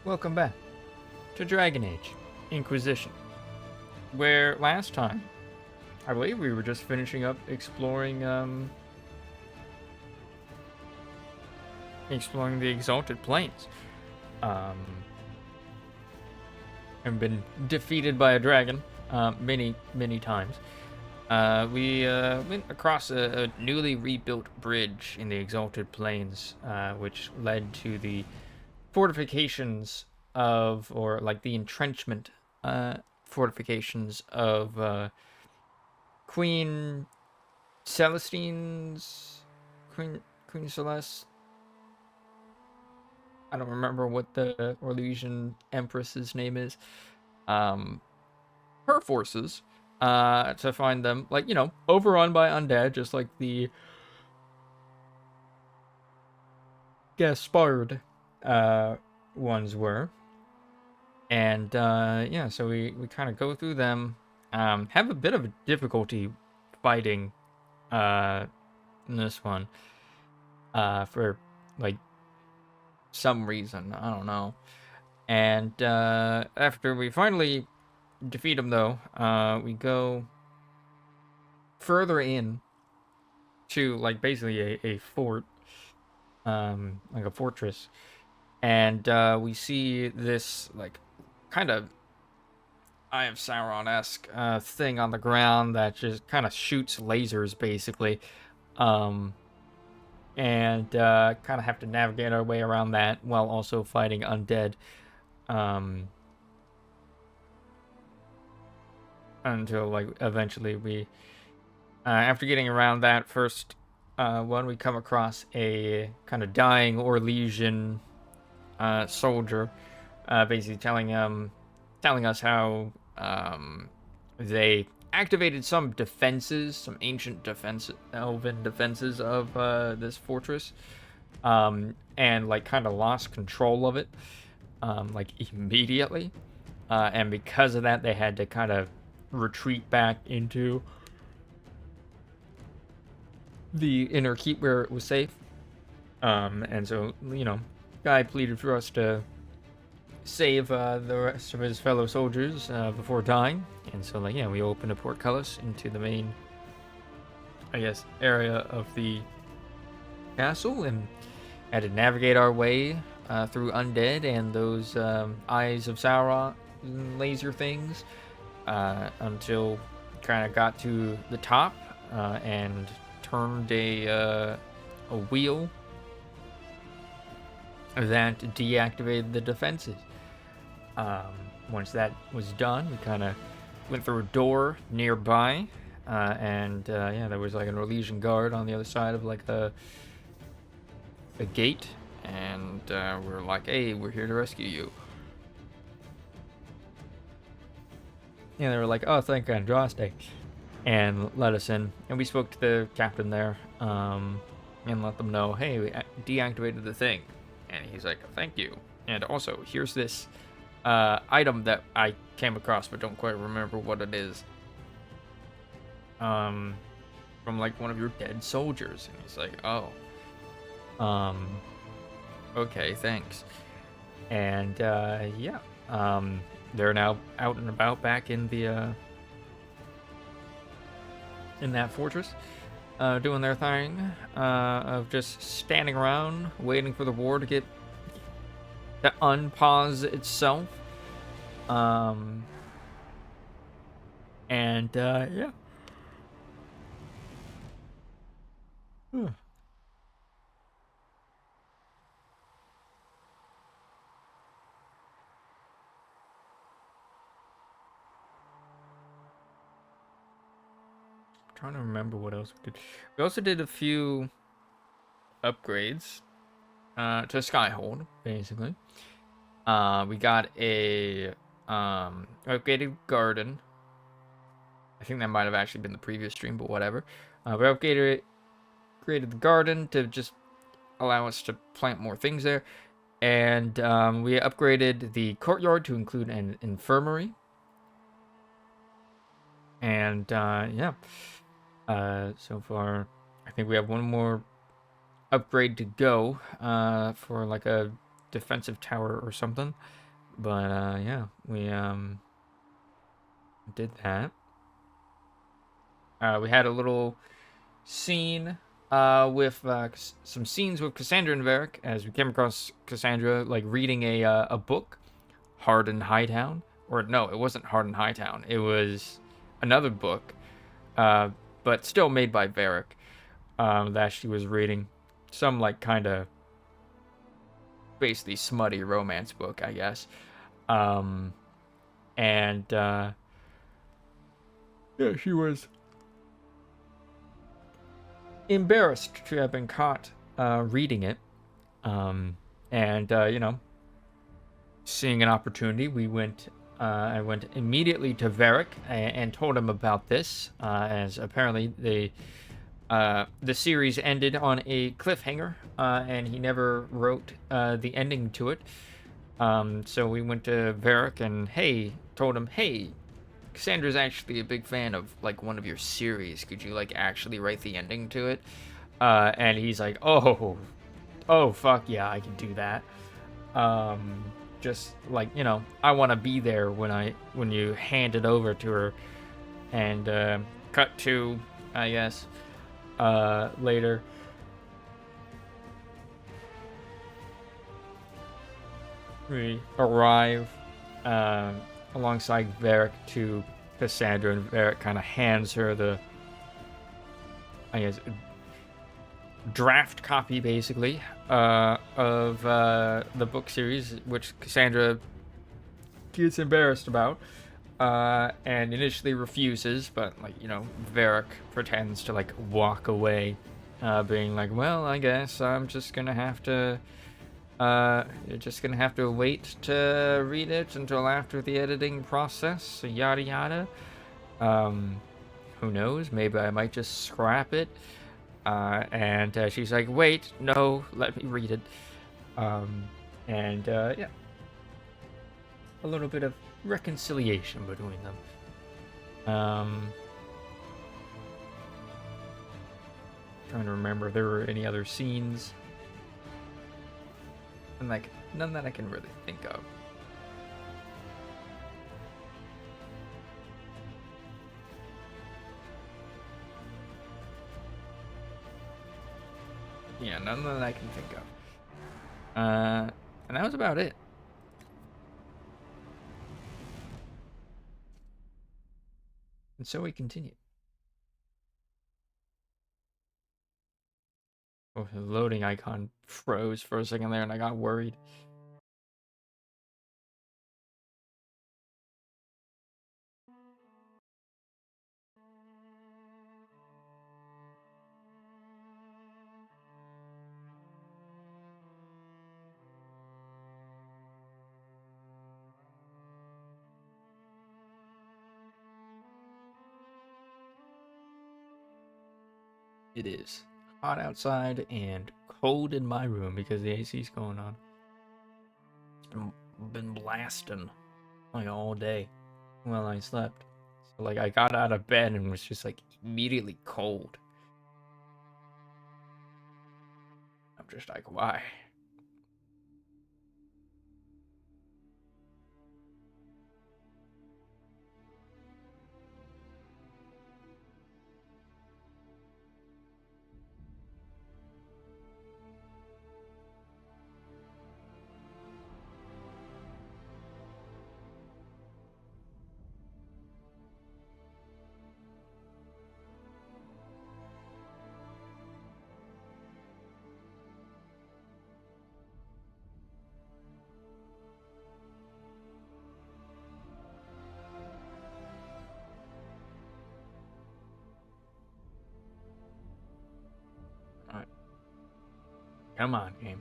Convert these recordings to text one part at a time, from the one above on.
Welcome back to Dragon Age Inquisition, where last time, I believe we were just finishing up exploring the Exalted Plains, um, and been defeated by a dragon, many times. We went across a newly rebuilt bridge in the Exalted Plains, which led to the fortifications or like the entrenchment fortifications of Queen Celestine's Queen Celeste. I don't remember what the Orlesian Empress's name is. Her forces to find them, like, overrun by undead, just like the Gaspard ones were. And yeah, so we kind of go through them. Have a bit of a difficulty fighting in this one for like some reason, I don't know. And after we finally defeat them, though, we go further in to like basically a fort, like a fortress, and we see this like kind of Eye of Sauron-esque thing on the ground that just kind of shoots lasers, basically. And kind of have to navigate our way around that while also fighting undead. Until like eventually we, after getting around that first one, we come across a kind of dying Orlesian soldier, basically telling us how they activated some defenses, some ancient elven defenses of this fortress, and like kind of lost control of it, like immediately, and because of that, they had to kind of retreat back into the inner keep where it was safe. And so, guy pleaded for us to save the rest of his fellow soldiers before dying. And so, like, yeah, we opened a portcullis into the main, I guess, area of the castle and had to navigate our way through undead and those Eyes of Sauron laser things until kind of got to the top and turned a wheel that deactivated the defenses. Once that was done, we kind of went through a door nearby, and yeah, there was like an Orlesian guard on the other side of like a gate, and we were like, "Hey, we're here to rescue you." And they were like, "Oh, thank Andraste," and let us in. And we spoke to the captain there, and let them know, "Hey, we deactivated the thing." And he's like, "Thank you. And also, here's this item that I came across, but don't quite remember what it is. From like one of your dead soldiers." And he's like, "Oh, okay, thanks." And yeah, they're now out and about back in the in that fortress, doing their thing of just standing around waiting for the war to unpause itself. And yeah. Trying to remember what else we did. We also did a few upgrades to Skyhold, basically. We got a upgraded garden. I think that might have actually been the previous stream, but whatever. We upgraded the garden to just allow us to plant more things there. And we upgraded the courtyard to include an infirmary. And yeah. So far, I think we have one more upgrade to go for like a defensive tower or something. But yeah, we did that. We had a little scene with some scenes with Cassandra and Varric as we came across Cassandra like reading a book, Hard in Hightown. Or no, it wasn't Hard in Hightown. It was another book, uh, but still made by Varric, that she was reading. Some like kind of basically smutty romance book, I guess. Um, and yeah, she was embarrassed to have been caught reading it. Um, and seeing an opportunity, we went. I went immediately to Varric and told him about this, as apparently the series ended on a cliffhanger, and he never wrote the ending to it. So we went to Varric and told him, hey, Cassandra's actually a big fan of like one of your series. Could you like actually write the ending to it? And he's like, oh, fuck yeah, I can do that. Um, just like I want to be there when you hand it over to her. And cut to, I guess, later. We arrive alongside Varric to Cassandra, and Varric kind of hands her the, I guess, draft copy, basically, of the book series, which Cassandra gets embarrassed about, and initially refuses, but, like, Varric pretends to, like, walk away, being like, well, I guess I'm just gonna have to, you're just gonna have to wait to read it until after the editing process, yada yada. Who knows? Maybe I might just scrap it. And she's like, wait, no, let me read it. And yeah, a little bit of reconciliation between them. Trying to remember if there were any other scenes. And like, none that I can really think of. Yeah, none that I can think of. And that was about it. And so we continued. Oh, the loading icon froze for a second there, and I got worried. It is hot outside and cold in my room because the AC's going on. It's been blasting like all day while I slept. So like I got out of bed and was just like immediately cold. I'm just like, why? All right, come on, game.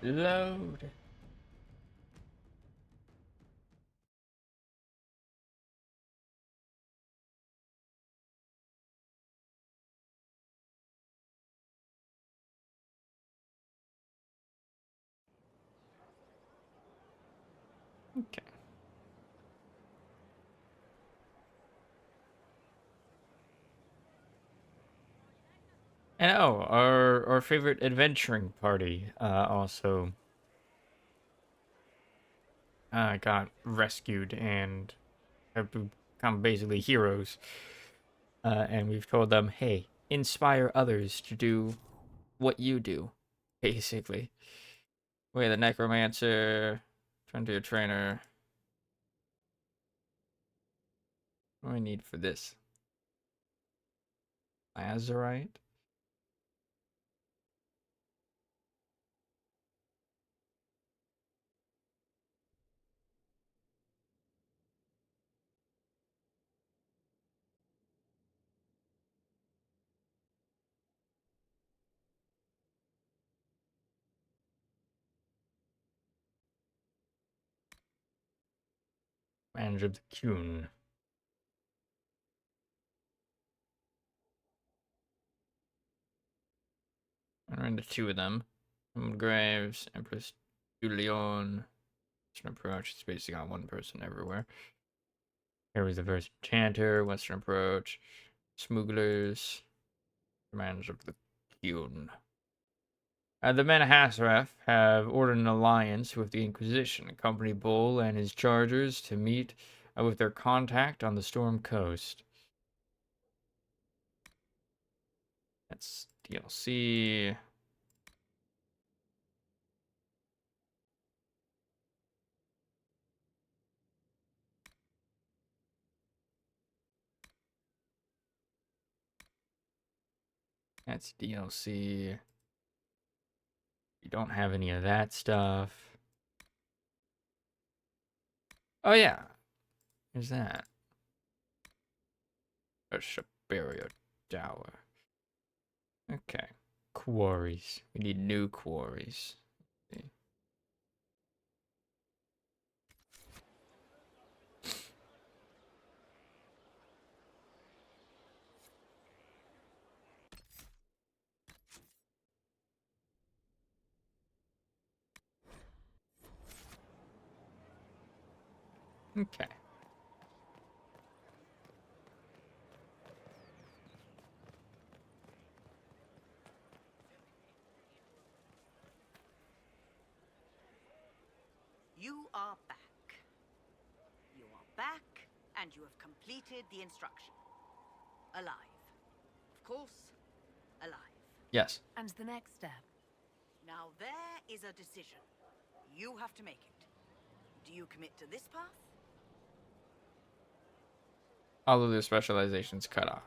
Load. Okay. And oh, our favorite adventuring party also got rescued and have become basically heroes. And we've told them, hey, inspire others to do what you do, basically. Wait, the necromancer, turn to your trainer. What do I need for this? Lazarite? Manager of the Kuhn. I ran into two of them. Graves, Empress Julion. Western approach. It's basically got one person everywhere. Here was the first enchanter, Western approach, smugglers, manager of the Kuhn. The men of Hasraf have ordered an alliance with the Inquisition, accompany Bull and his chargers to meet with their contact on the Storm Coast. That's DLC. That's DLC. You don't have any of that stuff. Oh yeah, there's that. A Shabaria Tower. Okay. Quarries. We need new quarries. Okay. You are back. You are back, and you have completed the instruction. Alive. Of course, alive. Yes. And the next step? Now there is a decision. You have to make it. Do you commit to this path? All of their specializations cut off.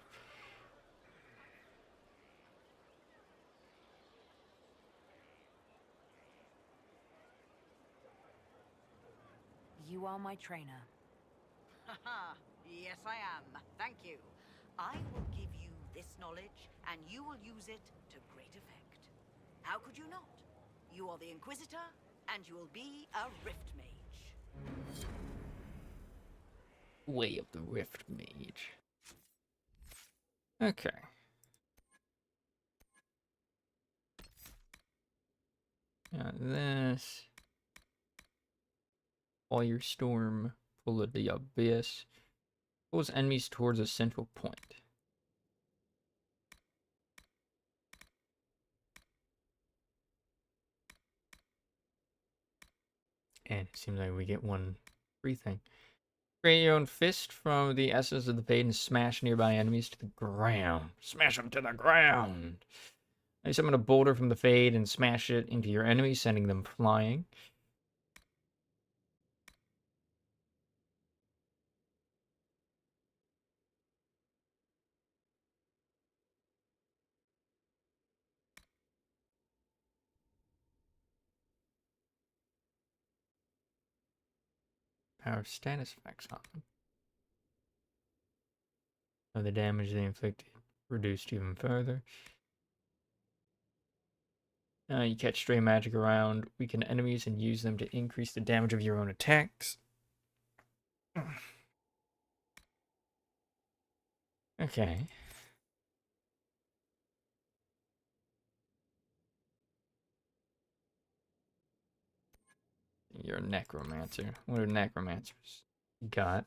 You are my trainer. Haha, yes I am. Thank you. I will give you this knowledge, and you will use it to great effect. How could you not? You are the Inquisitor, and you will be a Rift Mage. Way of the Rift Mage. Okay. This. Fire Storm. Full of the Abyss. Pulls enemies towards a central point. And it seems like we get one free thing. Create your own fist from the essence of the fade and smash nearby enemies to the ground. Smash them to the ground. You summon a boulder from the fade and smash it into your enemy, sending them flying. Power status effects on them. So the damage they inflicted reduced even further. You catch stray magic around, weaken enemies, and use them to increase the damage of your own attacks. Okay. You're a necromancer. What are necromancers got?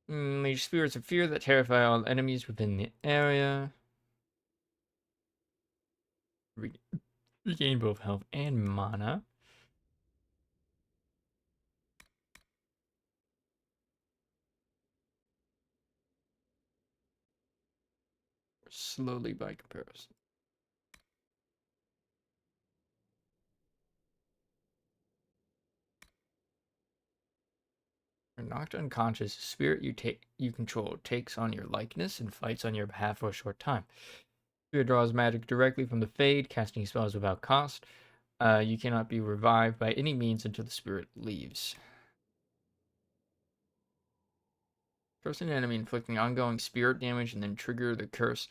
Unleash spirits of fear that terrify all enemies within the area. Regain both health and mana. slowly by comparison. When knocked unconscious, a spirit you control takes on your likeness and fights on your behalf for a short time. Spirit draws magic directly from the Fade, casting spells without cost. You cannot be revived by any means until the spirit leaves. Curse an enemy, inflicting ongoing spirit damage, and then trigger the curse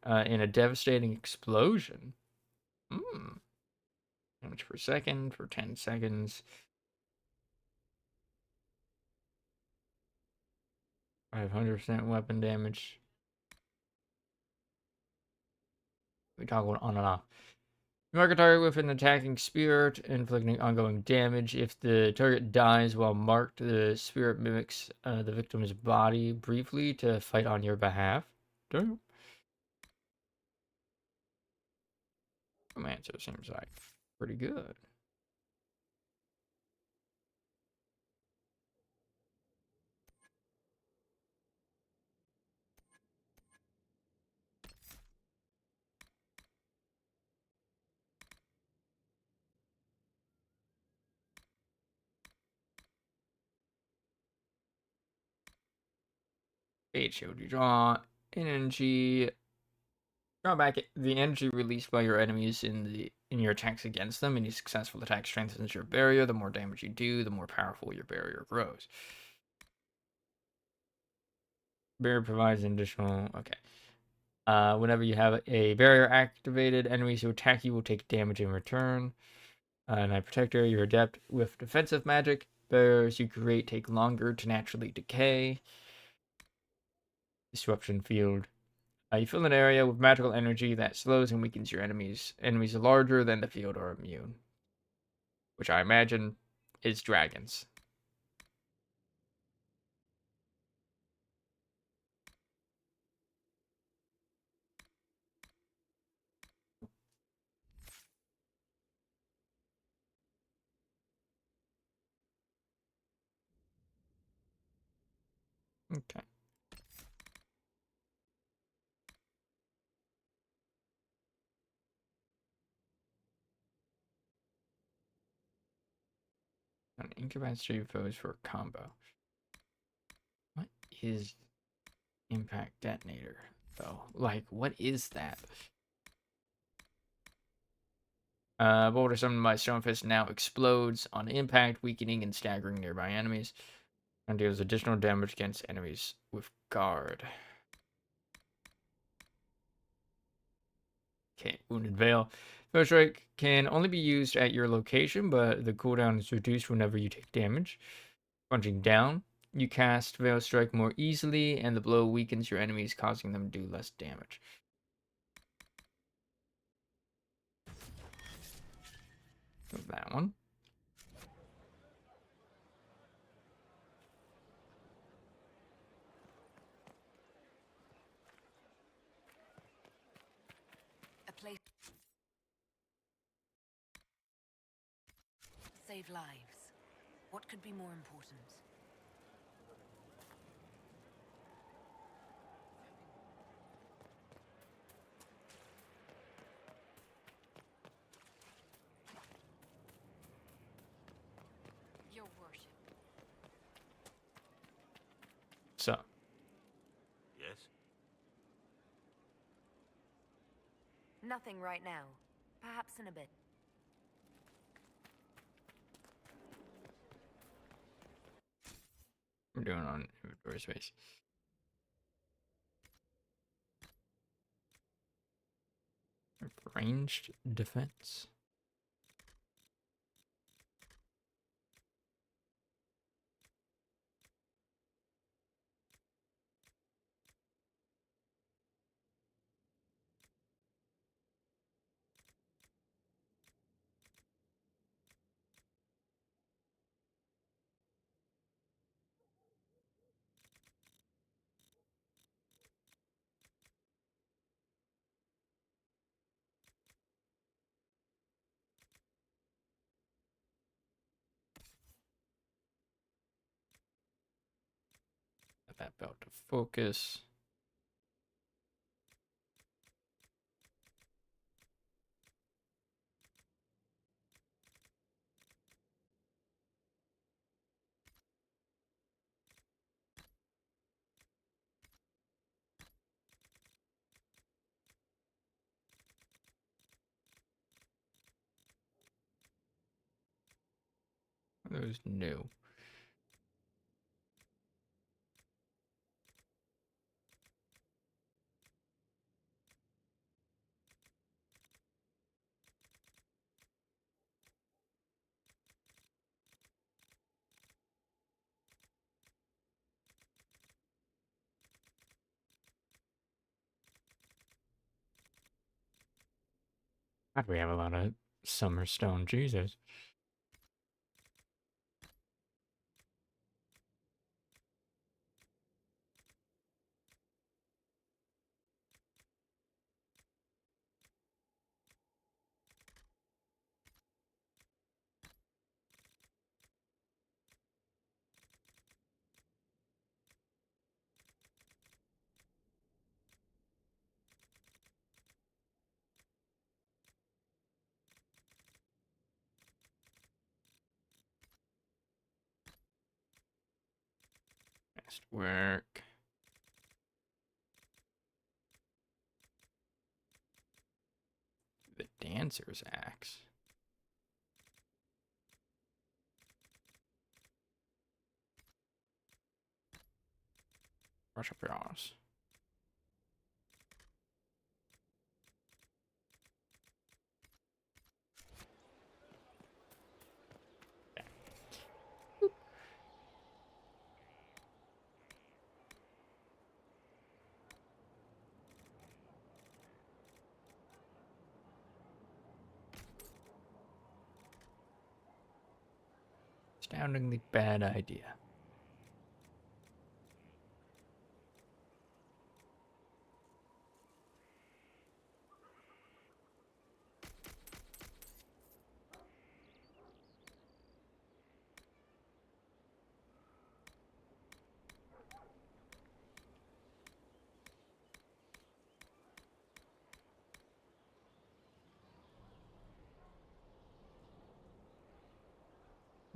in a devastating explosion. Damage per second for 10 seconds. 500% weapon damage. We toggle on and off. Mark a target with an attacking spirit, inflicting ongoing damage. If the target dies while marked, the spirit mimics the victim's body briefly to fight on your behalf. Damn. Man, so it seems like pretty good. Fate shield. You draw energy. Draw back the energy released by your enemies in your attacks against them. Any successful attack strengthens your barrier. The more damage you do, the more powerful your barrier grows. Barrier provides an additional. Okay. Whenever you have a barrier activated, enemies who attack you will take damage in return. Night Protector, you're adept with defensive magic. Barriers you create take longer to naturally decay. Disruption Field. You fill an area with magical energy that slows and weakens your enemies. Enemies larger than the field are immune, which I imagine is dragons. Okay. An incapacitated foes for a combo. What is Impact Detonator, though? Like, what is that? Boulder summoned by Stonefist now explodes on impact, weakening and staggering nearby enemies, and deals additional damage against enemies with guard. Okay, Wounded Veil. Veil Strike can only be used at your location, but the cooldown is reduced whenever you take damage. Punching down, you cast Veil Strike more easily, and the blow weakens your enemies, causing them to do less damage. That one. A place. Save lives. What could be more important? Your worship. So, Yes? Nothing right now. Perhaps in a bit. we're doing on inventory space. Ranged defense. That belt to focus. those new? God, we have a lot of summer stone. Jesus. Next work. The dancer's axe. Brush up your arms. Astoundingly bad idea.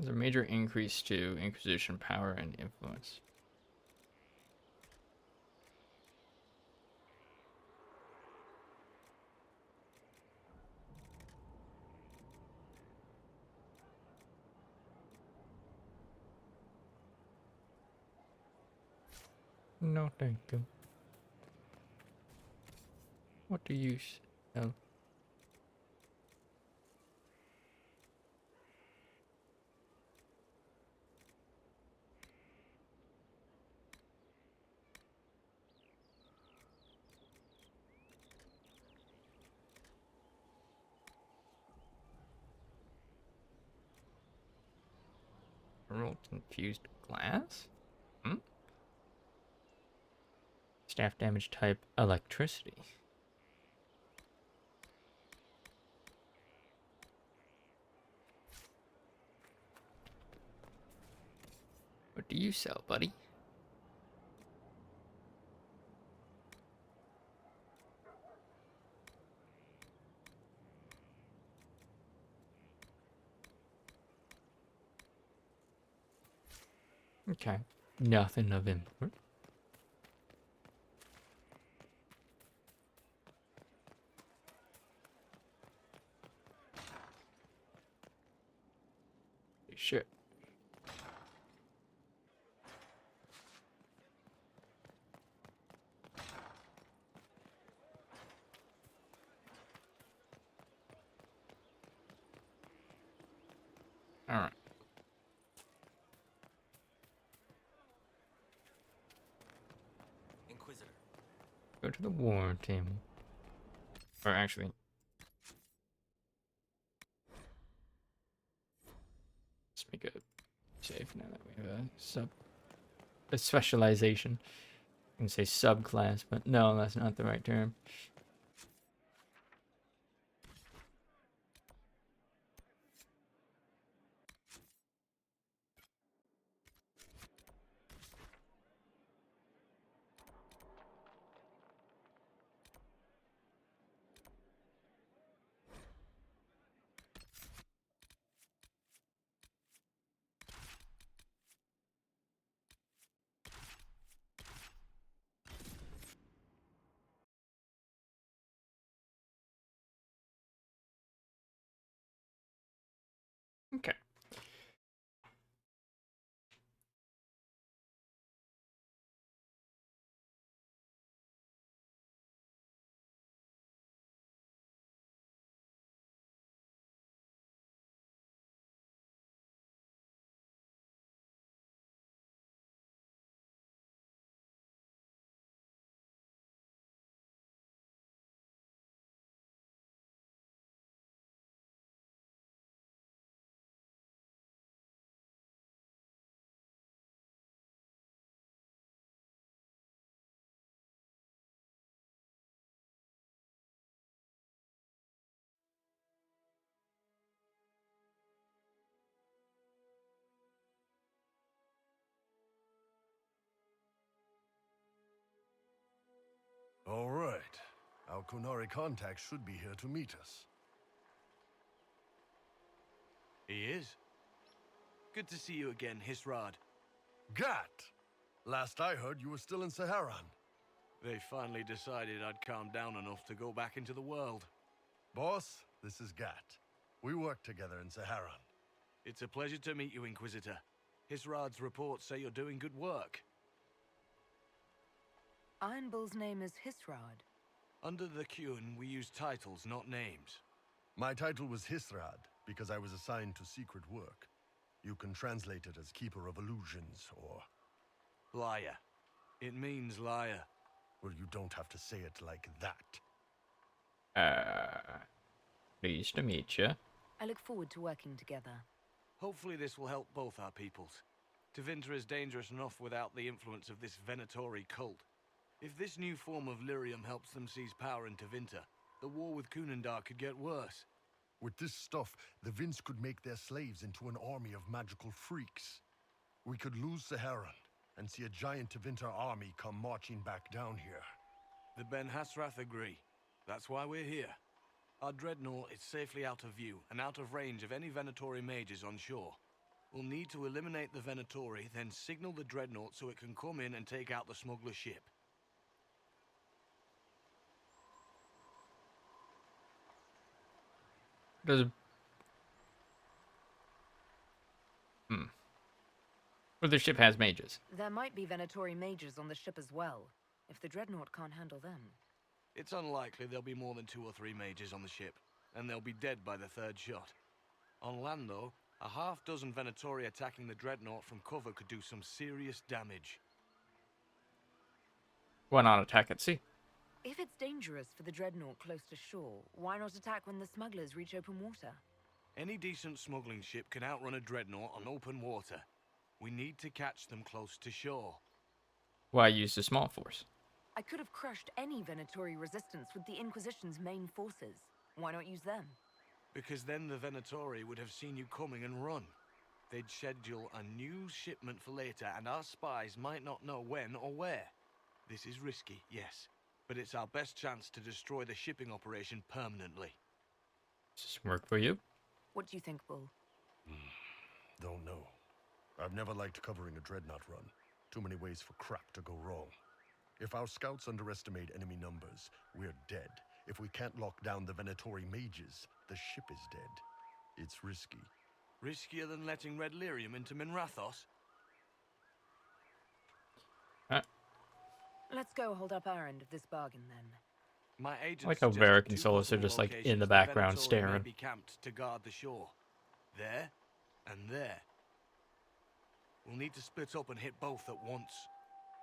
There's a major increase to Inquisition power and influence. No, thank you. What do you sell? Emerald infused glass? Hmm? Staff damage type electricity. What do you sell, buddy? Okay. Nothing of import. Shit. Alright. Inquisitor. Go to the war table. Or actually, let's make a save now that we have a specialization. I can say subclass, but no, that's not the right term. Okay. All right. Our Kunari contact should be here to meet us. He is. Good to see you again, Hisrad. Gat! Last I heard, you were still in Saharan. They finally decided I'd calmed down enough to go back into the world. Boss, this is Gat. We work together in Saharan. It's a pleasure to meet you, Inquisitor. Hisrad's reports say you're doing good work. Iron Bull's name is Hisrad. Under the Qun, we use titles, not names. My title was Hisrad because I was assigned to secret work. You can translate it as Keeper of Illusions, or... Liar. It means liar. Well, you don't have to say it like that. Pleased to meet you. I look forward to working together. Hopefully this will help both our peoples. Tevinter is dangerous enough without the influence of this Venatori cult. If this new form of lyrium helps them seize power in Tevinter, the war with Kunandar could get worse. With this stuff, the Vince could make their slaves into an army of magical freaks. We could lose Saharan and see a giant Tevinter army come marching back down here. The Ben Hasrath agree. That's why we're here. Our dreadnought is safely out of view and out of range of any Venatori mages on shore. We'll need to eliminate the Venatori, then signal the dreadnought so it can come in and take out the smuggler ship. Does Well, the ship has mages. There might be Venatori mages on the ship as well, if the dreadnought can't handle them. It's unlikely there'll be more than 2 or 3 mages on the ship, and they'll be dead by the 3rd shot. On land, though, a half-dozen Venatori attacking the dreadnought from cover could do some serious damage. Why not attack at sea? If it's dangerous for the dreadnought close to shore, why not attack when the smugglers reach open water? Any decent smuggling ship can outrun a dreadnought on open water. We need to catch them close to shore. Why use the small force? I could have crushed any Venatori resistance with the Inquisition's main forces. Why not use them? Because then the Venatori would have seen you coming and run. They'd schedule a new shipment for later, and our spies might not know when or where. This is risky, yes, but it's our best chance to destroy the shipping operation permanently. Does this work for you? What do you think, Bull? Don't know. I've never liked covering a dreadnought run. Too many ways for crap to go wrong. If our scouts underestimate enemy numbers, we're dead. If we can't lock down the Venatori mages, the ship is dead. It's risky. Riskier than letting Red Lyrium into Minrathos? Let's go hold up our end of this bargain, then. My agent Like how suggested Varric and 2 Solus are possible just, like, in locations the the background Venatori staring. may be camped to guard the shore. There and there. We'll need to split up and hit both at once.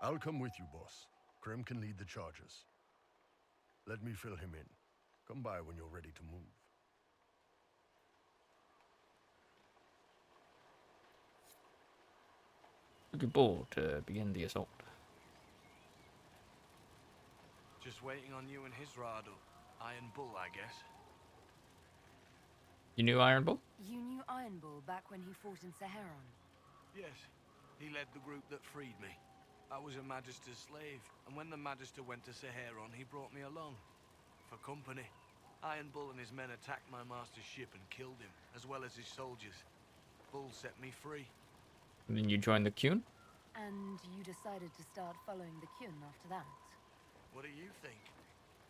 I'll come with you, boss. Krem can lead the charges. Let me fill him in. Come by when you're ready to move. Looking bold to begin the assault. Just waiting on you and Hisrad, or Iron Bull, I guess. You knew Iron Bull? You knew Iron Bull back when he fought in Saharan. Yes, he led the group that freed me. I was a Magister's slave, and when the Magister went to Saharan, he brought me along. For company. Iron Bull and his men attacked my master's ship and killed him, as well as his soldiers. Bull set me free. And then you joined the Qun? And you decided to start following the Qun after that? What do you think?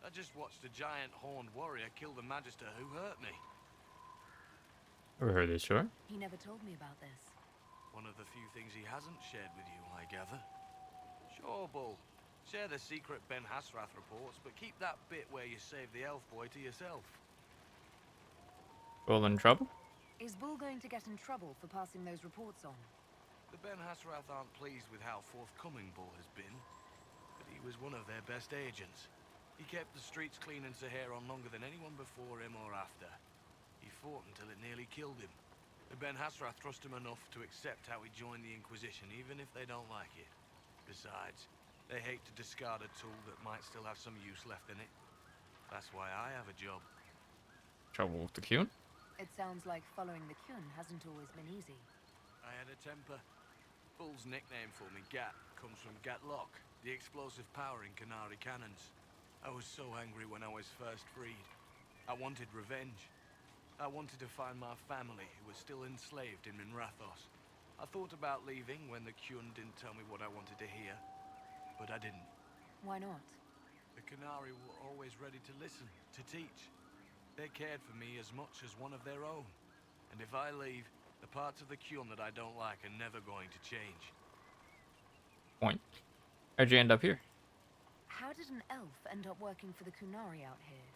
I just watched a giant horned warrior kill the Magister who hurt me. Ever heard this story? He never told me about this. One of the few things he hasn't shared with you, I gather. Sure, Bull. Share the secret Ben Hasrath reports, but keep that bit where you save the elf boy to yourself. Bull in trouble? Is Bull going to get in trouble for passing those reports on? The Ben Hasrath aren't pleased with how forthcoming Bull has been, but he was one of their best agents. He kept the streets clean in Saharan longer than anyone before him or after. He fought until it nearly killed him. The Ben Hasrath trust him enough to accept how he joined the Inquisition, even if they don't like it. Besides, they hate to discard a tool that might still have some use left in it. That's why I have a job. Trouble with the Qun? It sounds like following the Qun hasn't always been easy. I had a temper. Bull's nickname for me, Gat, comes from Gatlock, the explosive power in Qunari cannons. I was so angry when I was first freed. I wanted revenge. I wanted to find my family who was still enslaved in Minrathos. I thought about leaving when the Kyun didn't tell me what I wanted to hear, but I didn't. Why not? The Canary were always ready to listen, to teach. They cared for me as much as one of their own. And if I leave, the parts of the Kyun that I don't like are never going to change. Point. How'd you end up here? How did an elf end up working for the Kunari out here?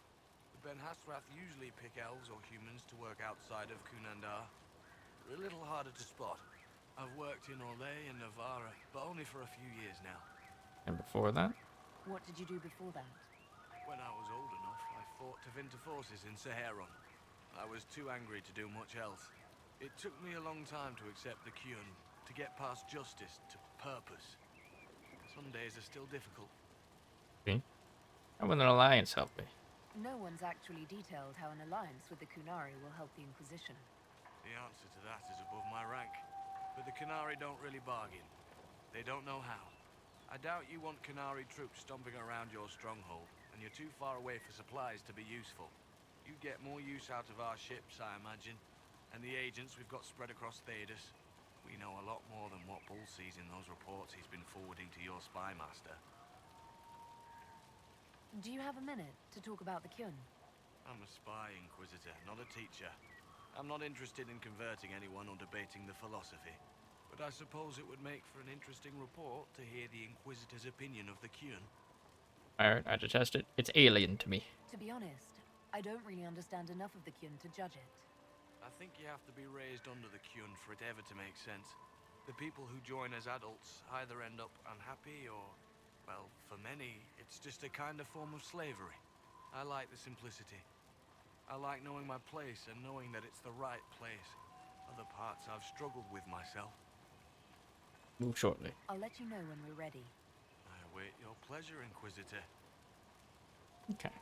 The Ben Hasrath usually pick elves or humans to work outside of Kunandar. They're a little harder to spot. I've worked in Orlais and Navarra, but only for a few years now. And before that? What did you do before that? When I was old enough, I fought Tevinter forces in Saharon. I was too angry to do much else. It took me a long time to accept the Kyun, to get past justice to purpose. Some days are still difficult. See? How would an alliance help me? No one's actually detailed how an alliance with the Kunari will help the Inquisition. The answer to that is above my rank. But the Canary don't really bargain. They don't know how. I doubt you want Canary troops stomping around your stronghold, and you're too far away for supplies to be useful. You get more use out of our ships, I imagine, and the agents we've got spread across Thedas. We know a lot more than what Bull sees in those reports he's been forwarding to your spy master. Do you have a minute to talk about the Kyun? I'm a spy, Inquisitor, not a teacher. I'm not interested in converting anyone or debating the philosophy. But I suppose it would make for an interesting report to hear the Inquisitor's opinion of the Kyun. Alright, I detest it. It's alien to me. To be honest, I don't really understand enough of the Kyun to judge it. I think you have to be raised under the Kyun for it ever to make sense. The people who join as adults either end up unhappy or, well, for many, it's just a kind of form of slavery. I like the simplicity. I like knowing my place and knowing that it's the right place. Other parts I've struggled with myself. Move shortly. I'll let you know when we're ready. I await your pleasure, Inquisitor. Okay.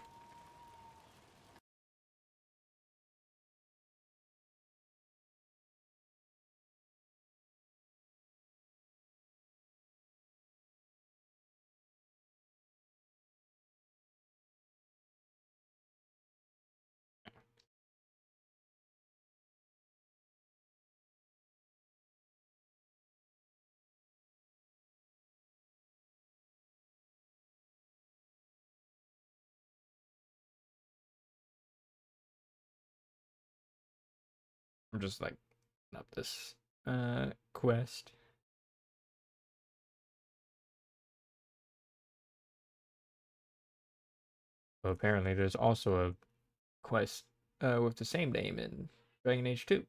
I'm just like up this quest. Well, apparently there's also a quest with the same name in Dragon Age 2.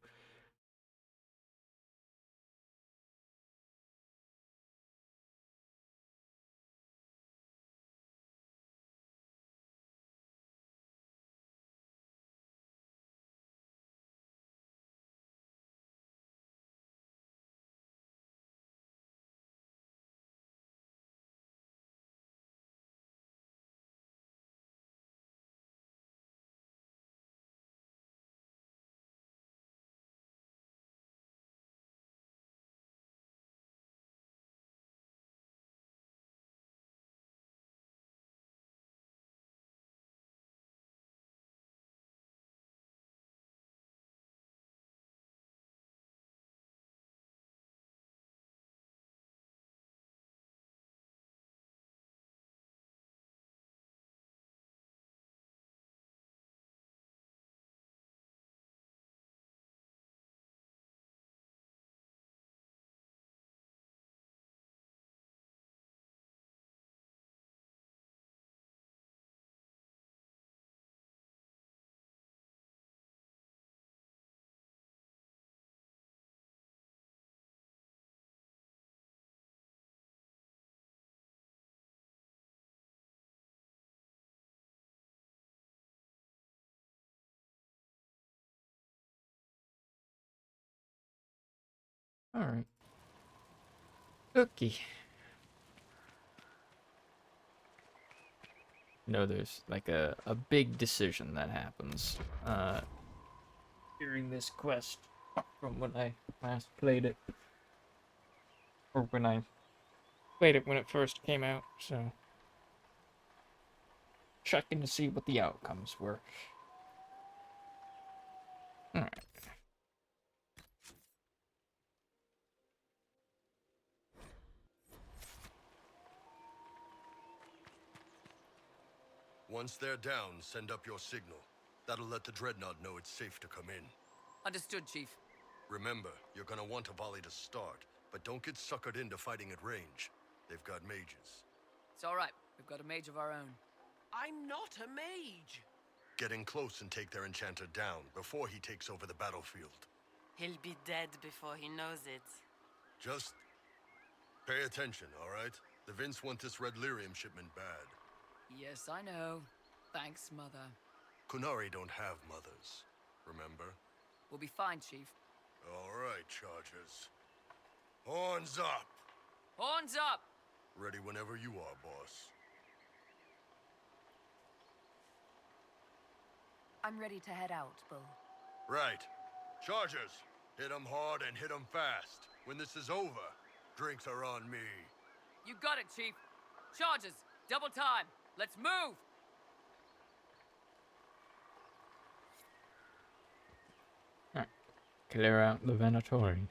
Alright. Cookie. No, there's like a big decision that happens during this quest from when I last played it. Or when I played it when it first came out, so checking to see what the outcomes were. Alright. Once they're down, send up your signal. That'll let the Dreadnought know it's safe to come in. Understood, Chief. Remember, you're gonna want a volley to start, but don't get suckered into fighting at range. They've got mages. It's all right. We've got a mage of our own. I'm not a mage. Get in close and take their enchanter down before he takes over the battlefield. He'll be dead before he knows it. Just pay attention, all right? The Vince want this red lyrium shipment bad. Yes, I know. Thanks, Mother. Kunari don't have mothers, remember? We'll be fine, Chief. All right, Chargers. Horns up! Horns up! Ready whenever you are, boss. I'm ready to head out, Bull. Right. Chargers, hit 'em hard and hit 'em fast. When this is over, drinks are on me. You got it, Chief. Charges, double time. Let's move! Alright. Clear out the Venatori.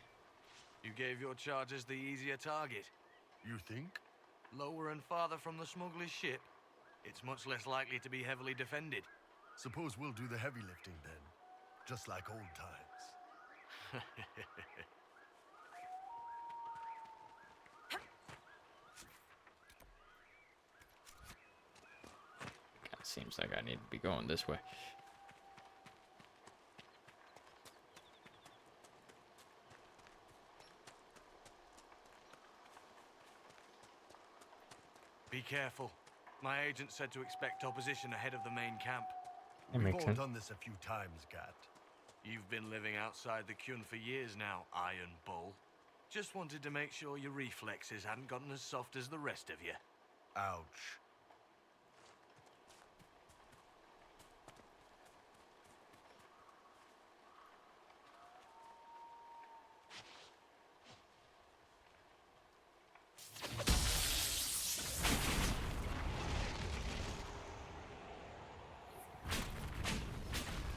You gave your chargers the easier target. You think? Lower and farther from the smuggler's ship, it's much less likely to be heavily defended. Suppose we'll do the heavy lifting then. Just like old times. Kinda seems like I need to be going this way. Be careful. My agent said to expect opposition ahead of the main camp. That We've makes all sense. done this a few times, Gat. You've been living outside the Kyun for years now, Iron Bull. Just wanted to make sure your reflexes hadn't gotten as soft as the rest of you. Ouch.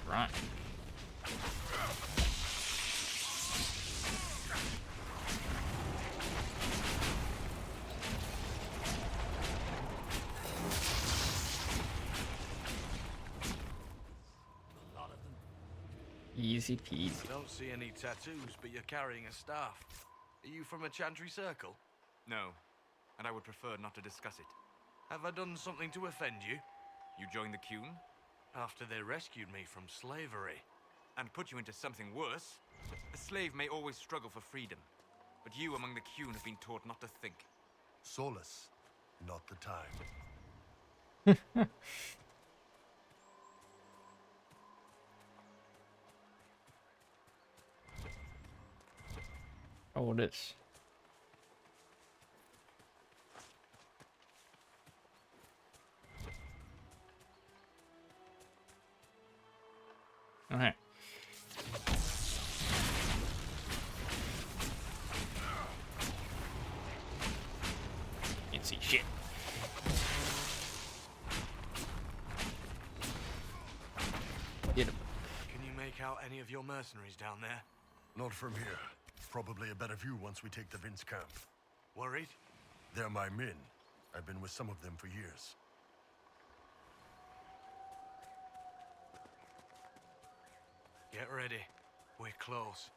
Right. Easy peasy. I don't see any tattoos, but you're carrying a staff. Are you from a Chantry Circle? No, and I would prefer not to discuss it. Have I done something to offend you? You joined the Kyun After they rescued me from slavery. and put you into something worse. A slave may always struggle for freedom, but you among the Kyun have been taught not to think. Solace, not the time. Oh, this. Okay. Can't see shit. Get him. Can you make out any of your mercenaries down there? Not from here. Probably a better view once we take the Vince camp. Worried? They're my men. I've been with some of them for years. Get ready. We're close.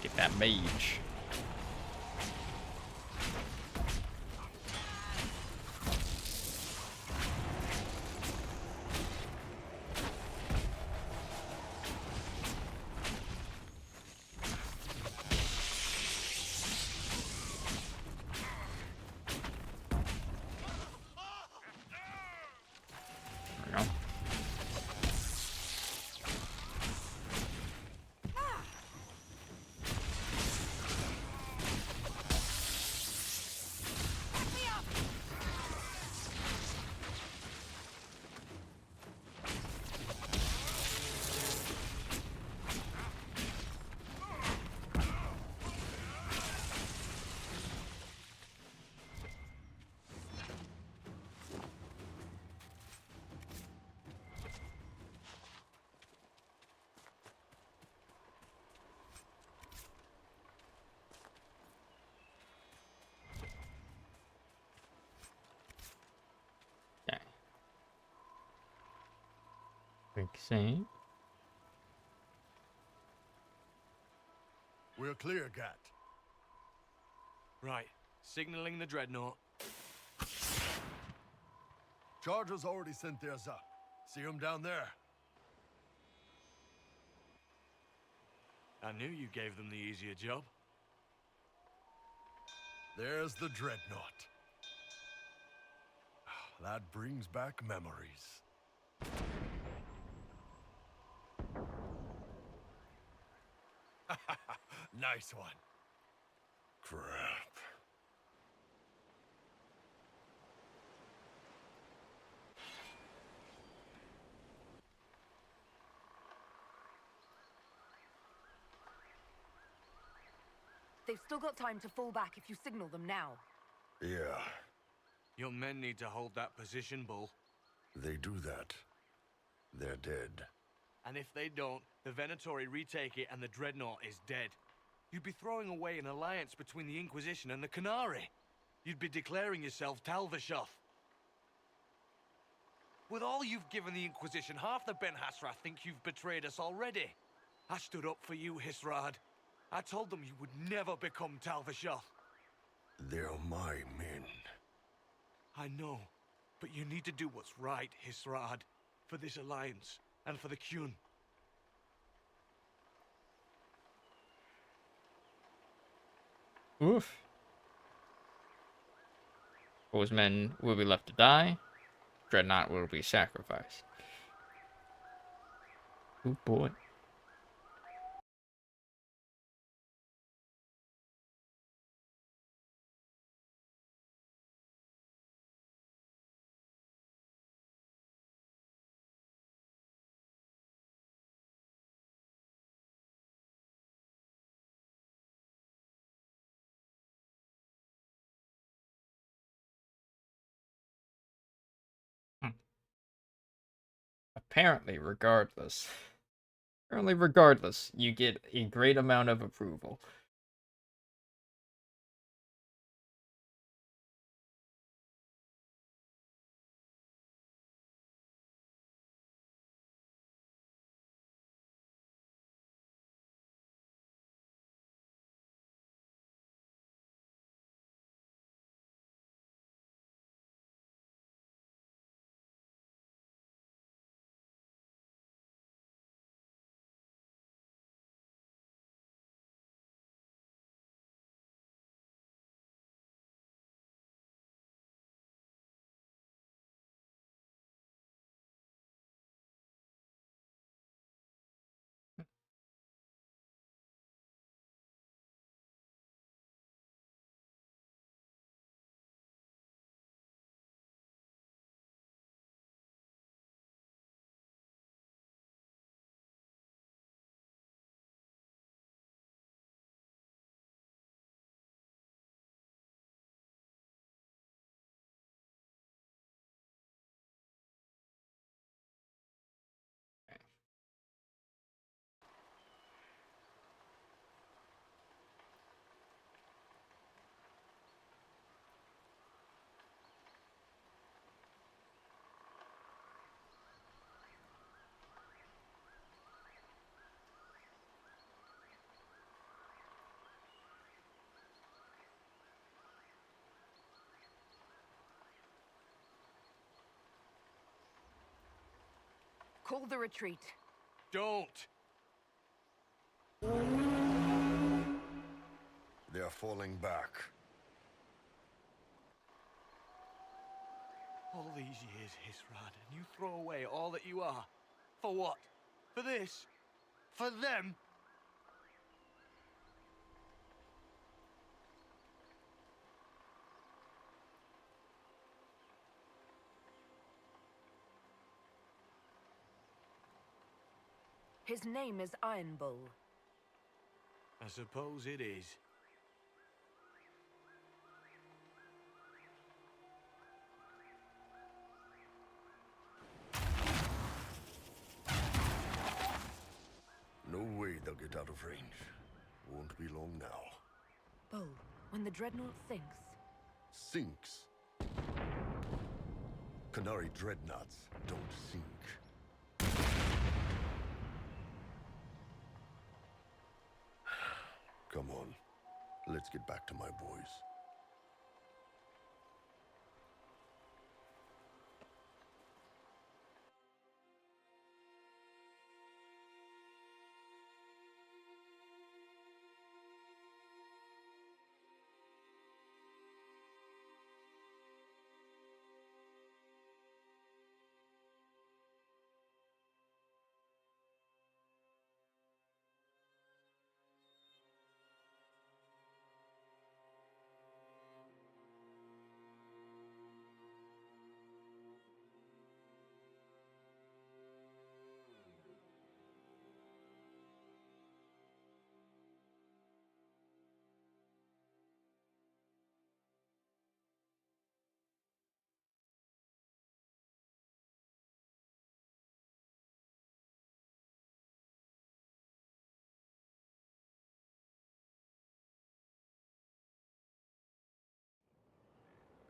Get that mage. There we go. Quick save. We're clear, Gat. Right. Signaling the dreadnought. Chargers already sent theirs up. See them down there? I knew you gave them the easier job. There's the dreadnought. That brings back memories. Nice one. Crap. They've still got time to fall back if you signal them now. Yeah, Your men need to hold that position, Bull. they do that. They're dead. And if they don't, the Venatori retake it and the dreadnought is dead. You'd be throwing away an alliance between the Inquisition and the Canary. You'd be declaring yourself Talvashoth. With all you've given the Inquisition, half the Ben Hasra think you've betrayed us already. I stood up for you, Hisrad. I told them you would never become Talvashoth. They're my men. I know, but you need to do what's right, Hisrad. For this alliance, and for the Qun. Oof. Those men will be left to die. Dreadnought will be sacrificed. Oh boy. Apparently, regardless, you get a great amount of approval. Call the retreat. Don't! They're falling back. All these years, Hisrad, and you throw away all that you are. For what? For this? For them? His name is Iron Bull. I suppose it is. No way they'll get out of range. Won't be long now. Bull, when the dreadnought sinks, Sinks. Canary dreadnoughts don't sink. Come on. Let's get back to my boys.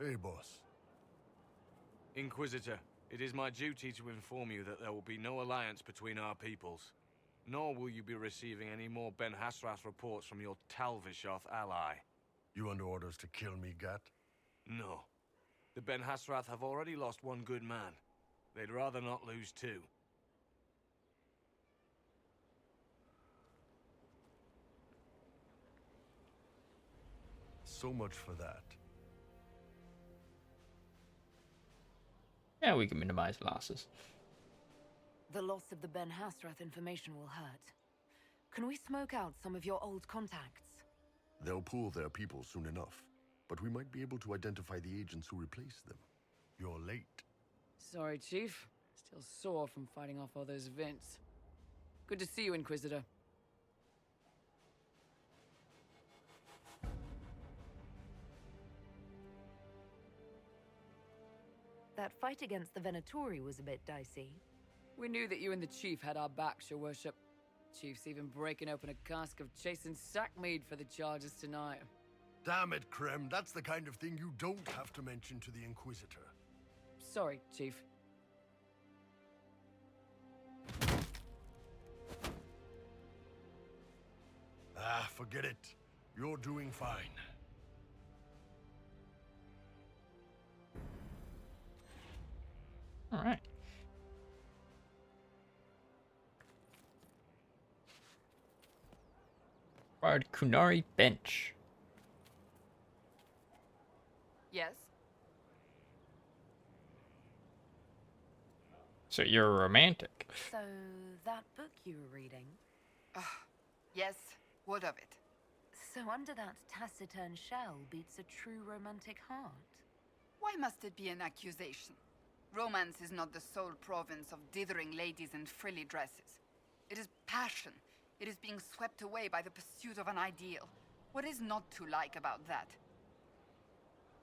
Hey, boss. Inquisitor, it is my duty to inform you that there will be no alliance between our peoples. Nor will you be receiving any more Ben Hasrath reports from your Talvishoth ally. You under orders to kill me, Gat? No. The Ben Hasrath have already lost one good man. They'd rather not lose two. So much for that. Yeah, we can minimize losses. The loss of the Ben Hasrath information will hurt. Can we smoke out some of your old contacts? They'll pool their people soon enough, but we might be able to identify the agents who replaced them. You're late. Sorry, Chief. Still sore from fighting off all those Vints. Good to see you, Inquisitor. That fight against the Venatori was a bit dicey. We knew that you and the Chief had our backs, Your Worship. Chief's even breaking open a cask of chasing sackmead for the charges tonight. Damn it, Krem. That's the kind of thing you don't have to mention to the Inquisitor. Sorry, Chief. Ah, forget it. You're doing fine. All right. Bard Kunari Bench. Yes? So you're a romantic. So, that book you were reading? Yes, what of it? So under that taciturn shell beats a true romantic heart? Why must it be an accusation? Romance is not the sole province of dithering ladies in frilly dresses. It is passion. It is being swept away by the pursuit of an ideal. What is not to like about that?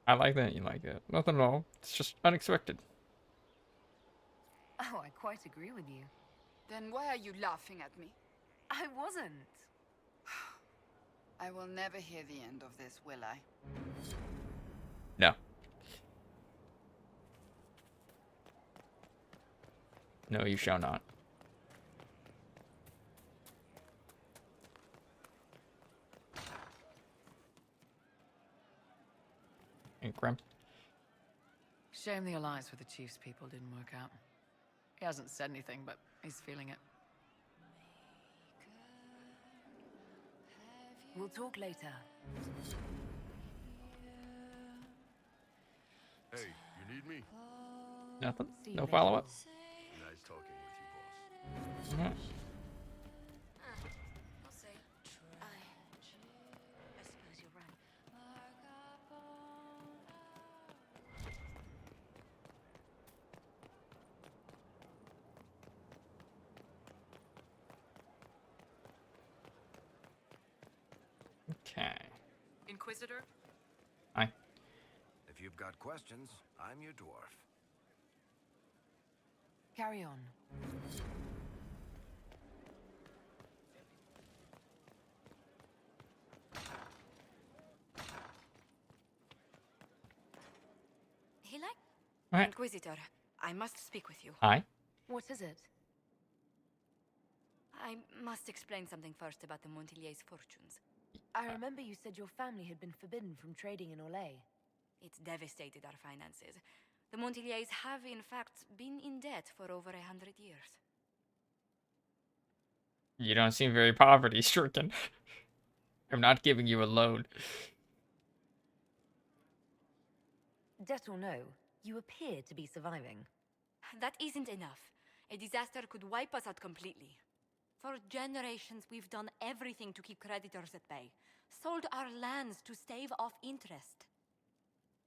I like that you like it. Nothing at all. It's just unexpected. Oh, I quite agree with you. Then why are you laughing at me? I wasn't. I will never hear the end of this, will I? No. No, you shall not. And Grim. Shame the alliance with the Chief's people didn't work out. He hasn't said anything, but he's feeling it. We'll talk later. Hey, you need me? Nothing? See you No later. follow-up? Nice talking with you, boss. Alright. I'll say. I suppose you're right. Okay. Inquisitor? Hi. If you've got questions, I'm your dwarf. Carry on. Hilak? Alright. Inquisitor, I must speak with you. Hi. What is it? I must explain something first about the Montillier's fortunes. I remember you said your family had been forbidden from trading in Orlais. It's devastated our finances. The Montiliers have, in fact, been in debt for over 100 years. You don't seem very poverty-stricken. I'm not giving you a loan. Debt or no, you appear to be surviving. That isn't enough. A disaster could wipe us out completely. For generations, we've done everything to keep creditors at bay. Sold our lands to stave off interest.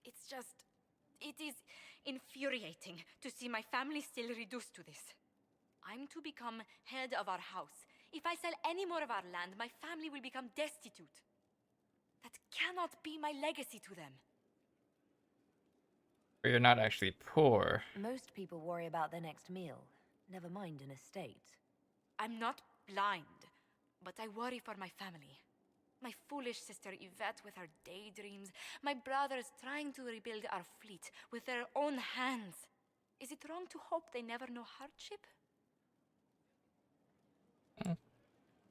It is infuriating to see my family still reduced to this. I'm to become head of our house. If I sell any more of our land, my family will become destitute. That cannot be my legacy to them. But you're not actually poor. Most people worry about their next meal, never mind an estate. I'm not blind, but I worry for my family. My foolish sister Yvette with her daydreams. My brothers trying to rebuild our fleet with their own hands. Is it wrong to hope they never know hardship?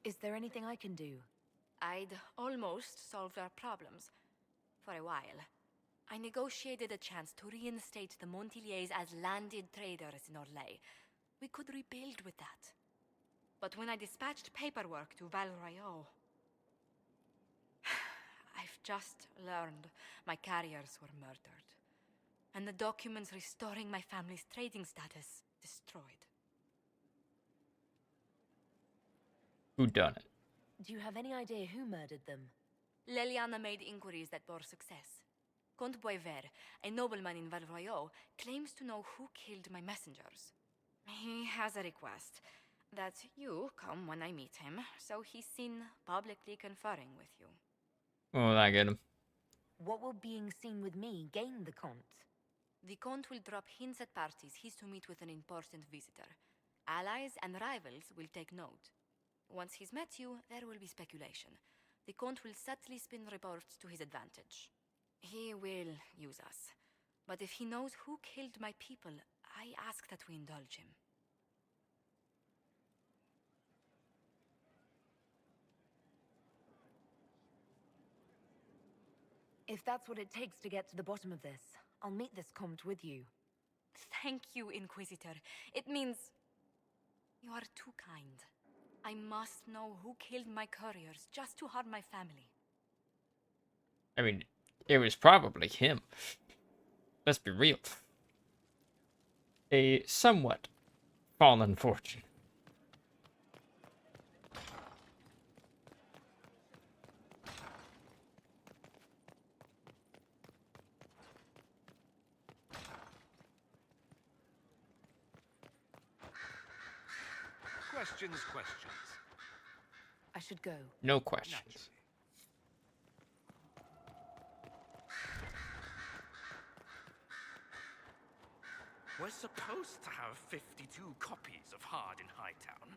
Is there anything I can do? I'd almost solved our problems. For a while. I negotiated a chance to reinstate the Montiliers as landed traders in Orlais. We could rebuild with that. But when I dispatched paperwork to Val Royeaux, I've just learned my carriers were murdered. And the documents restoring my family's trading status destroyed. Who done it? Do you have any idea who murdered them? Leliana made inquiries that bore success. Comte Boisvert, a nobleman in Val Royeaux, claims to know who killed my messengers. He has a request that you come when I meet him, so he's seen publicly conferring with you. Well, I get him. What will being seen with me gain the Comte? The Comte will drop hints at parties he's to meet with an important visitor. Allies and rivals will take note. Once he's met you, there will be speculation. The Comte will subtly spin reports to his advantage. He will use us. But if he knows who killed my people, I ask that we indulge him. If that's what it takes to get to the bottom of this, I'll meet this Comte with you. Thank you, Inquisitor. It means you are too kind. I must know who killed my couriers just to harm my family. I mean, it was probably him. Let's be real. A somewhat fallen fortune. Questions. I should go. No questions. We're supposed to have 52 copies of Hard in Hightown,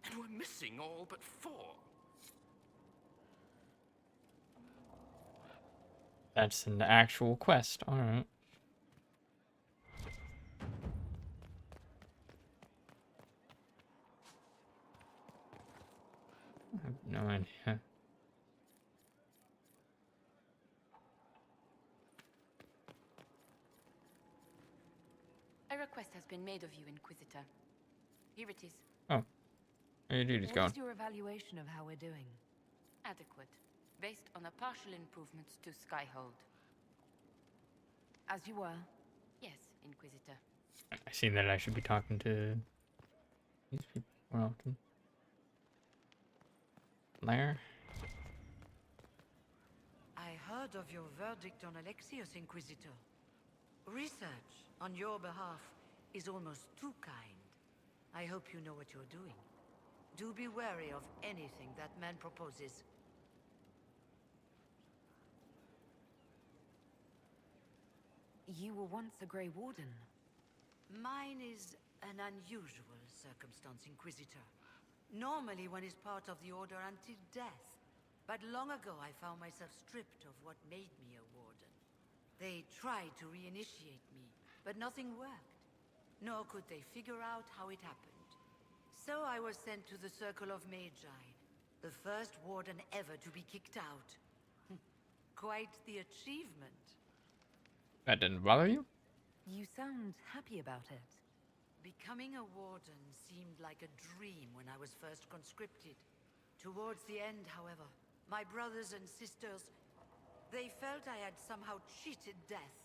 and we're missing all but 4. That's an actual quest. Alright. I have no idea. A request has been made of you, Inquisitor. Here it is. Oh. Hey, dude, he's What gone. is your evaluation of how we're doing? Adequate. Based on the partial improvements to Skyhold. As you were? Yes, Inquisitor. I see that I should be talking to these people more often. Blair? I heard of your verdict on Alexius, Inquisitor. Research on your behalf is almost too kind. I hope you know what you're doing. Do be wary of anything that man proposes. You were once a Grey Warden. Mine is an unusual circumstance, Inquisitor. Normally one is part of the Order until death. But long ago I found myself stripped of what made me a Warden. They tried to reinitiate me, but nothing worked. Nor could they figure out how it happened. So I was sent to the Circle of Magi. The first warden ever to be kicked out. Quite the achievement. That didn't bother you? You sound happy about it. Becoming a warden seemed like a dream when I was first conscripted. Towards the end, however, my brothers and sisters, they felt I had somehow cheated death.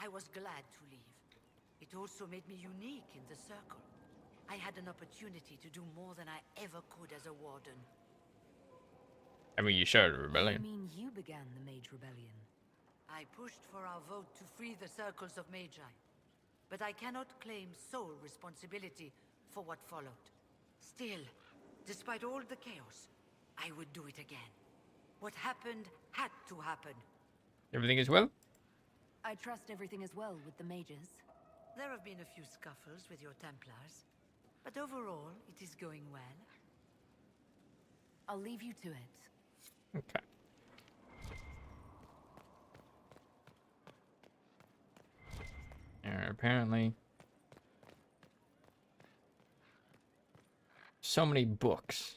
I was glad to leave. It also made me unique in the circle. I had an opportunity to do more than I ever could as a warden. I mean, you started a You rebellion. mean you began the Mage Rebellion? I pushed for our vote to free the circles of Magi. But I cannot claim sole responsibility for what followed. Still, despite all the chaos, I would do it again. What happened had to happen. Everything is well? I trust everything is well with the mages. There have been a few scuffles with your Templars, but overall, it is going well. I'll leave you to it. Okay. Apparently, so many books.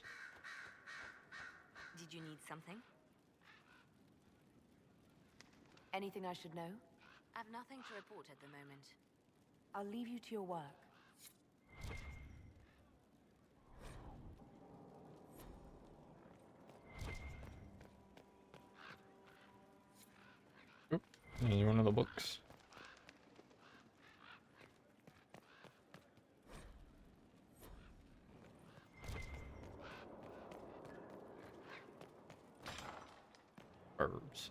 Did you need something? Anything I should know? I've nothing to report at the moment. I'll leave you to your work. Oop, there's one of the books. Herbs.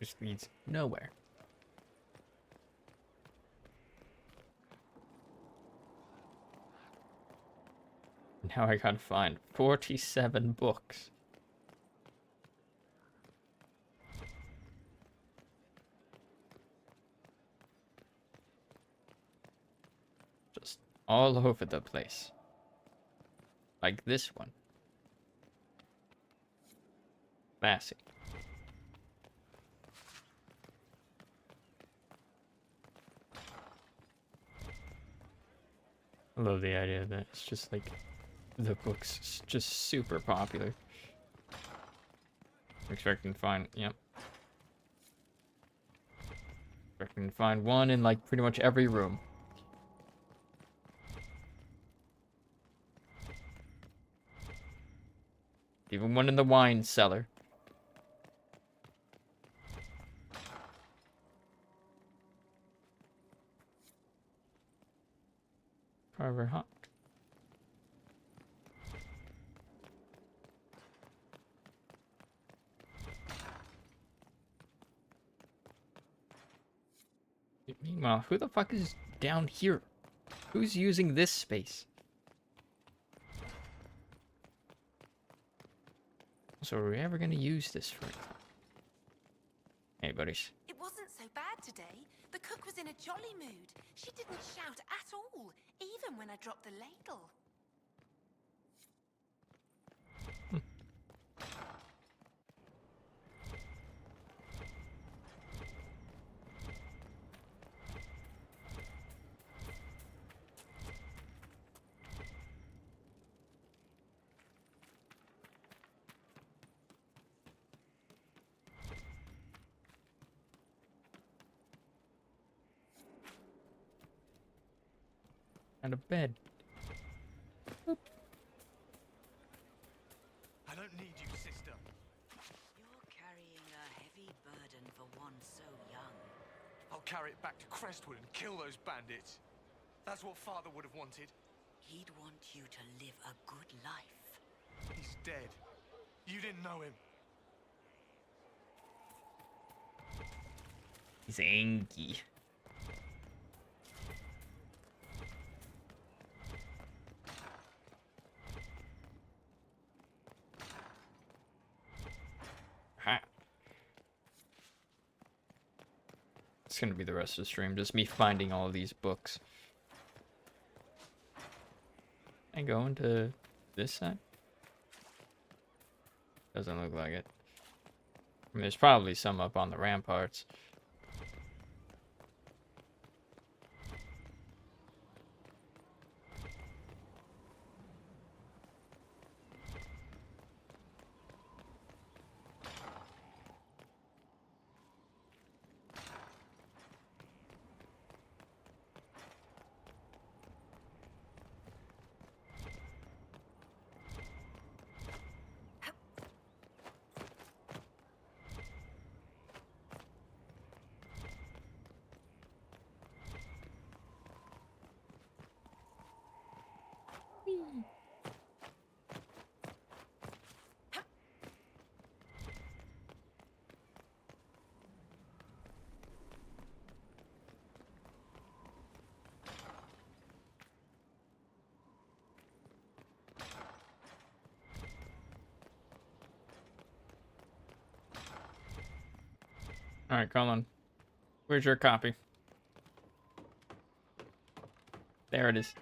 This leads nowhere. Now I gotta find 47 books. Just all over the place. Like this one. Massey. I love the idea that it's just like the book's just super popular. I'm expecting to find, yep. Expecting to find one in like pretty much every room. Even one in the wine cellar. Carver Hawk. Meanwhile, who the fuck is down here? Who's using this space? So are we ever gonna use this for anything? Hey, buddies. It wasn't so bad today. The cook was in a jolly mood. She didn't shout at all, even when I dropped the ladle. And a bed. Boop. I don't need you, sister. You're carrying a heavy burden for one so young. I'll carry it back to Crestwood and kill those bandits. That's what Father would have wanted. He'd want you to live a good life. He's dead. You didn't know him. He's angry. Ha. It's gonna be the rest of the stream, just me finding all of these books. And going to this side? Doesn't look like it. And there's probably some up on the ramparts. Alright, Colin. Where's your copy? There it is.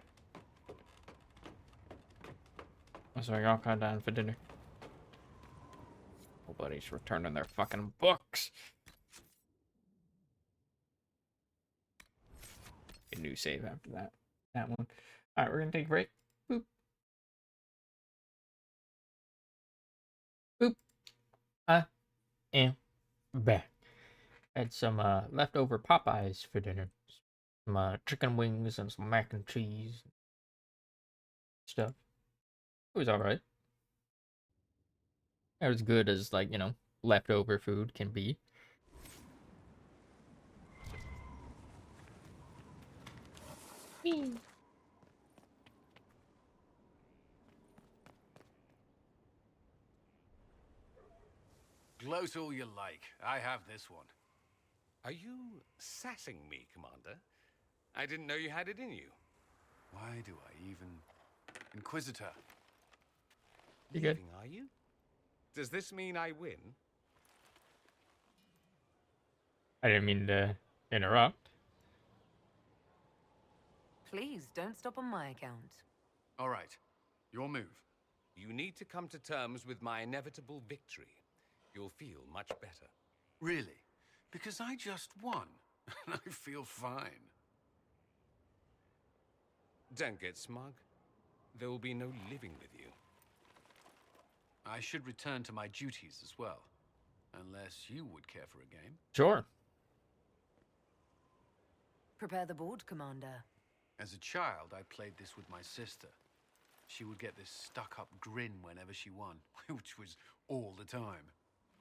So I all got down for dinner. Nobody's returning their fucking books. A new save after that. That one. Alright, we're gonna take a break. Boop. Boop. I am back. Had some leftover Popeyes for dinner. Some chicken wings and some mac and cheese stuff. It was alright. As good as, like, you know, leftover food can be. Gloat all you like. I have this one. Are you sassing me, Commander? I didn't know you had it in you. Why do I even... Inquisitor. You good? Leaving, are you? Does this mean I win? I didn't mean to interrupt. Please, don't stop on my account. All right. Your move. You need to come to terms with my inevitable victory. You'll feel much better. Really? Because I just won. And I feel fine. Don't get smug. There will be no living with you. I should return to my duties as well. Unless you would care for a game. Sure. Prepare the board, Commander. As a child, I played this with my sister. She would get this stuck-up grin whenever she won, which was all the time.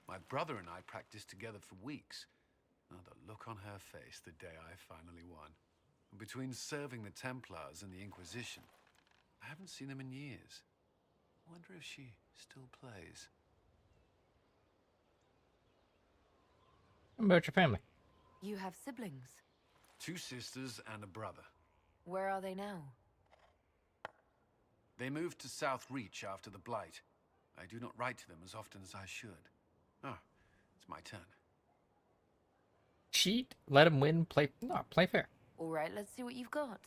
My brother and I practiced together for weeks. Oh, the look on her face the day I finally won. Between serving the Templars and the Inquisition, I haven't seen them in years. I wonder if she still plays. What about your family? You have siblings. 2 sisters and a brother. Where are they now? They moved to South Reach after the Blight. I do not write to them as often as I should. Ah, it's my turn. Cheat, let him win, play fair. All right, let's see what you've got.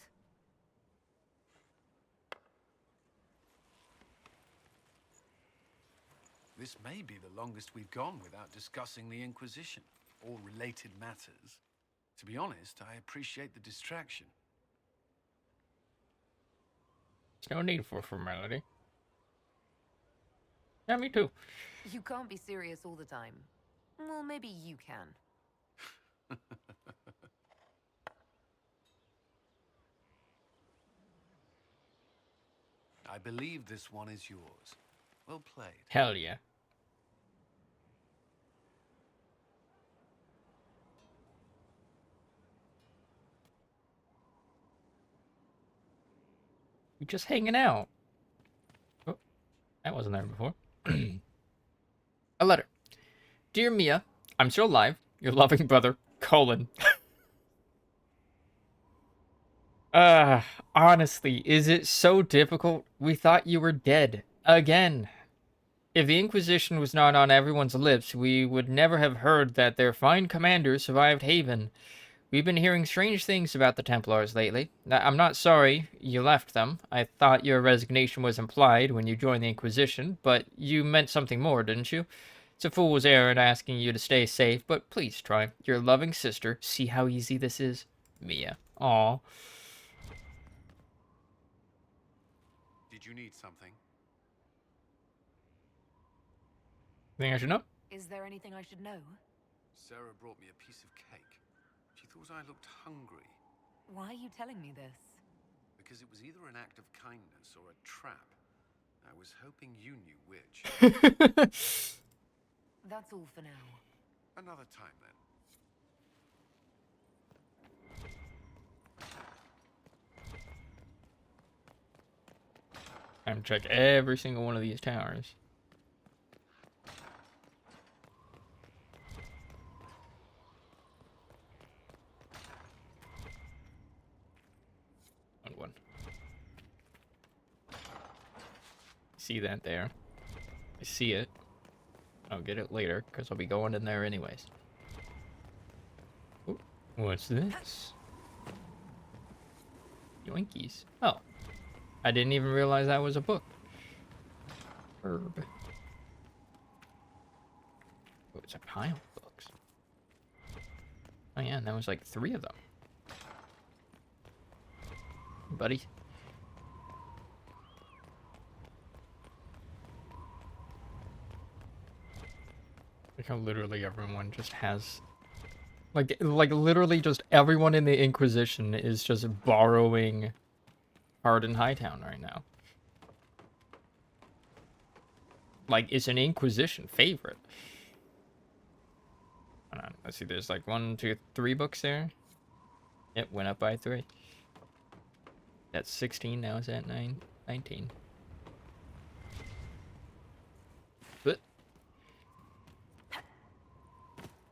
This may be the longest we've gone without discussing the Inquisition, or related matters. To be honest, I appreciate the distraction. There's no need for formality. Yeah, me too. You can't be serious all the time. Well, maybe you can. I believe this one is yours. Well played. Hell yeah. We're just hanging out. Oh, that wasn't there before. A letter. Dear Mia, I'm still alive. Your loving brother, Colin. Honestly, is it so difficult? We thought you were dead. Again. If the Inquisition was not on everyone's lips, we would never have heard that their fine commander survived Haven. We've been hearing strange things about the Templars lately. I'm not sorry you left them. I thought your resignation was implied when you joined the Inquisition, but you meant something more, didn't you? It's a fool's errand asking you to stay safe, but please try. Your loving sister. See how easy this is? Mia. Aw. Did you need something? Think I should know? Is there anything I should know? Sarah brought me a piece of cake. She thought I looked hungry. Why are you telling me this? Because it was either an act of kindness or a trap. I was hoping you knew which. That's all for now. Another time, then. Time to check every single one of these towers. One. See that there? I see it. I'll get it later, because I'll be going in there anyways. Ooh, what's this? Yoinkies. Oh. I didn't even realize that was a book. Herb. Oh, it's a pile of books. Oh yeah, and that was like 3 of them. Buddy. Like how literally everyone just has... Like literally just everyone in the Inquisition is just borrowing Hardin Hightown right now. Like, it's an Inquisition favorite. Hold on, let's see, there's like 1, 2, 3 books there. It went up by 3. That's 16, now it's at 19. But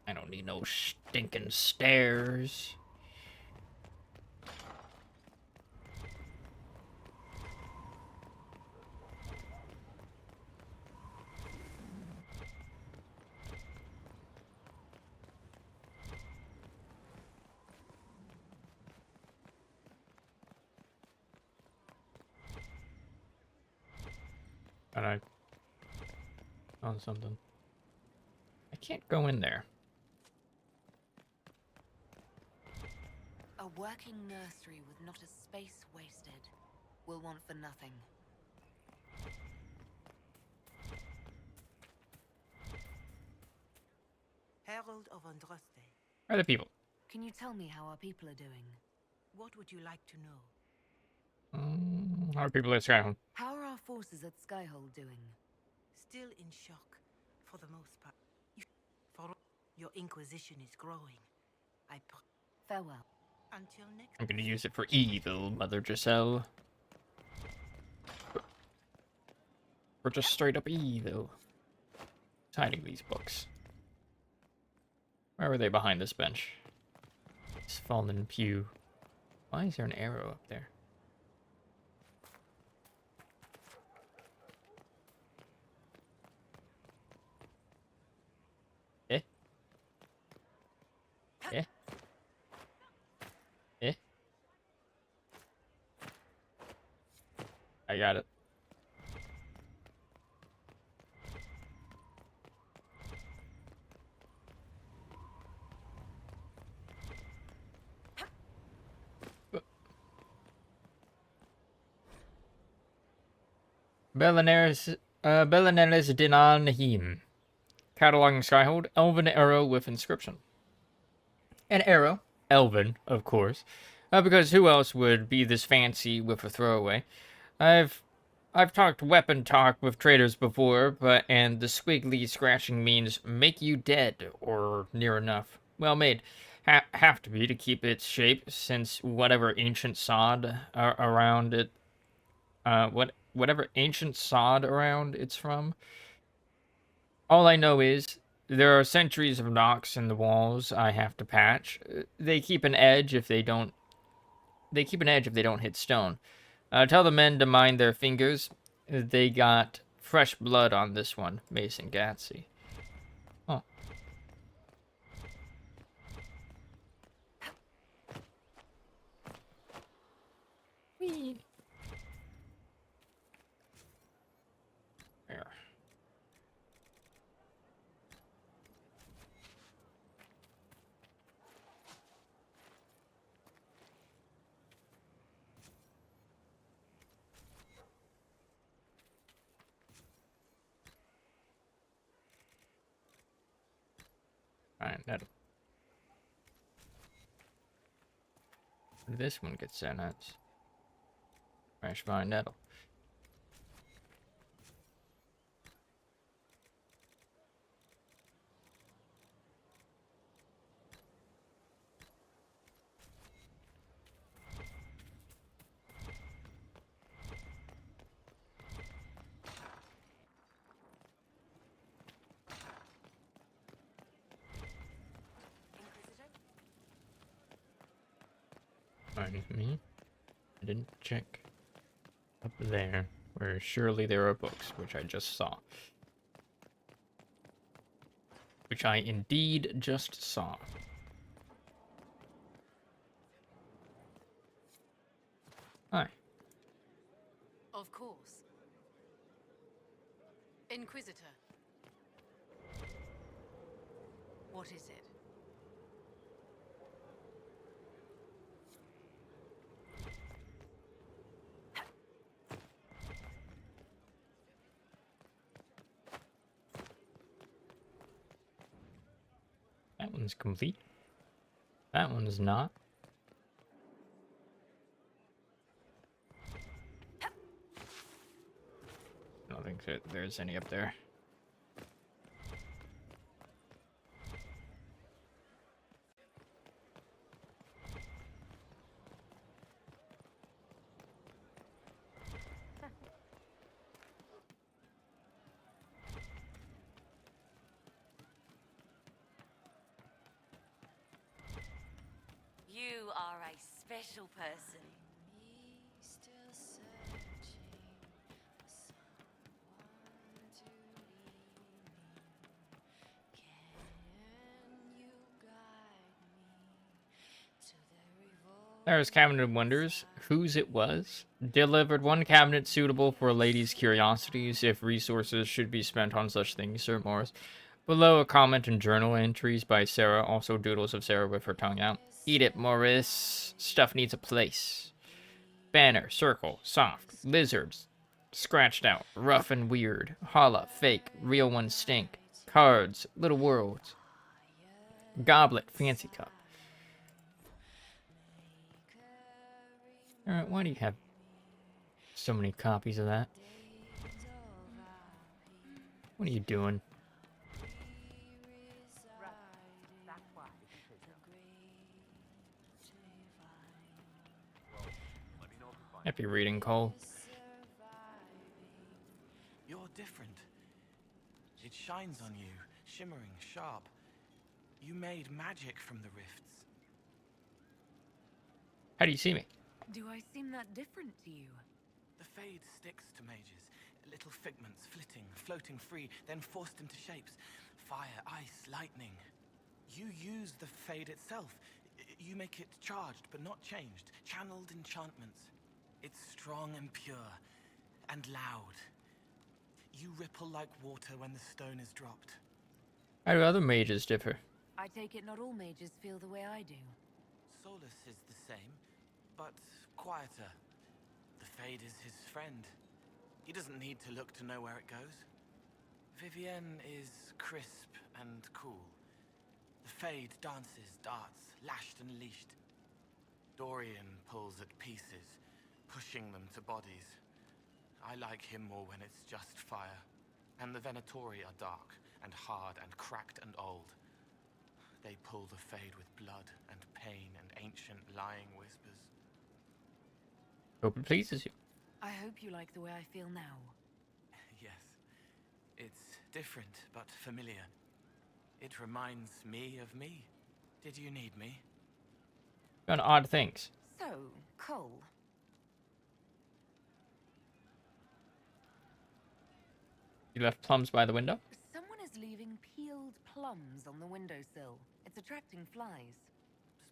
I don't need no stinking stairs. And I found something. I can't go in there. A working nursery with not a space wasted. Will want for nothing. Herald of Andraste. Where are the people? Can you tell me how our people are doing? What would you like to know? How are people at Skyhold? How are our forces at Skyhold doing? Still in shock, for the most part. Your Inquisition is growing. Farewell. Until next. I'm gonna use it for evil, Mother Giselle. For just straight up evil. Who's hiding these books? Where were they behind this bench? This fallen pew. Why is there an arrow up there? Eh? Eh? Eh? I got it. Belenaris Dinanhim. Cataloging Skyhold, Elven arrow with inscription. An arrow, Elven, of course, because who else would be this fancy with a throwaway? I've talked weapon talk with traders before, and the squiggly scratching means make you dead, or near enough. Well made. Have to be to keep its shape, since whatever ancient sod around it, whatever ancient sod around it's from. All I know is there are centuries of knocks in the walls I have to patch. They keep an edge if they don't. They keep an edge if they don't hit stone. Tell the men to mind their fingers. They got fresh blood on this one, Mason Gatsy. Oh. Whee. There. Fine nettle. This one gets sent as fresh fine nettle. Fine with me. I didn't check up there, where surely there are books, which I just saw. Which I indeed just saw. Hi. Of course. Inquisitor. What is it? That one's complete. That one's not. I don't think there's any up there. You are a special person. There's Cabinet of Wonders. Whose it was? Delivered one cabinet suitable for a lady's curiosities if resources should be spent on such things, Sir Morris. Below a comment and journal entries by Sarah, also doodles of Sarah with her tongue out. Eat it, Morris. Stuff needs a place. Banner, circle, soft, lizards, scratched out, rough and weird, holla, fake, real ones stink, cards, little worlds, goblet, fancy cup. Alright, why do you have so many copies of that? What are you doing? Happy reading, Cole. You're different. It shines on you, shimmering, sharp. You made magic from the rifts. How do you see me? Do I seem that different to you? The fade sticks to mages. Little figments flitting, floating free, then forced into shapes. Fire, ice, lightning. You use the fade itself. You make it charged, but not changed. Channeled enchantments. It's strong and pure, and loud. You ripple like water when the stone is dropped. How do other mages differ? I take it not all mages feel the way I do. Solus is the same, but quieter. The Fade is his friend. He doesn't need to look to know where it goes. Vivienne is crisp and cool. The Fade dances, darts, lashed and leashed. Dorian pulls at pieces, pushing them to bodies. I like him more when it's just fire. And the Venatori are dark and hard and cracked and old. They pull the Fade with blood and pain and ancient lying whispers. Hope it pleases you. I hope you like the way I feel now. Yes. It's different, but familiar. It reminds me of me. Did you need me? Done odd things. So, Cole. You left plums by the window? Someone is leaving peeled plums on the windowsill. It's attracting flies.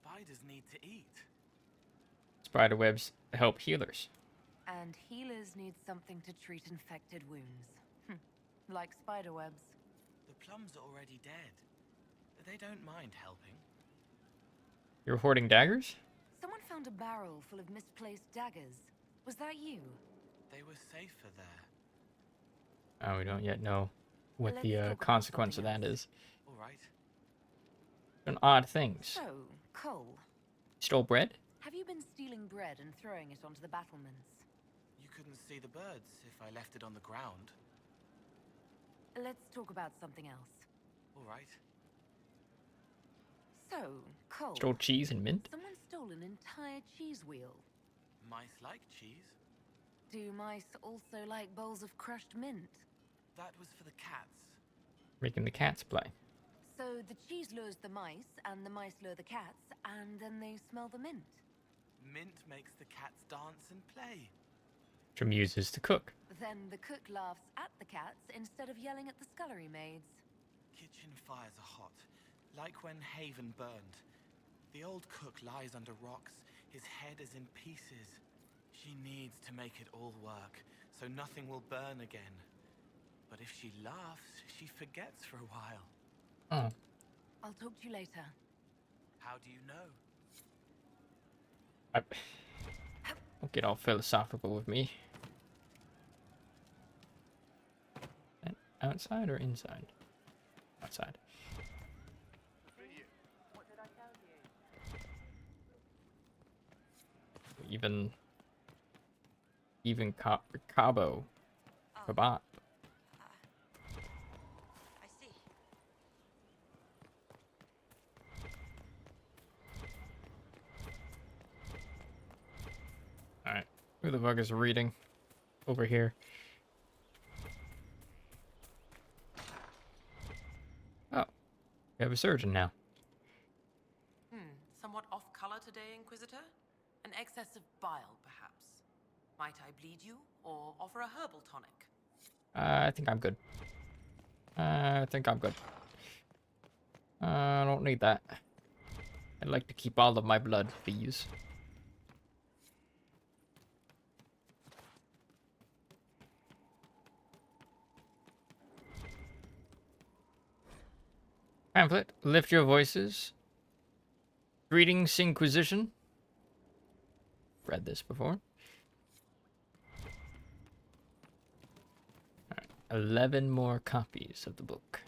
Spiders need to eat. Spider webs help healers. And healers need something to treat infected wounds. Like spider webs. The plums are already dead. They don't mind helping. You're hoarding daggers? Someone found a barrel full of misplaced daggers. Was that you? They were safer there. Oh, we don't yet know what Let's the talk about consequence of something that else. is. All right. And odd things. So, Cole, Stole bread? have you been stealing bread and throwing it onto the battlements? You couldn't see the birds if I left it on the ground. Let's talk about something else. All right. So, Cole, Stole cheese and mint? someone stole an entire cheese wheel. Mice like cheese. Do mice also like bowls of crushed mint? That was for the cats. Making the cats play. So the cheese lures the mice, and the mice lure the cats, and then they smell the mint. Mint makes the cats dance and play. Which amuses the cook. Then the cook laughs at the cats instead of yelling at the scullery maids. Kitchen fires are hot, like when Haven burned. The old cook lies under rocks. His head is in pieces. She needs to make it all work, so nothing will burn again. But if she laughs, she forgets for a while. Oh. I'll talk to you later. How do you know? Don't get all philosophical with me. And outside or inside? Outside. What did I tell you? Even Cabo. Kebab. I see. Alright. Who the fuck is reading over here? Oh. We have a surgeon now. Somewhat off color today, Inquisitor? An excess of bile, perhaps. Might I bleed you, or offer a herbal tonic? I think I'm good. I don't need that. I'd like to keep all of my blood, please. Pamphlet, lift your voices. Greetings, Inquisition. Read this before. 11 more copies of the book.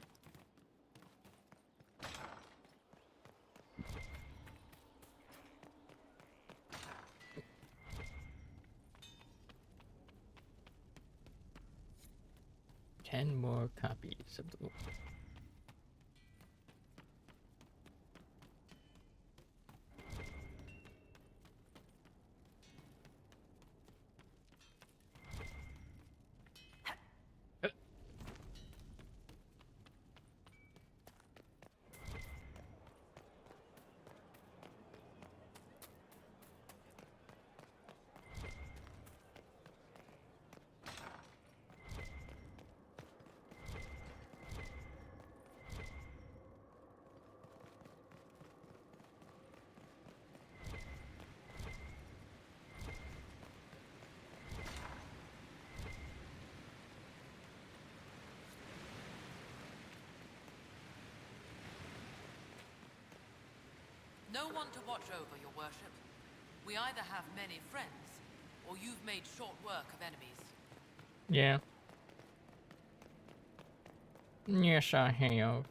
Ten more copies of the book. No one to watch over, your worship. We either have many friends, or you've made short work of enemies. Yeah. Yes, I have.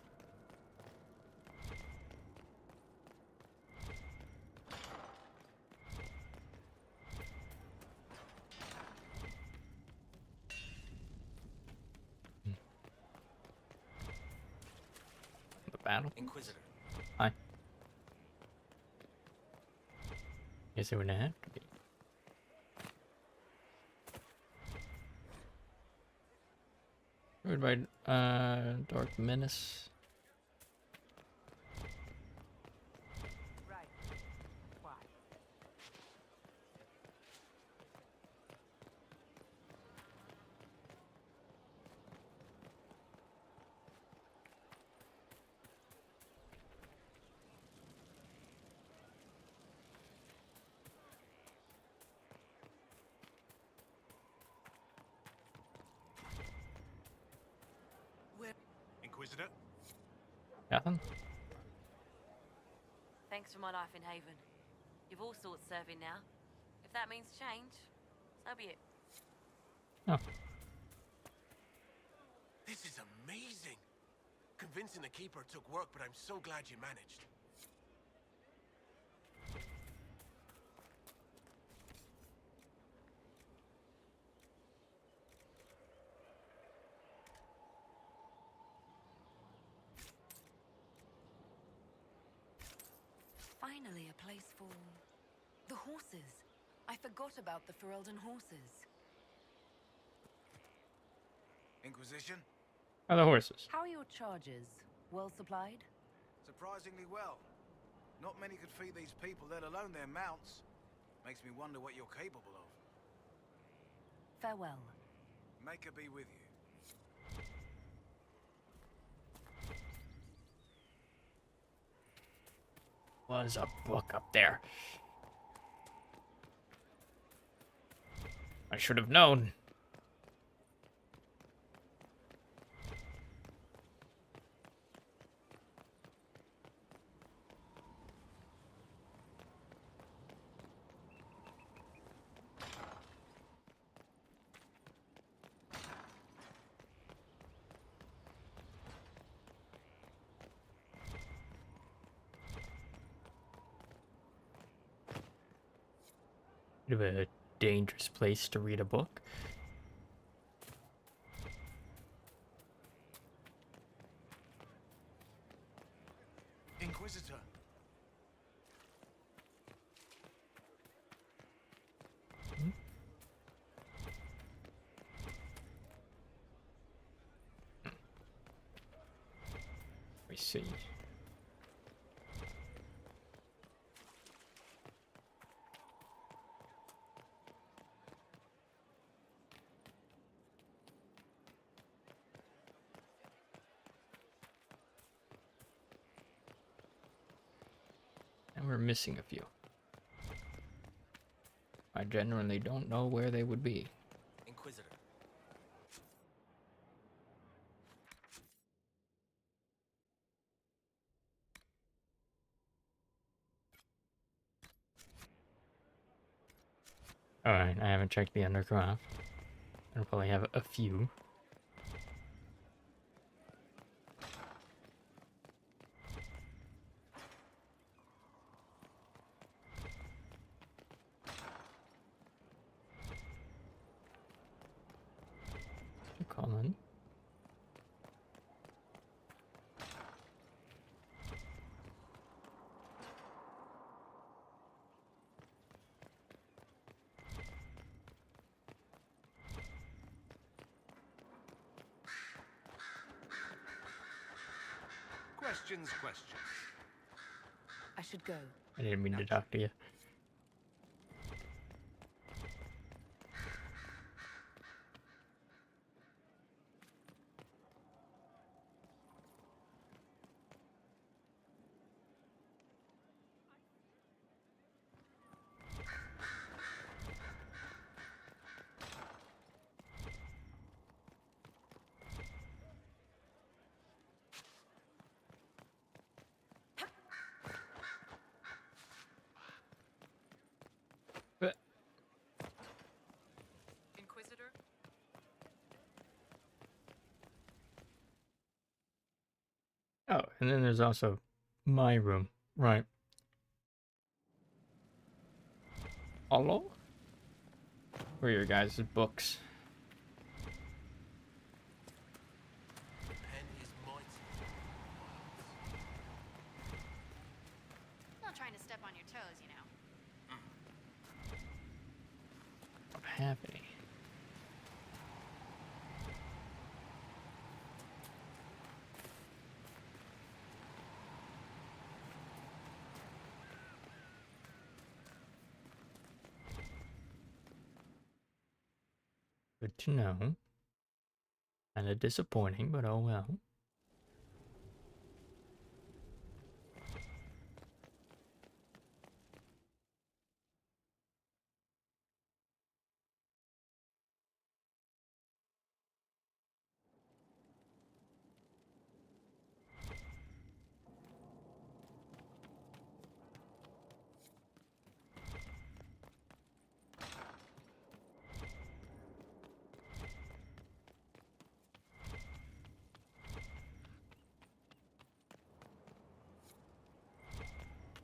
The battle. Inquisitor. Hi. Guess it wouldn't have to be. Read by Dark Menace. Right. Why? Inquisitor? Nothing? Thanks for my life in Haven. You've all sorts serving now. If that means change, so be it. Oh. This is amazing. Convincing the Keeper took work, but I'm so glad you managed. Finally, a place for the horses. I forgot about the Ferelden horses. Inquisition? Oh, the horses. How are your charges? Well supplied? Surprisingly well. Not many could feed these people, let alone their mounts. Makes me wonder what you're capable of. Farewell. Make her be with you. Was a book up there. I should have known. Bit of a dangerous place to read a book. Inquisitor. Let me see. And we're missing a few. I genuinely don't know where they would be. Inquisitor. Alright, I haven't checked the Undercroft. I'll probably have a few. Colin. Questions. I should go. I didn't mean to talk to you. Inquisitor? Oh, and then there's also my room. Right. Hello? Where are your guys' books? Not trying to step on your toes, you know. I don't have any. Good to know. Kind of disappointing, but oh well.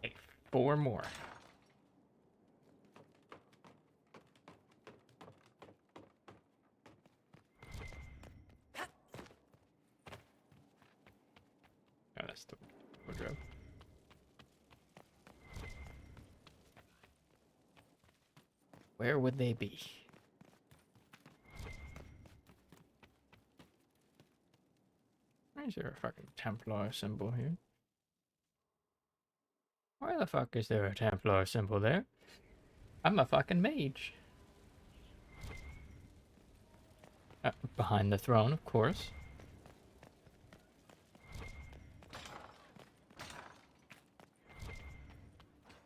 Okay, 4 more. Oh, that's the wardrobe. Where would they be? Why is there a fucking Templar symbol here? Why the fuck is there a Templar symbol there? I'm a fucking mage. Behind the throne, of course.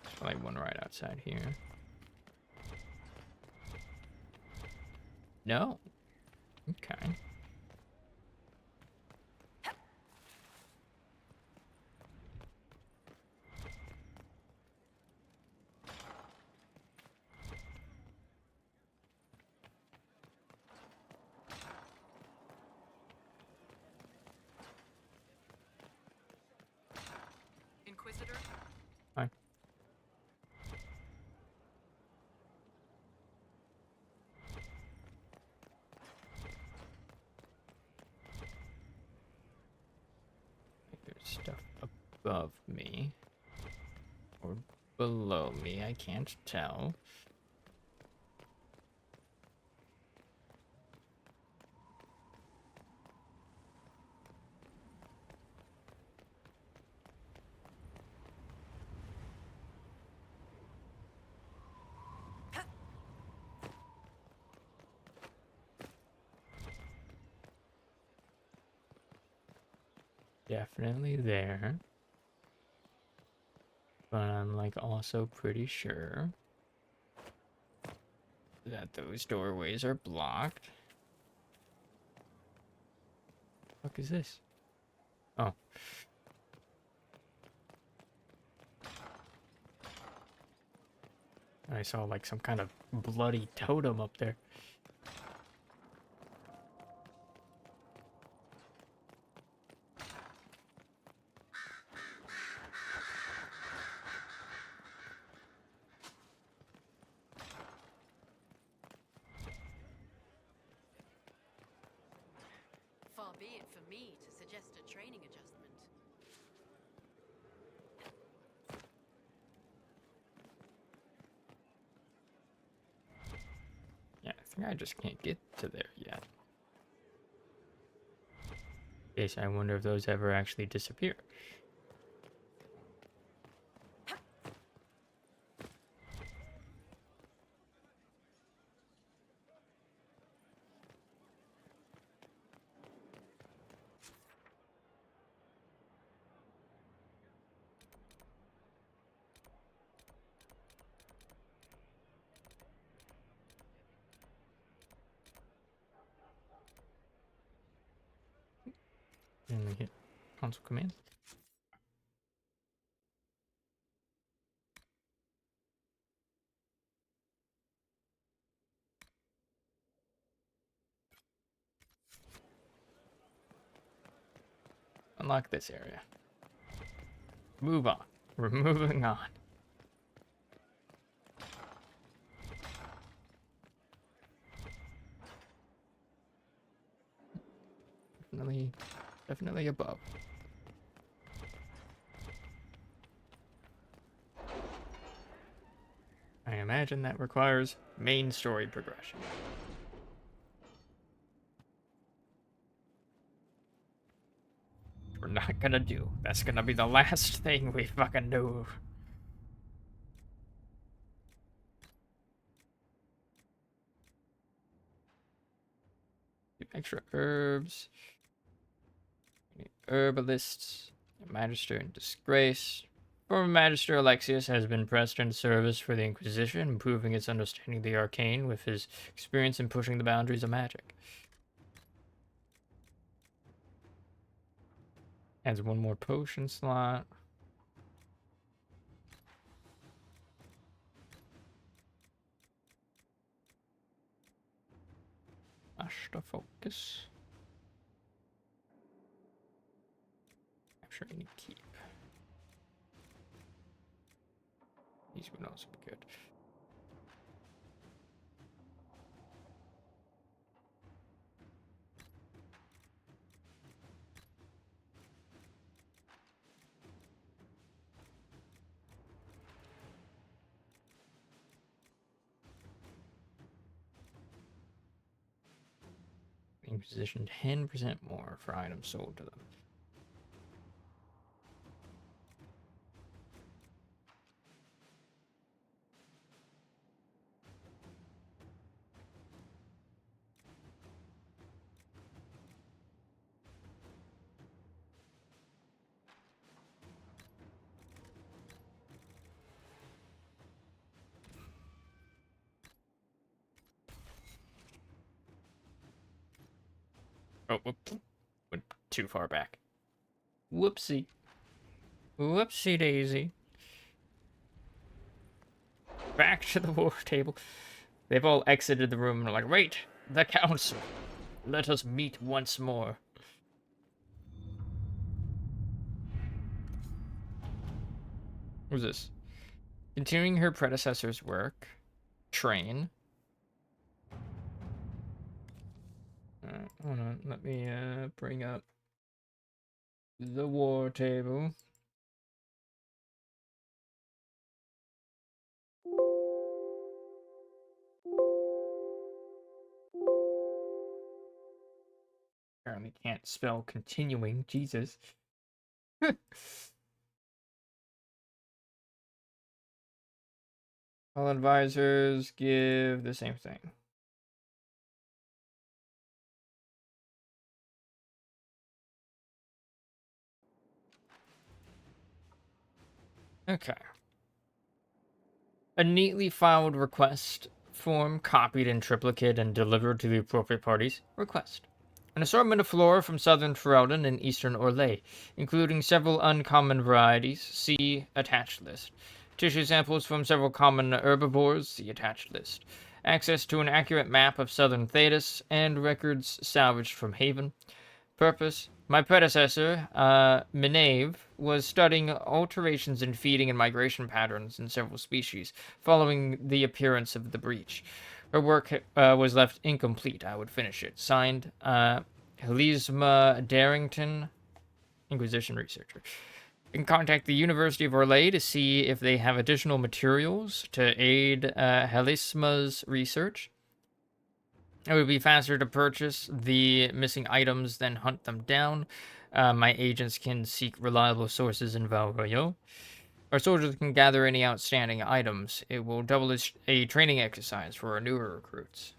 There's probably one right outside here. No. Okay. Inquisitor? Hi. There's stuff above me. Or below me, I can't tell. Definitely there. But I'm like also pretty sure that those doorways are blocked. What the fuck is this? Oh. I saw like some kind of bloody totem up there. Far be it for me to suggest a training adjustment. Yeah, I think I just can't get to there yet. Yes, I wonder if those ever actually disappear. And we hit console command. Unlock this area. Move on. We're moving on. Definitely above. I imagine that requires main story progression. We're not gonna do. That's gonna be the last thing we fucking do. Extra herbs. Herbalists. Magister in disgrace. Former Magister Alexius has been pressed into service for the Inquisition, improving its understanding of the arcane with his experience in pushing the boundaries of magic. Adds one more potion slot. Ashta focus. I'm sure I need to keep. These would also be good. Inquisition 10% more for items sold to them. Oh, whoops. Went too far back. Whoopsie. Whoopsie daisy. Back to the war table. They've all exited the room and are like, wait, the council. Let us meet once more. Who's this? Continuing her predecessor's work. Train. Hold on, let me bring up the war table. Apparently can't spell continuing. Jesus. All advisors give the same thing. Okay. A neatly filed request form copied in triplicate and delivered to the appropriate parties. Request. An assortment of flora from southern Ferelden and eastern Orlais, including several uncommon varieties. See attached list. Tissue samples from several common herbivores. See attached list. Access to an accurate map of southern Thedas and records salvaged from Haven. Purpose. My predecessor, Minave, was studying alterations in feeding and migration patterns in several species following the appearance of the breach. Her work was left incomplete. I would finish it. Signed, Helisma Darrington, Inquisition researcher. You can contact the University of Orlais to see if they have additional materials to aid Helisma's research. It would be faster to purchase the missing items than hunt them down. My agents can seek reliable sources in Val Royeaux. Our soldiers can gather any outstanding items. It will double as a training exercise for our newer recruits.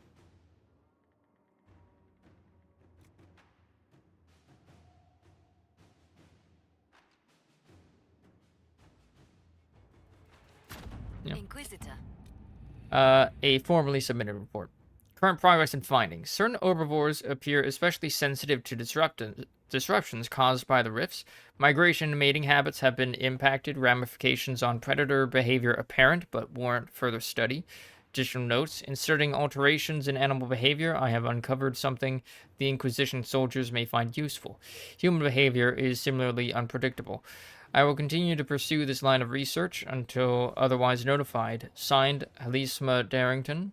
Yeah. Inquisitor. A formally submitted report. Current progress and findings. Certain herbivores appear especially sensitive to disruptions caused by the rifts. Migration and mating habits have been impacted. Ramifications on predator behavior apparent, but warrant further study. Additional notes. Inserting alterations in animal behavior, I have uncovered something the Inquisition soldiers may find useful. Human behavior is similarly unpredictable. I will continue to pursue this line of research until otherwise notified. Signed, Helisma Darrington,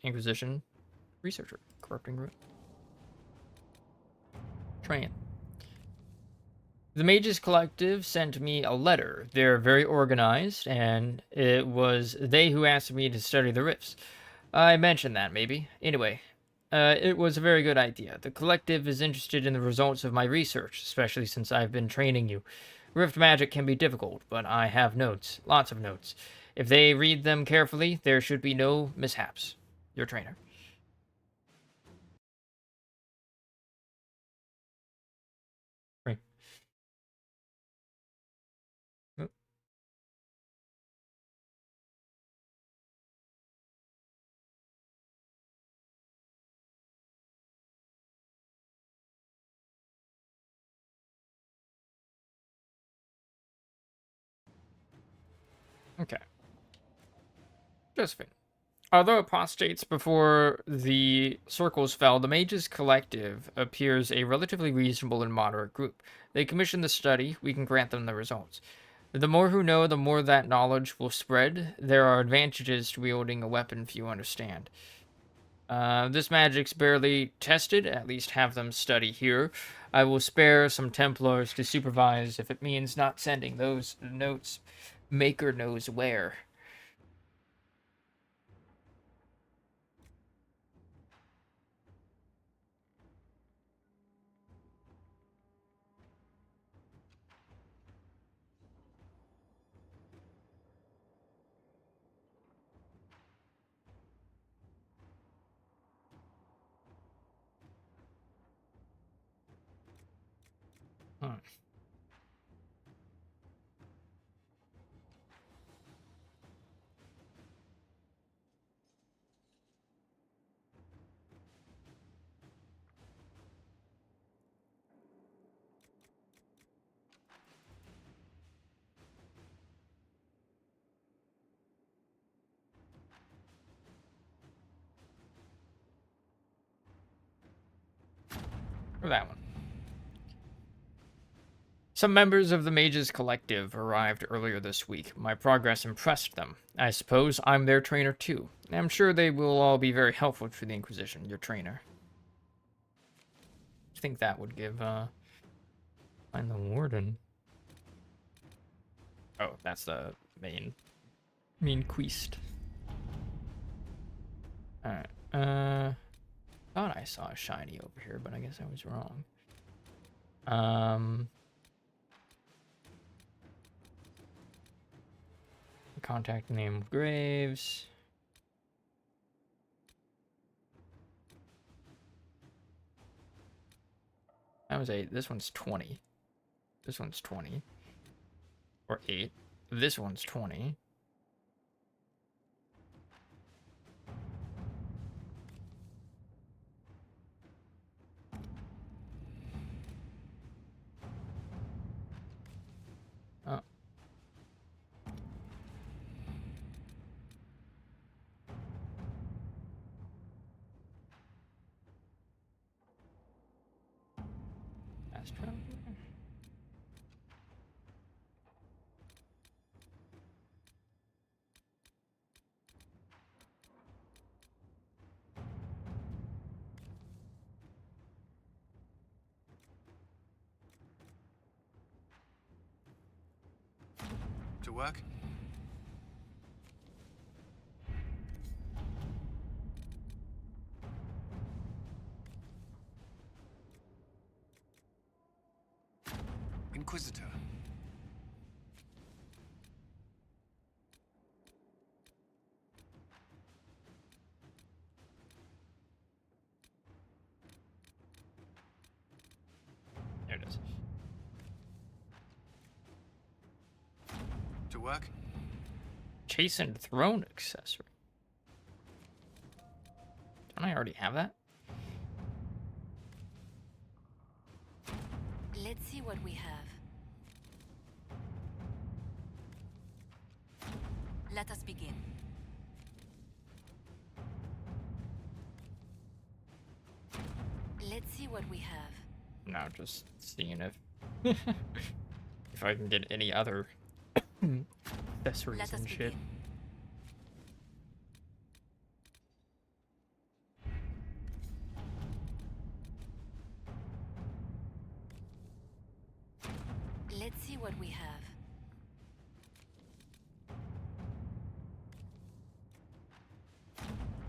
Inquisition researcher. Corrupting root. Train. The Mages Collective sent me a letter. They're very organized, and it was they who asked me to study the rifts. I mentioned that, maybe. Anyway, it was a very good idea. The collective is interested in the results of my research, especially since I've been training you. Rift magic can be difficult, but I have notes. Lots of notes. If they read them carefully, there should be no mishaps. Your trainer. Right. Oh. Okay. Josephine. Although apostates before the circles fell, the Mages Collective appears a relatively reasonable and moderate group. They commissioned the study, we can grant them the results. The more who know, the more that knowledge will spread. There are advantages to wielding a weapon few understand. This magic's barely tested, at least have them study here. I will spare some Templars to supervise if it means not sending those notes maker knows where. For that one. Some members of the Mages Collective arrived earlier this week. My progress impressed them. I suppose I'm their trainer too. I'm sure they will all be very helpful to the Inquisition, your trainer. I think that would give, find the Warden. Oh, that's the main quest. Alright, thought I saw a shiny over here, but I guess I was wrong. Contact name of Graves. That was 8. This one's 20. This one's 20. Or 8. This one's 20. Oh. Fast travel. To work? Inquisitor. There it is. To work? Chastened Throne accessory. Don't I already have that? Let's see what we have. Let us begin. Let's see what we have. Now just seeing if if I can get any other accessories and shit. Let's see what we have.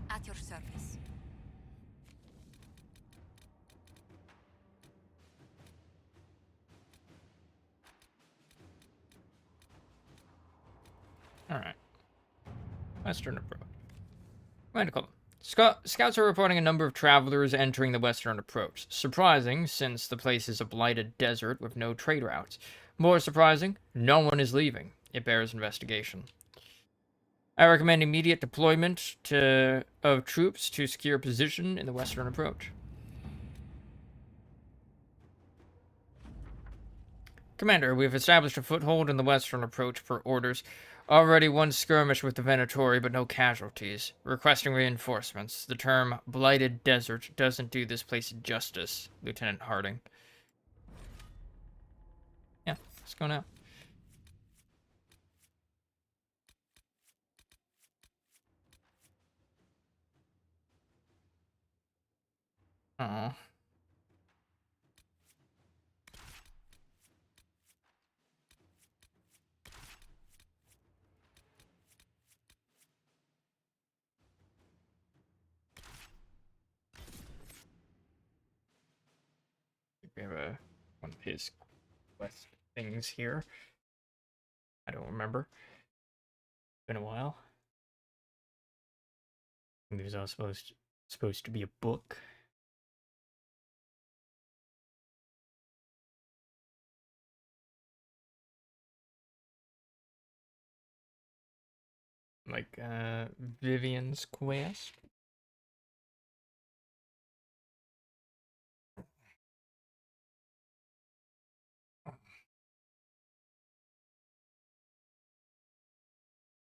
At your service. Alright. Western approach. Medical. Scouts are reporting a number of travelers entering the western approach. Surprising, since the place is a blighted desert with no trade routes. More surprising, no one is leaving. It bears investigation. I recommend immediate deployment of troops to secure position in the western approach. Commander, we've established a foothold in the western approach per orders. Already one skirmish with the Venatori, but no casualties. Requesting reinforcements. The term blighted desert doesn't do this place justice, Lieutenant Harding. Yeah, let's go now. Oh. We have one of his quest things here. I don't remember. Been a while. I think there's all supposed to be a book. Like Vivian's quest.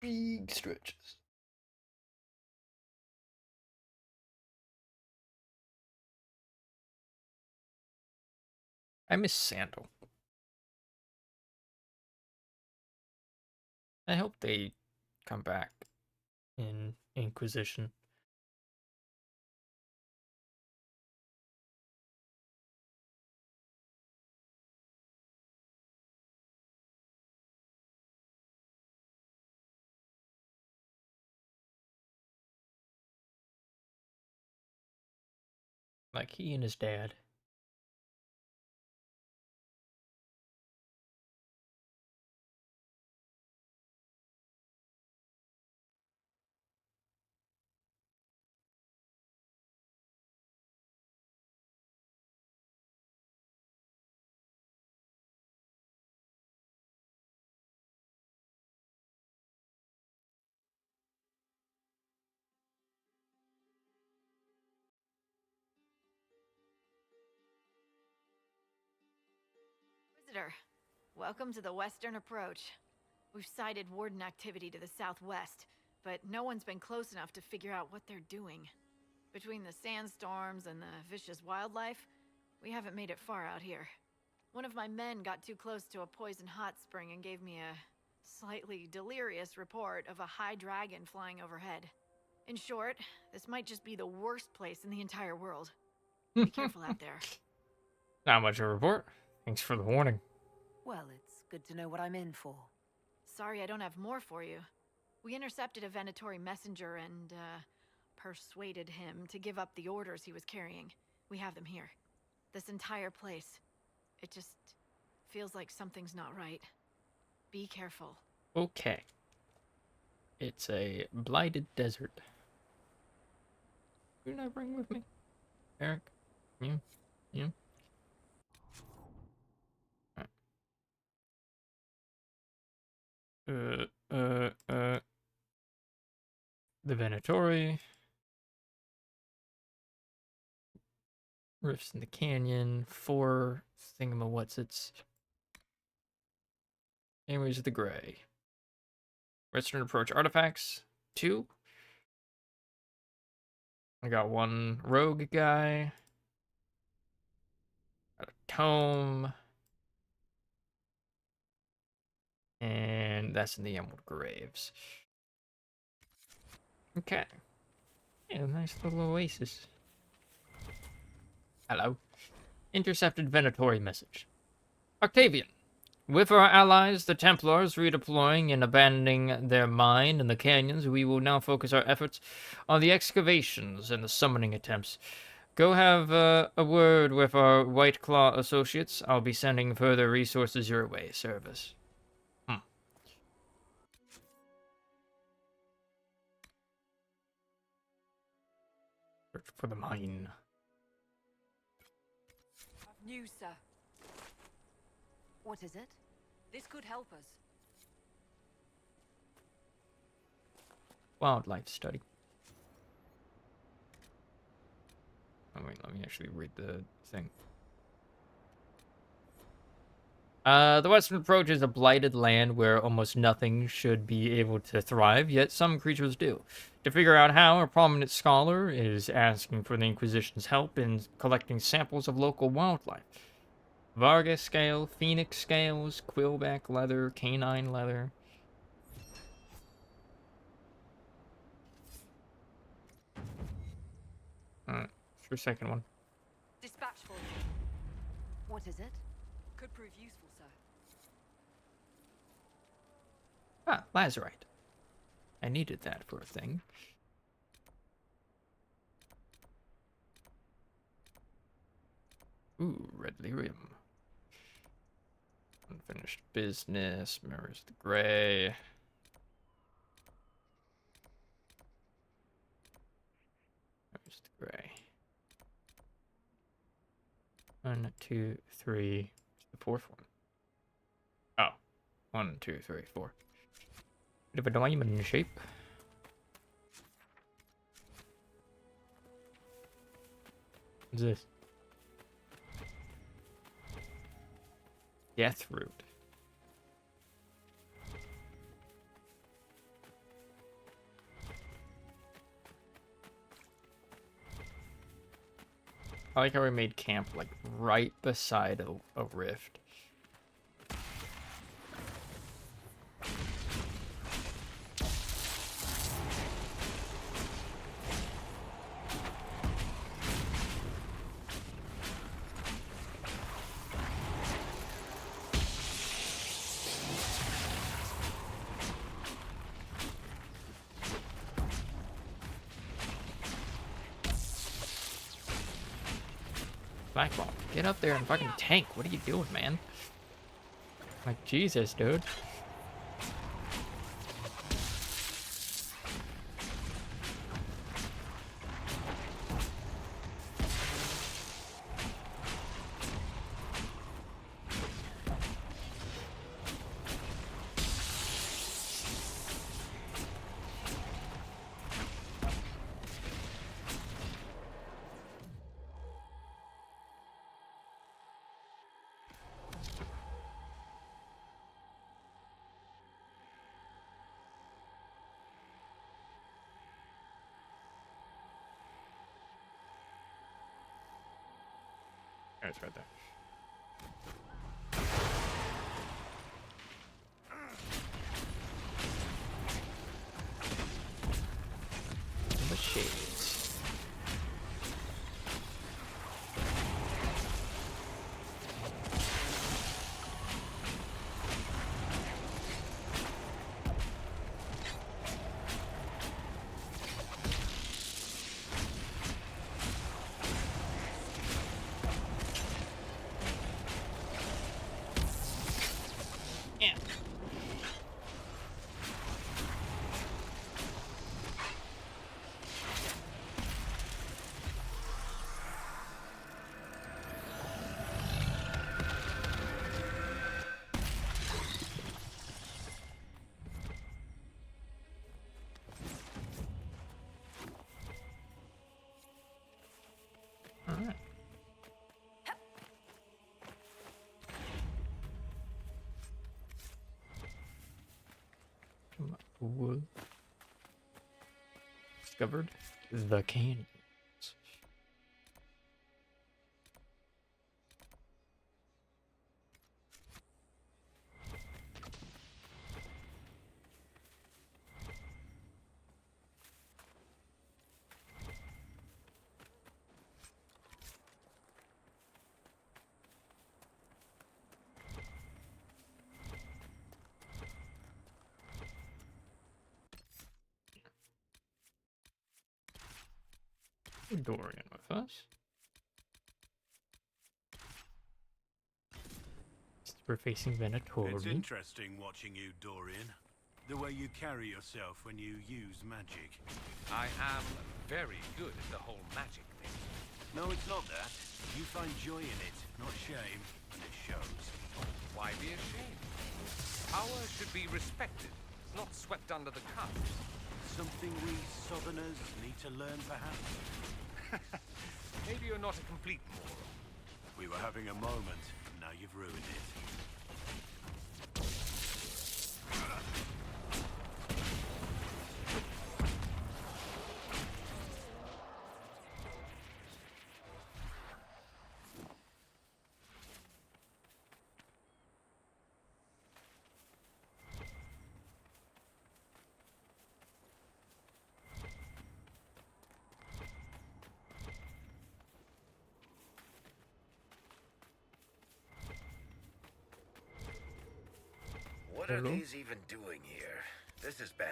Big stretches. I miss Sandal. I hope they come back in Inquisition. Like he and his dad. Visitor, welcome to the Western Approach. We've sighted Warden activity to the southwest, but no one's been close enough to figure out what they're doing. Between the sandstorms and the vicious wildlife, we haven't made it far out here. One of my men got too close to a poison hot spring and gave me a slightly delirious report of a high dragon flying overhead. In short, this might just be the worst place in the entire world. Be careful out there. Not much of a report. Thanks for the warning. Well, it's good to know what I'm in for. Sorry I don't have more for you. We intercepted a Venatori messenger and, persuaded him to give up the orders he was carrying. We have them here. This entire place. It just feels like something's not right. Be careful. Okay. It's a blighted desert. Who did I bring with me? Eric? You? You? The Venatori. Rifts in the Canyon. 4 thingamawhatsits. Anyways, the Gray. Western Approach artifacts. 2. I got 1 rogue guy. Got a tome. And that's in the Emerald Graves. Okay. Yeah, nice little oasis. Hello. Intercepted Venatori message. Octavian. With our allies, the Templars, redeploying and abandoning their mine in the canyons, we will now focus our efforts on the excavations and the summoning attempts. Go have a word with our White Claw associates. I'll be sending further resources your way, Service. Search for the mine. News, sir. What is it? This could help us. Wildlife study. Oh wait, let me actually read the thing. The Western Approach is a blighted land where almost nothing should be able to thrive, yet some creatures do. To figure out how, a prominent scholar is asking for the Inquisition's help in collecting samples of local wildlife. Vargas scale, phoenix scales, quillback leather, canine leather. Alright, it's your second one. Dispatch for you. What is it? Could prove useful, sir. Ah, lazurite. I needed that for a thing. Ooh, red lyrium. Unfinished business, mirrors the gray. Mirrors the gray. 1, 2, 3. What's the fourth one? Oh. 1, 2, 3, 4. Bit of a diamond shape. What's this? Death root. I like how we made camp like right beside a rift. Blackball, get up there and fucking tank. What are you doing, man? Like, Jesus, dude. It's right there. The shades. Alright. Cool. Discovered the canyons. Dorian with us. We're facing Venatori. It's interesting watching you, Dorian. The way you carry yourself when you use magic. I am very good at the whole magic thing. No, it's not that. You find joy in it, not shame, and it shows. Why be ashamed? Power should be respected, not swept under the carpet. Something we Southerners need to learn, perhaps? Maybe you're not a complete moron. We were having a moment, now you've ruined it. What are these even doing here? This is bad.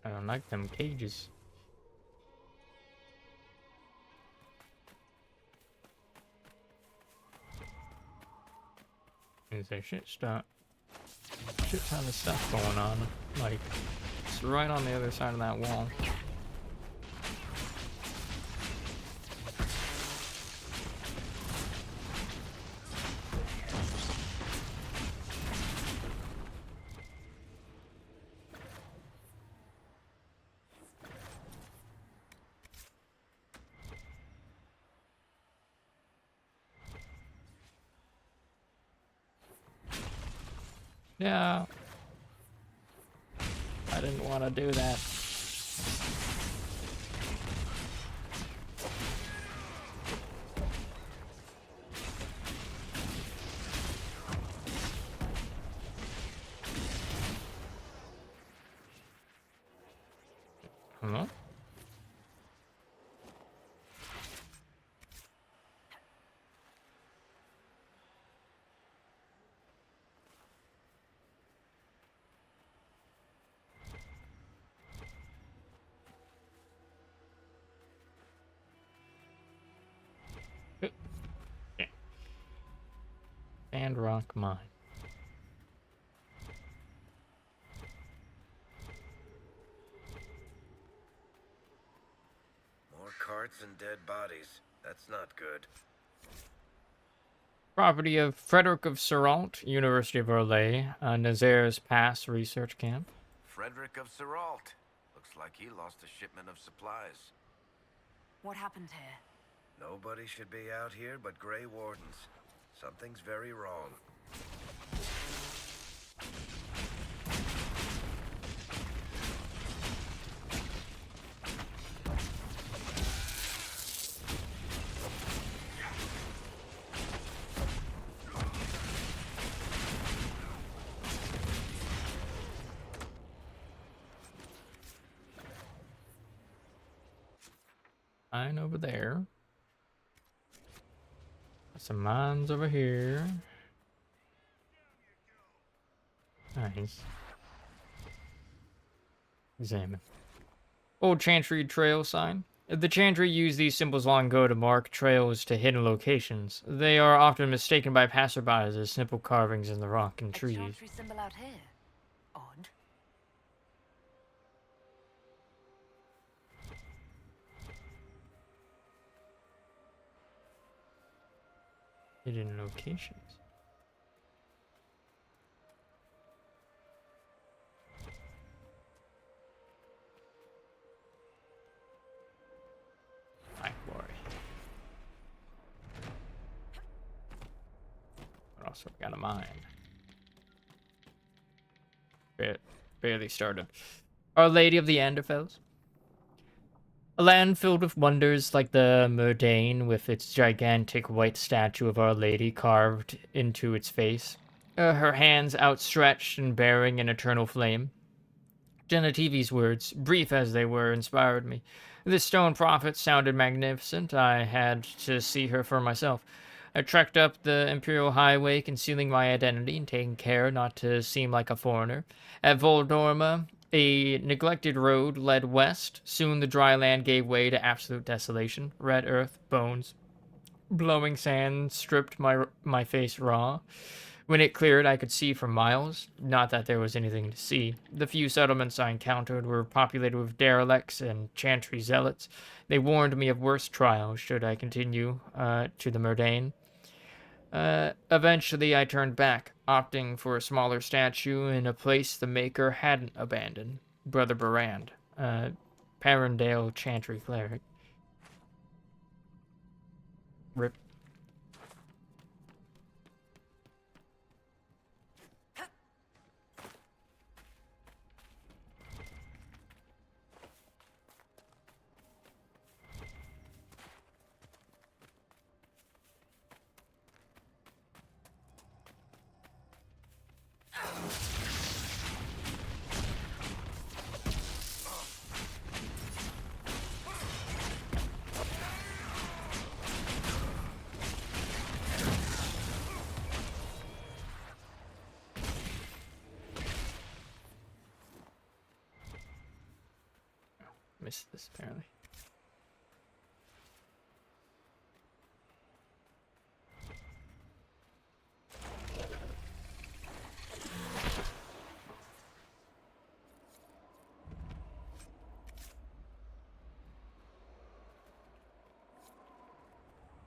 I don't like them cages. Is there shit ton of stuff going on? Like, it's right on the other side of that wall. Yeah. I didn't want to do that. Huh? And rock mine. More carts and dead bodies. That's not good. Property of Frederick of Seralt, University of Orlais, Nazar's Pass Research Camp. Frederick of Seralt. Looks like he lost a shipment of supplies. What happened here? Nobody should be out here but Grey Wardens. Something's very wrong. Mine over there. Some mines over here. Nice. Examine. Old Chantry Trail sign. The Chantry use these symbols long ago to mark trails to hidden locations. They are often mistaken by passerbys as simple carvings in the rock and trees. Chantry symbol out here. Odd. Hidden locations. My glory. What else have we got a mine? Barely started. Our Lady of the Anderfels. A land filled with wonders like the Murdain, with its gigantic white statue of Our Lady carved into its face, her hands outstretched and bearing an eternal flame. Genetivi's words, brief as they were, inspired me. This stone prophet sounded magnificent. I had to see her for myself. I trekked up the Imperial Highway, concealing my identity and taking care not to seem like a foreigner. At Voldorma, a neglected road led west. Soon the dry land gave way to absolute desolation. Red earth, bones, blowing sand stripped my face raw. When it cleared, I could see for miles. Not that there was anything to see. The few settlements I encountered were populated with derelicts and Chantry zealots. They warned me of worse trials should I continue to the Murdain. Eventually, I turned back, opting for a smaller statue in a place the maker hadn't abandoned. Brother Barand, Parendale Chantry cleric. Rip. Missed this apparently.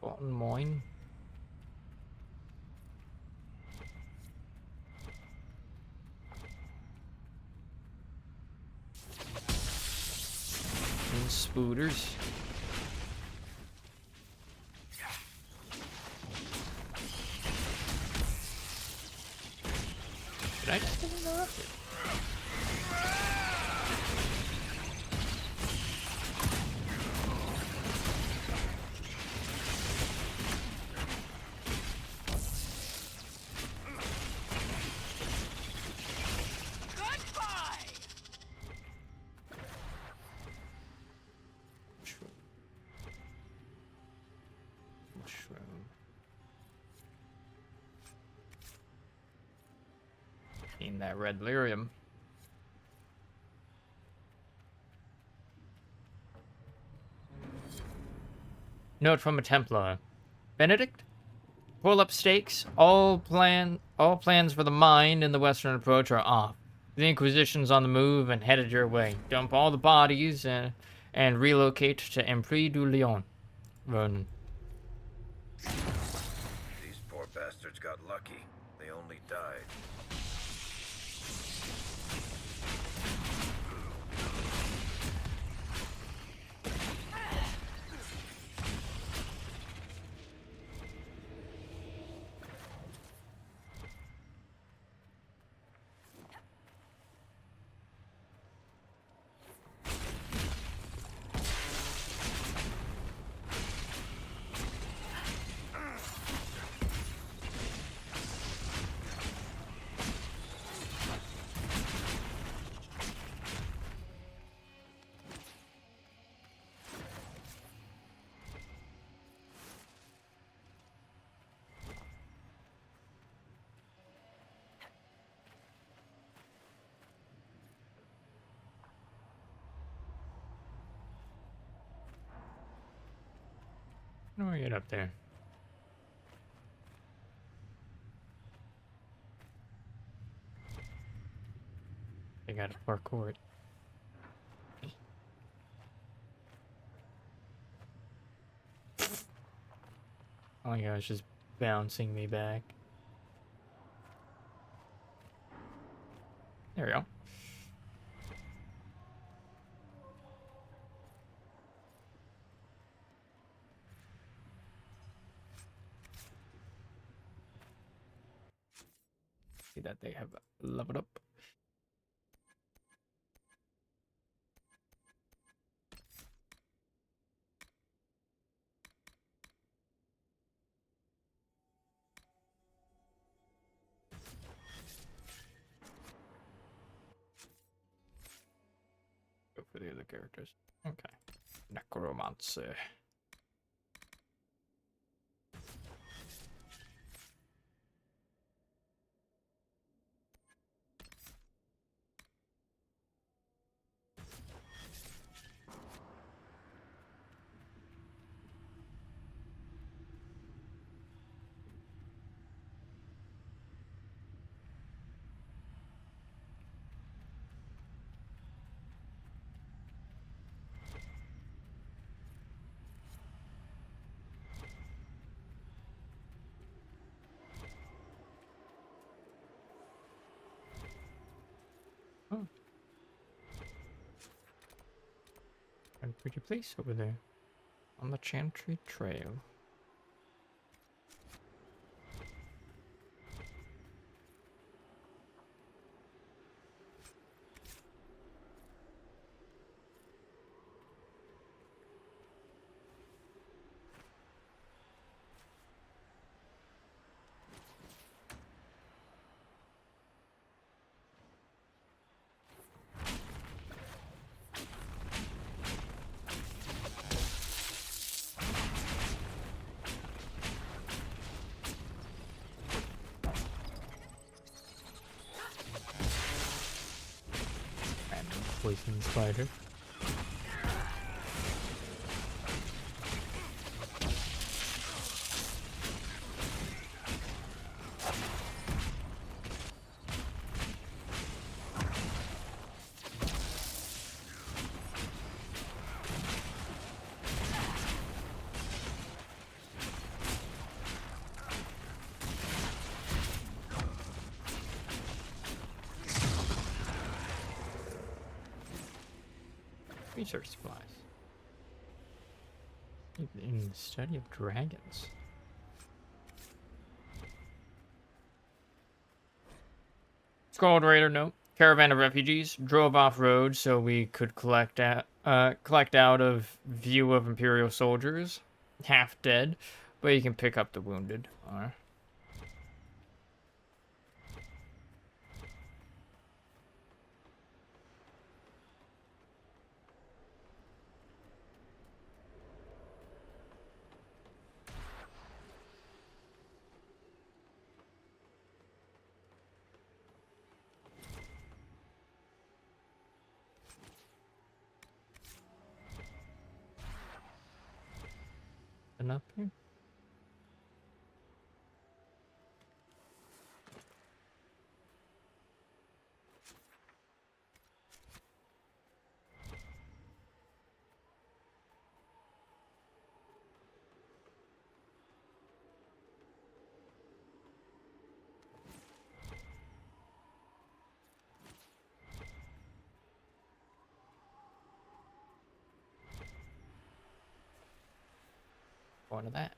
Bottom mine. And spooters. Did I just get interrupted? In that red lyrium. Note from a Templar. Benedict? Pull up stakes. All plans for the mine in the western approach are off. The Inquisition's on the move and headed your way. Dump all the bodies and relocate to Empris du Lion. Vernon. These poor bastards got lucky. They only died. How do I get up there? I gotta parkour it. Oh my gosh, just bouncing me back. There we go. See that they have leveled up. Go for the other characters. Okay. Necromancer. Oh. And pretty place over there. On the Chantry Trail. Poison spider. Research supplies. In the study of dragons. Squad Raider note. caravan of refugees drove off-road so we could collect out of view of Imperial soldiers, half dead, but you can pick up the wounded. And up here. One of that.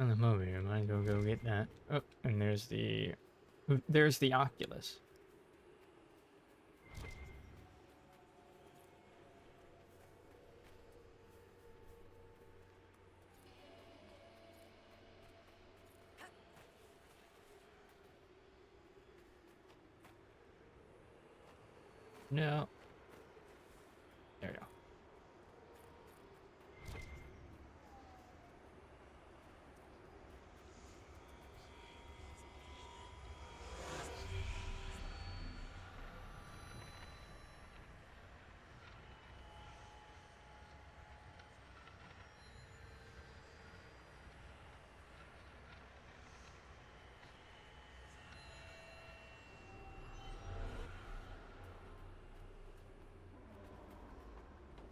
On the movie, I might go get that. Oh, and there's the Oculus. No. There we go.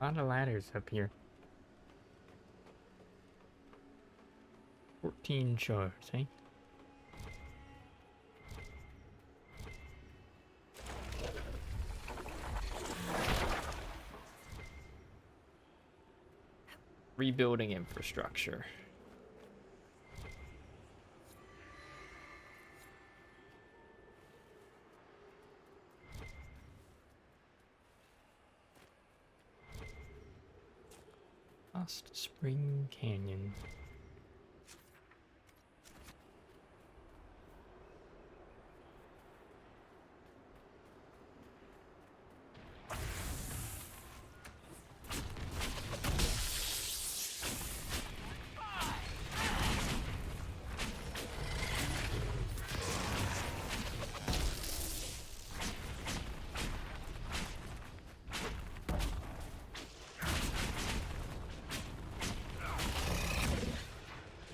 A lot of ladders up here. 14 shards, eh? Rebuilding infrastructure. Lost Spring Canyon.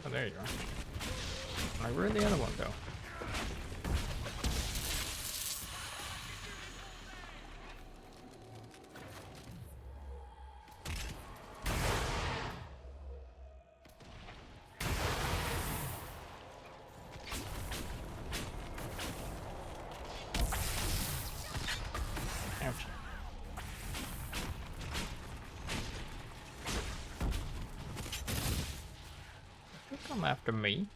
Oh, there you are. Alright, where'd the other one go? Ouch. Don't come after me.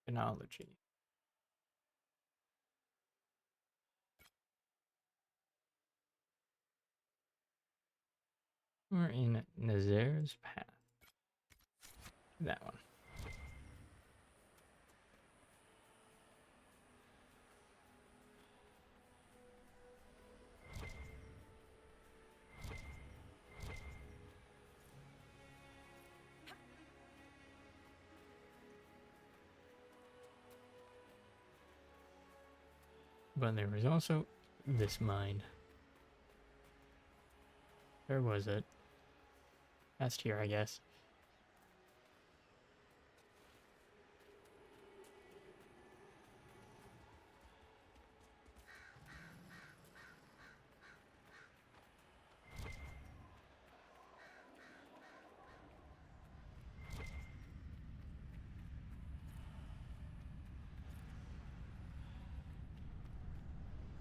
Technology. We're in Nazir's Path. That one. But there was also this mine. Where was it? Past here, I guess.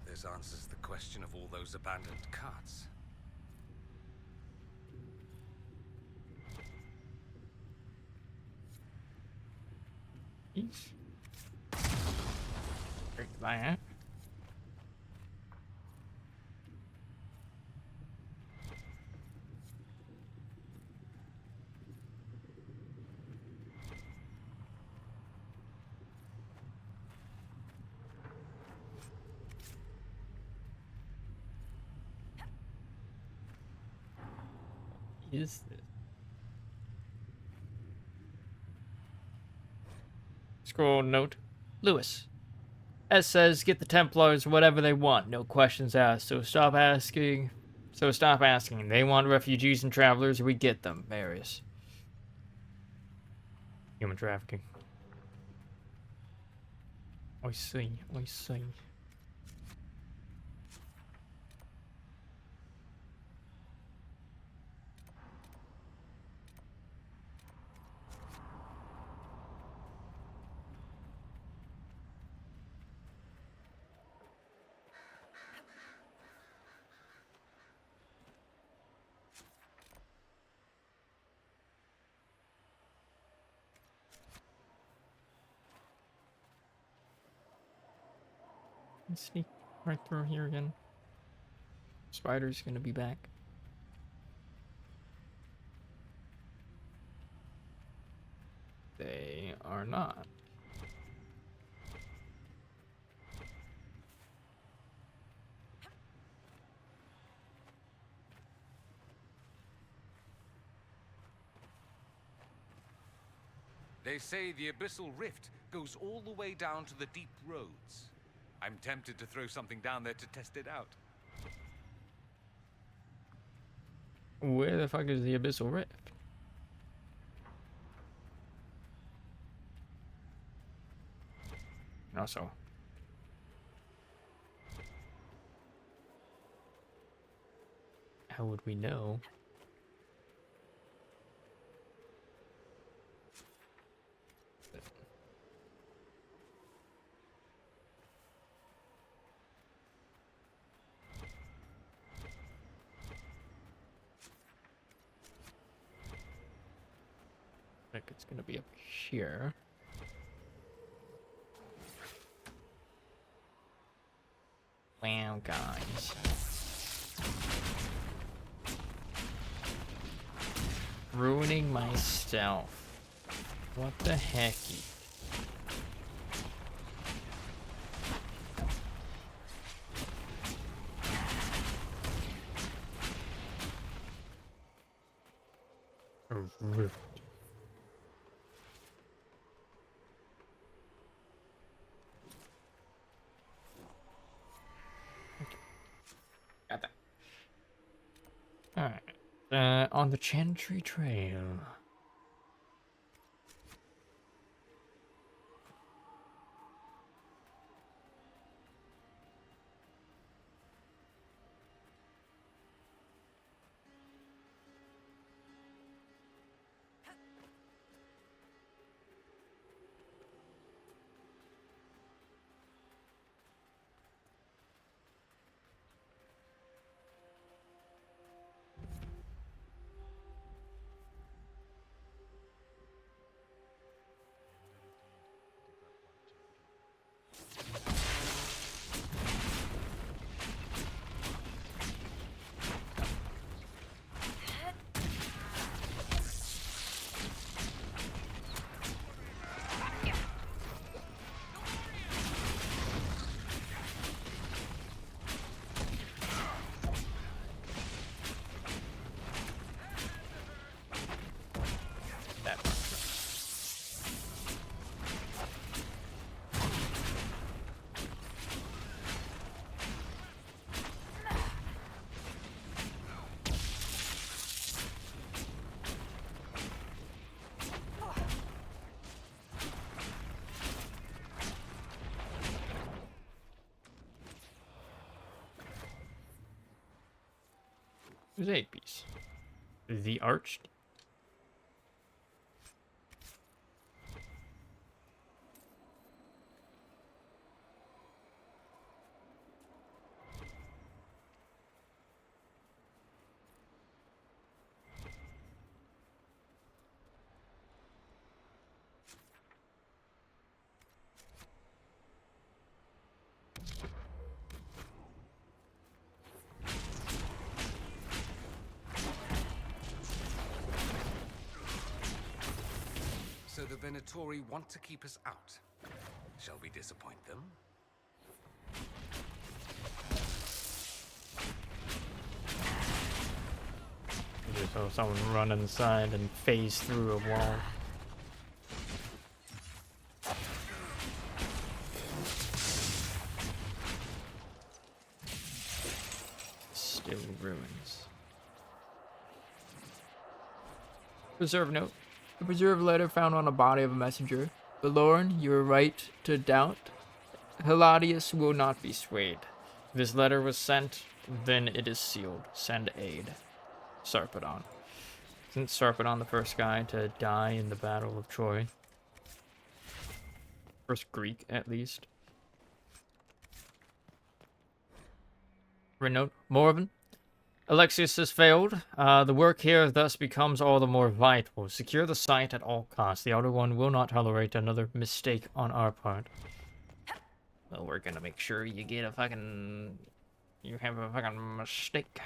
This answers the question of all those abandoned carts. Eesh. Break that. Is this? Scroll note. Lewis. S says get the Templars whatever they want, no questions asked. So stop asking. They want refugees and travelers, we get them. Marius. Human trafficking. I see. I see. Let's sneak right through here again. Spider's gonna be back. They are not. They say the abyssal rift goes all the way down to the deep roads. I'm tempted to throw something down there to test it out. Where the fuck is the abyssal rift? Also, how would we know? Like it's gonna be up here. Wow, guys. Ruining my stealth. What the hecky? A rift. Got that. Alright. On the Chantry Trail. Who's 8 piece? The Arched. So the Venatori want to keep us out. Shall we disappoint them? I just saw someone run inside and phase through a wall. Still ruins. Preserve note. A preserved letter found on the body of a messenger. Belorn, you were right to doubt. Hiladius will not be swayed. If this letter was sent, then it is sealed. Send aid. Sarpedon. Isn't Sarpedon the first guy to die in the Battle of Troy? First Greek, at least. Renote Morven. Alexius has failed. The work here thus becomes all the more vital. Secure the site at all costs. The Outer One will not tolerate another mistake on our part. Well, we're gonna make sure you get a fucking... You have a fucking mistake,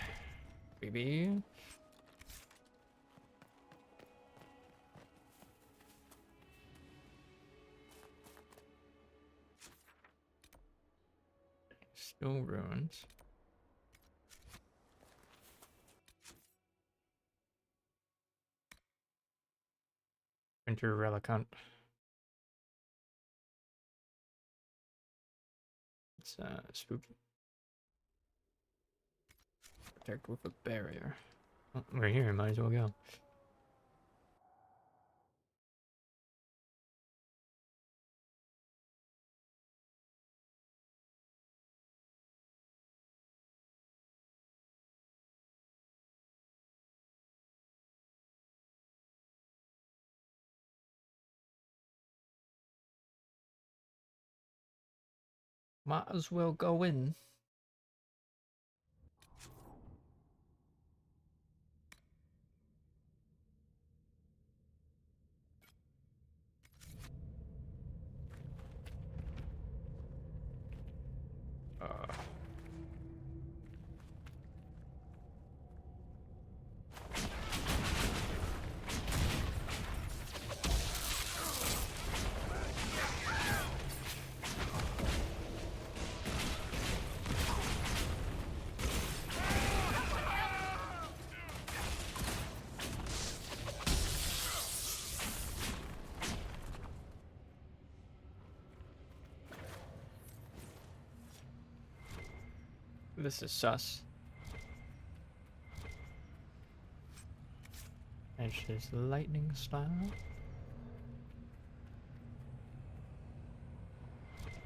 baby. Still ruins. Winter Relicant. It's spooky. Protect with a barrier. Oh, we're here, might as well go. Might as well go in. This is sus. Edge is lightning style.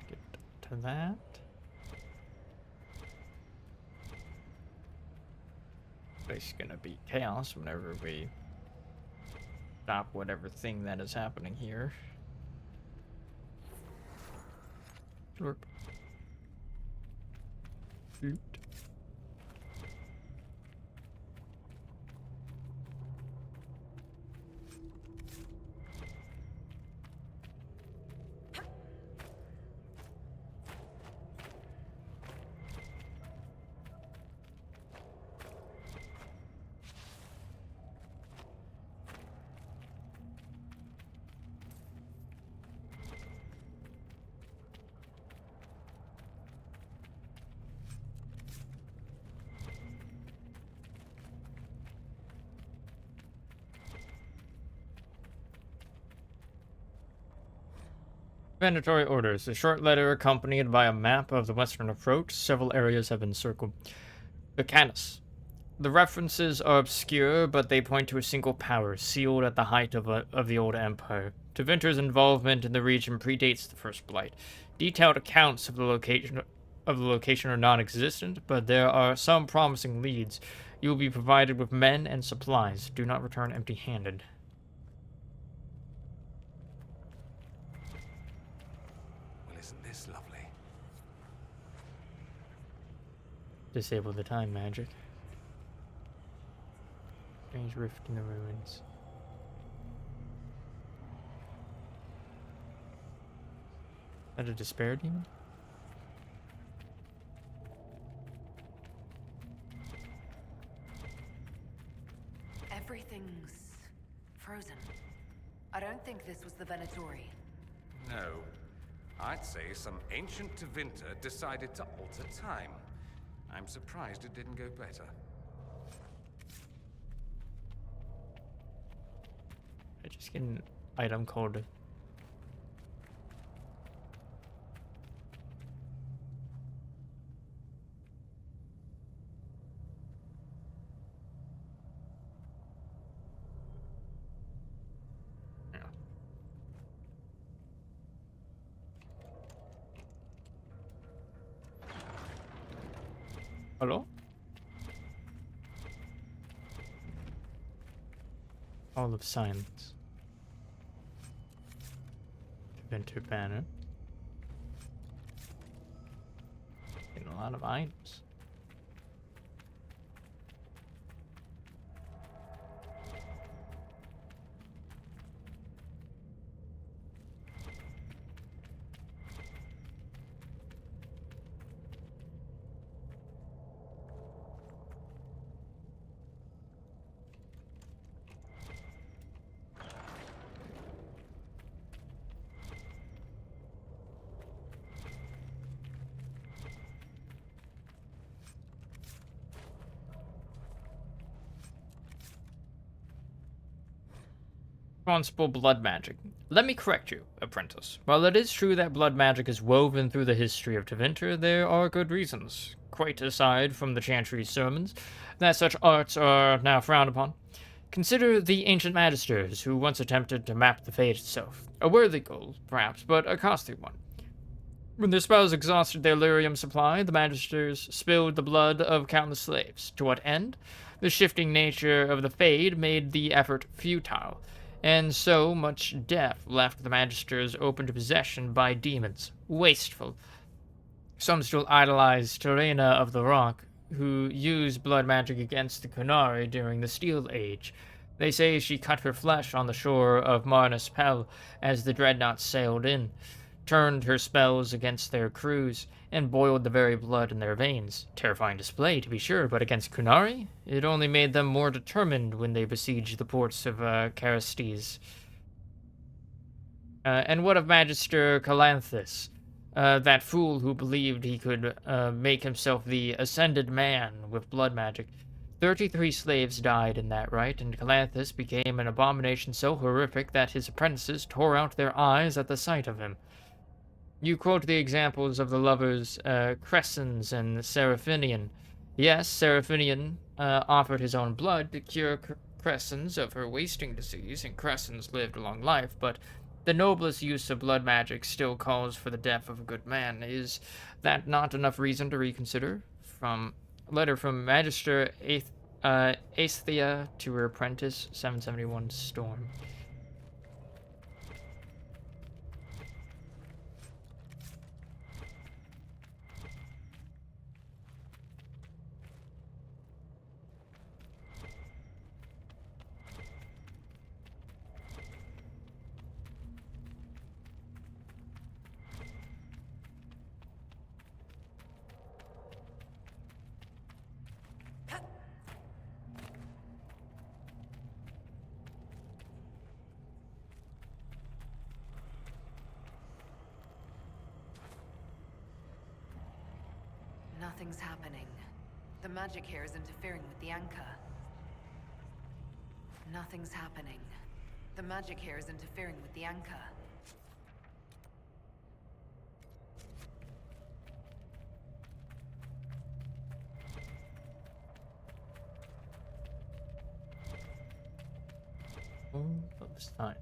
Get to that. It's gonna be chaos whenever we stop whatever thing that is happening here. Slurp. Shoot. Mandatory orders. A short letter accompanied by a map of the western approach. Several areas have been circled. Bacanus. The references are obscure, but they point to a single power, sealed at the height of the old empire. Tevinter's involvement in the region predates the First Blight. Detailed accounts of the location are non-existent, but there are some promising leads. You will be provided with men and supplies. Do not return empty-handed. Well, isn't this lovely? Disable the time magic. Strange rift in the ruins. Is that a despair demon? Everything's frozen. I don't think this was the Venatori. No. I'd say some ancient Tevinter decided to alter time. I'm surprised it didn't go better. I just get an item called... Hello? All of silence. Winter banner. Getting a lot of items. Responsible blood magic. Let me correct you, apprentice. While it is true that blood magic is woven through the history of Tevinter, there are good reasons, quite aside from the Chantry's sermons, that such arts are now frowned upon. Consider the ancient magisters who once attempted to map the fate itself. A worthy goal, perhaps, but a costly one. When their spells exhausted their lyrium supply, the magisters spilled the blood of countless slaves. To what end? The shifting nature of the Fade made the effort futile, and so much death left the magisters open to possession by demons. Wasteful. Some still idolize Terena of the Rock, who used blood magic against the Kunari during the Steel Age. They say she cut her flesh on the shore of Marnus Pel as the dreadnoughts sailed in, turned her spells against their crews, and boiled the very blood in their veins. Terrifying display, to be sure, but against Kunari, it only made them more determined when they besieged the ports of Carastes. And what of Magister Calanthus, that fool who believed he could make himself the Ascended Man with blood magic? 33 slaves died in that rite, and Calanthus became an abomination so horrific that his apprentices tore out their eyes at the sight of him. You quote the examples of the lovers Crescens and Seraphinian. Yes, Seraphinian offered his own blood to cure Crescens of her wasting disease, and Crescens lived a long life, but the noblest use of blood magic still calls for the death of a good man. Is that not enough reason to reconsider? From a letter from Magister Aesthea to her apprentice, 771 Storm. Nothing's happening. The magic here is interfering with the anchor. Nothing's happening. The magic here is interfering with the anchor. Of signs.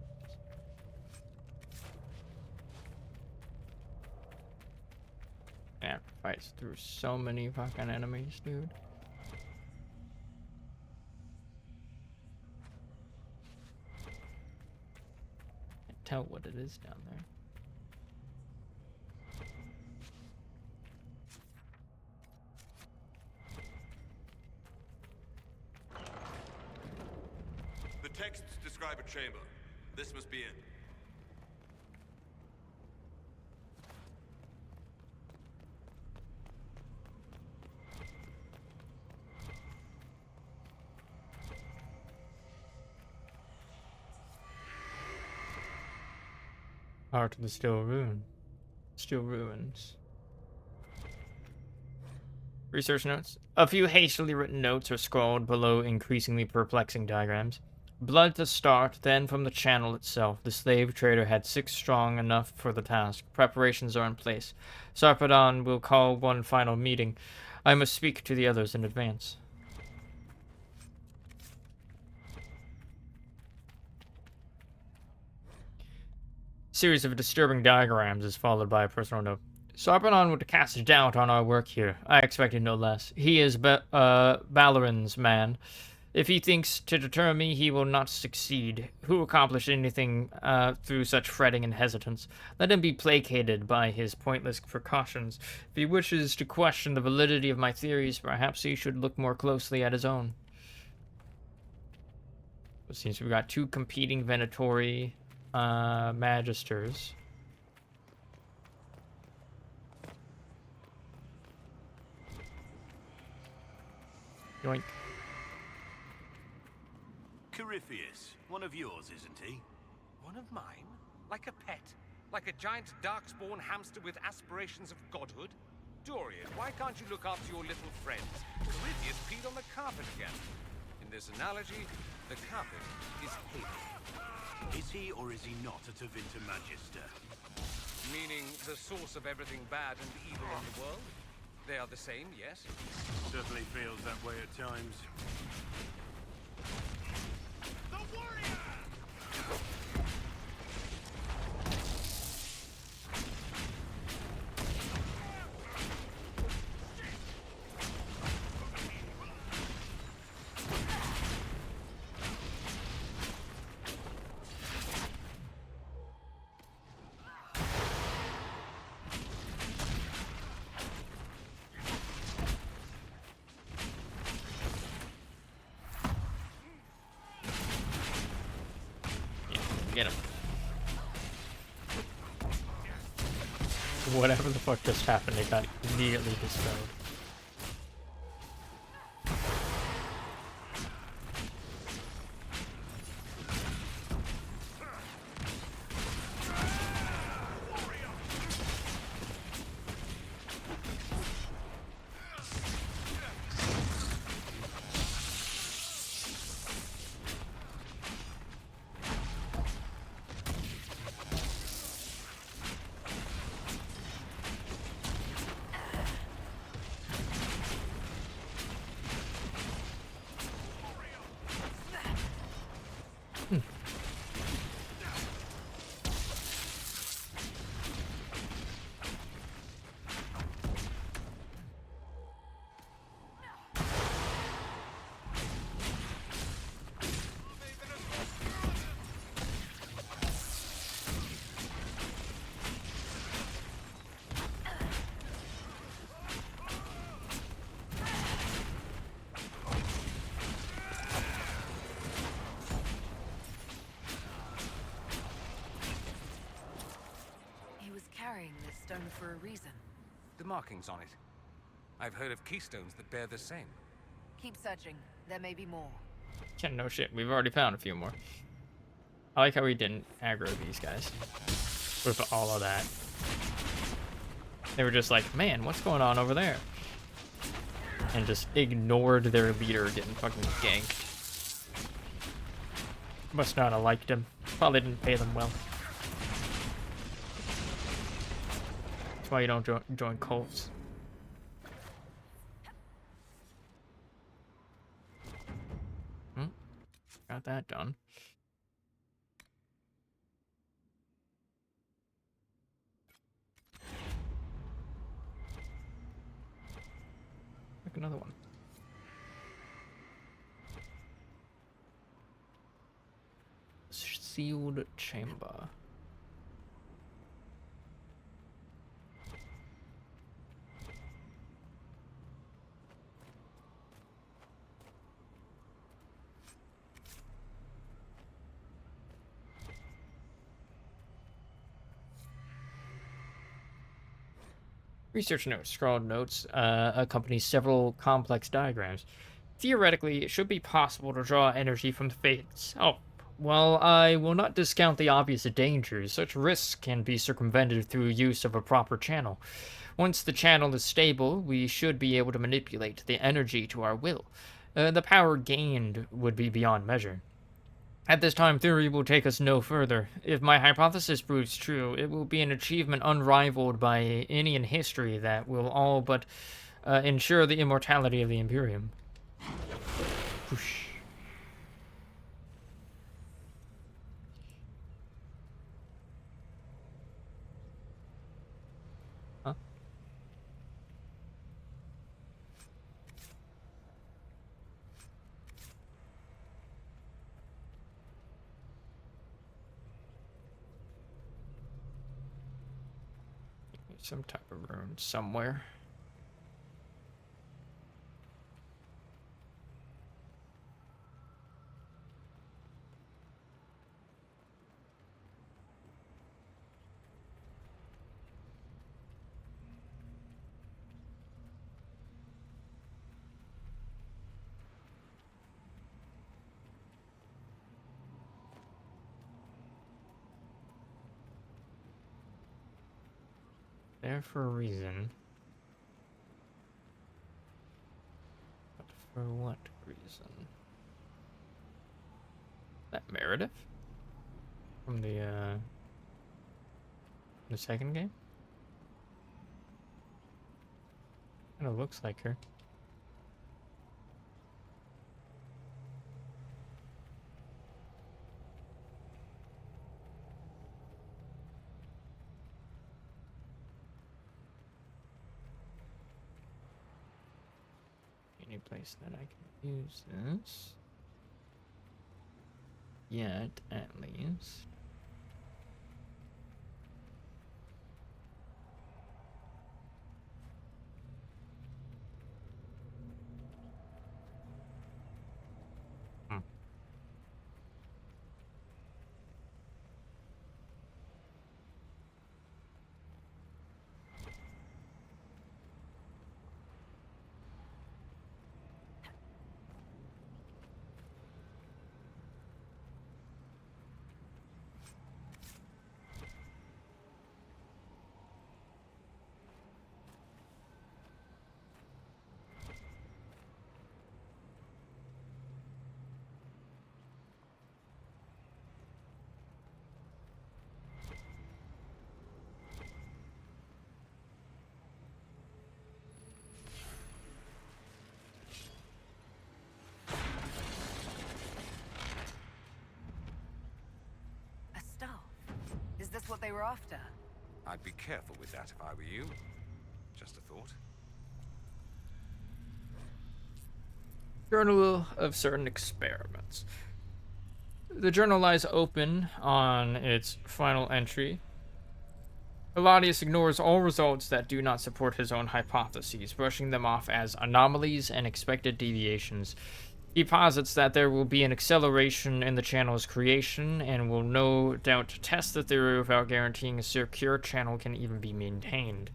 I have to fight through so many fucking enemies, dude. tell what it is down there. The texts describe a chamber. This must be it. Heart of the Still Ruins. Research notes. A few hastily written notes are scrawled below increasingly perplexing diagrams. Blood to start, then from the channel itself. The slave trader had 6 strong enough for the task. Preparations are in place. Sarpedon will call one final meeting. I must speak to the others in advance. Series of disturbing diagrams is followed by a personal note. Sarpedon would cast doubt on our work here. I expected no less. He is Balarin's man. If he thinks to deter me, he will not succeed. Who accomplished anything through such fretting and hesitance? Let him be placated by his pointless precautions. If he wishes to question the validity of my theories, perhaps he should look more closely at his own. It seems we've got 2 competing Venatori magisters. Yoink. Corypheus, one of yours, isn't he? One of mine? Like a pet? Like a giant darkspawn hamster with aspirations of godhood? Dorian, why can't you look after your little friends? Corypheus peed on the carpet again. In this analogy, the carpet is Haven. Is he or is he not a Tevinter Magister? Meaning the source of everything bad and evil in the world? They are the same, yes? Certainly feels that way at times. The warrior! Get him. Whatever the fuck just happened, it got immediately dispelled. This stone for a reason. The markings on it. I've heard of keystones that bear the same. Keep searching. There may be more. Yeah, no shit. We've already found a few more. I like how we didn't aggro these guys with all of that. They were just like, man, what's going on over there? And just ignored their leader getting fucking ganked. Must not have liked him. Probably didn't pay them well. That's why you don't join cults. Got that done. Make another one. Sealed chamber. Research notes, scrawled notes, accompany several complex diagrams. Theoretically, it should be possible to draw energy from the fate itself. While I will not discount the obvious dangers, such risks can be circumvented through use of a proper channel. Once the channel is stable, we should be able to manipulate the energy to our will. The power gained would be beyond measure. At this time, theory will take us no further. If my hypothesis proves true, it will be an achievement unrivaled by any in history that will all but ensure the immortality of the Imperium. Whoosh. Huh? Some type of rune somewhere. There for a reason. But for what reason? That Meredith? From the second game? Kinda looks like her. Any place that I can use this yet, at least. Is this what they were after? I'd be careful with that if I were you. Just a thought. Journal of certain experiments. The journal lies open on its final entry. Hilarius ignores all results that do not support his own hypotheses, brushing them off as anomalies and expected deviations. He posits that there will be an acceleration in the channel's creation and will no doubt test the theory without guaranteeing a secure channel can even be maintained.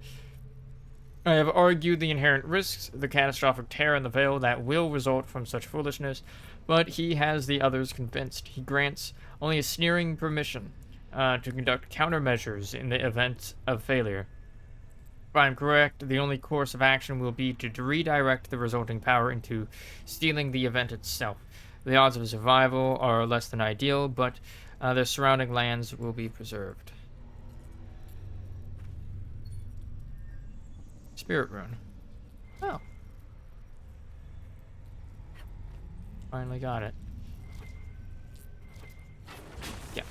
I have argued the inherent risks, the catastrophic tear in the veil that will result from such foolishness, but he has the others convinced. He grants only a sneering permission to conduct countermeasures in the event of failure. If I am correct, the only course of action will be to redirect the resulting power into stealing the event itself. The odds of survival are less than ideal, but the surrounding lands will be preserved. Spirit rune. Oh. Finally got it. Yeah.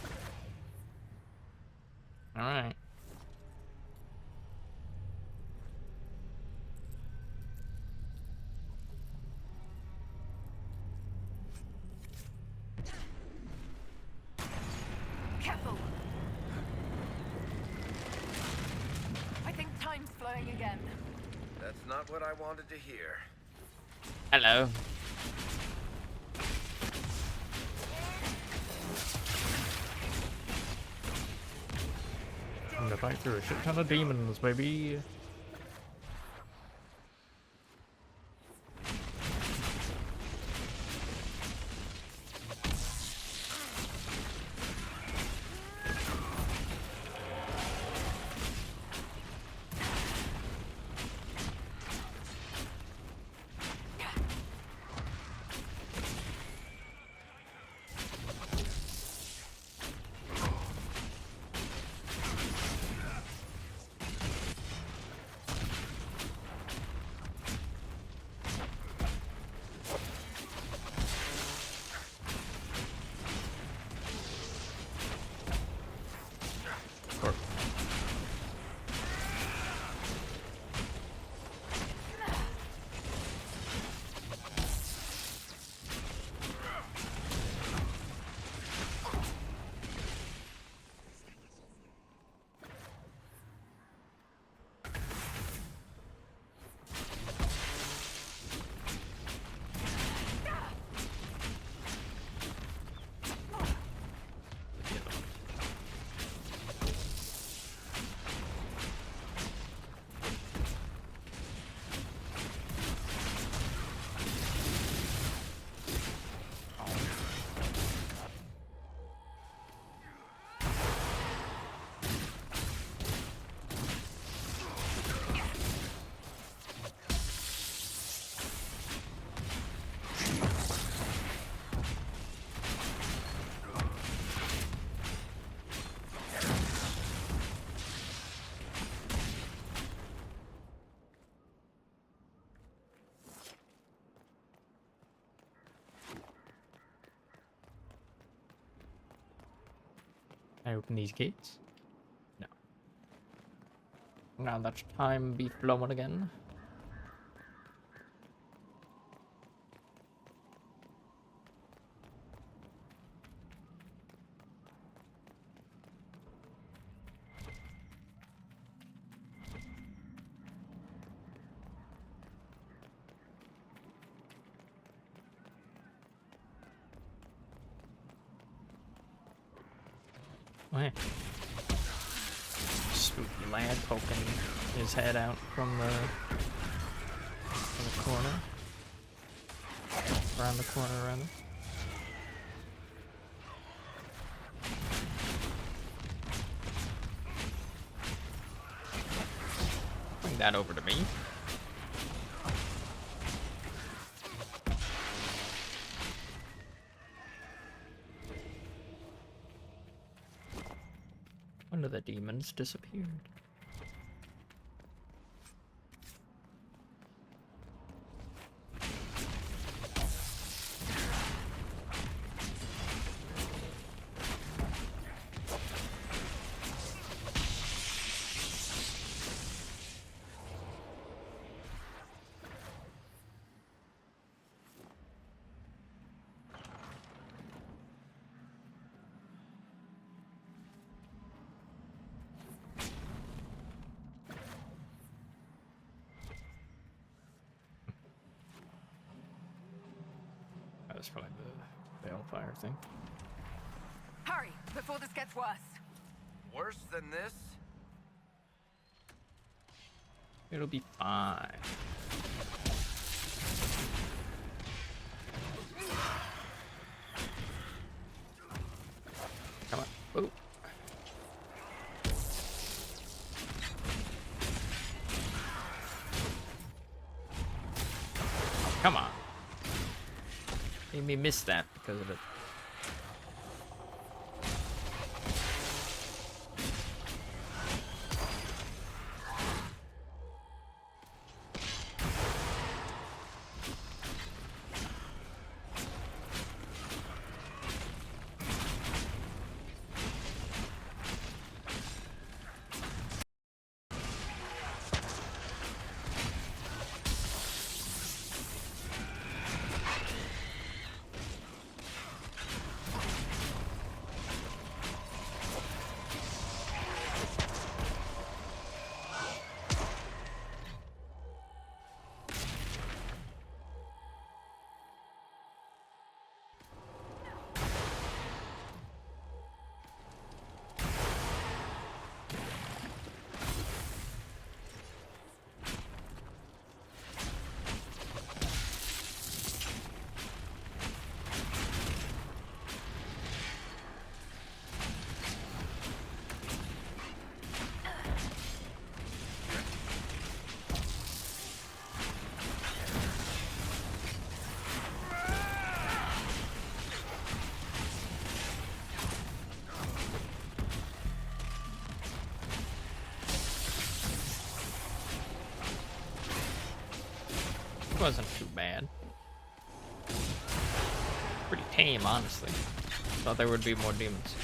Alright. Careful! I think time's flowing again. That's not what I wanted to hear. Hello. I'm gonna fight through a shit ton of demons, baby. I open these gates? No. Now that time be flowing again. Hey. Spooky lad poking his head out from the corner. Around the corner, rather. Bring that over to me. One of the demons disappeared. That's probably the balefire thing. Hurry, before this gets worse. Worse than this? It'll be fine. Come on. Ooh. Come on. Made me miss that because of it. Wasn't too bad. Pretty tame, honestly. Thought there would be more demons.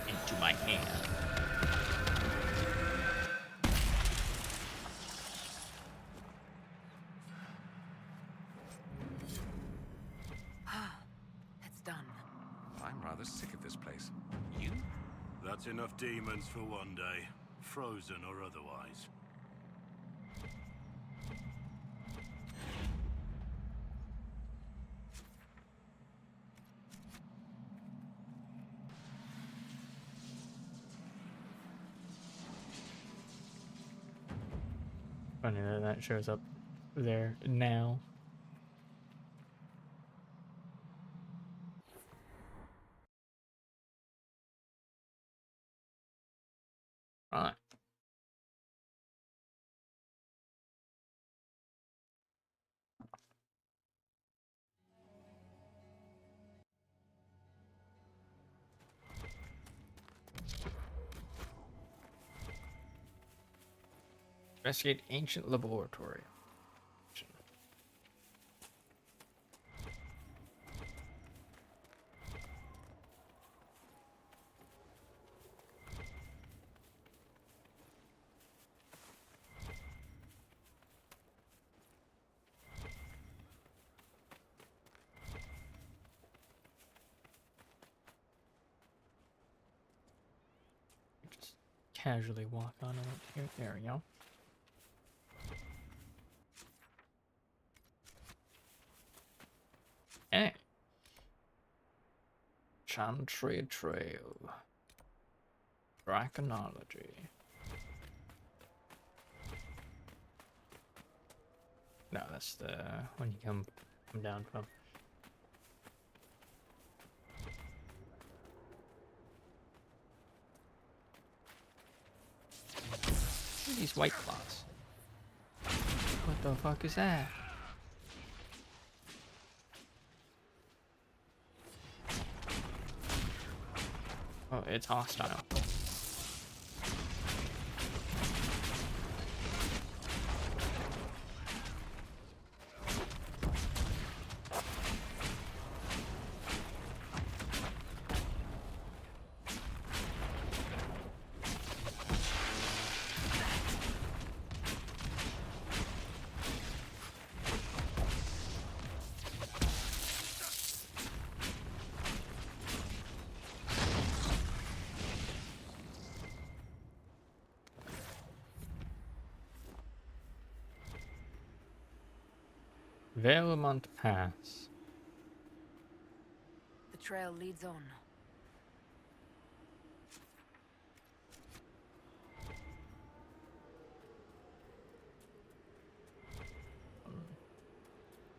Into my hand. I'm rather sick of this place. You? That's enough demons for one day, frozen or otherwise. Funny that that shows up there now. Right. Investigate ancient laboratory. Just casually walk on it here. There we go. Hey. Chantry Trail. Draconology. No, that's the when you come down from. These white claws. What the fuck is that? Oh, it's hostile. Valemont Pass. The trail leads on.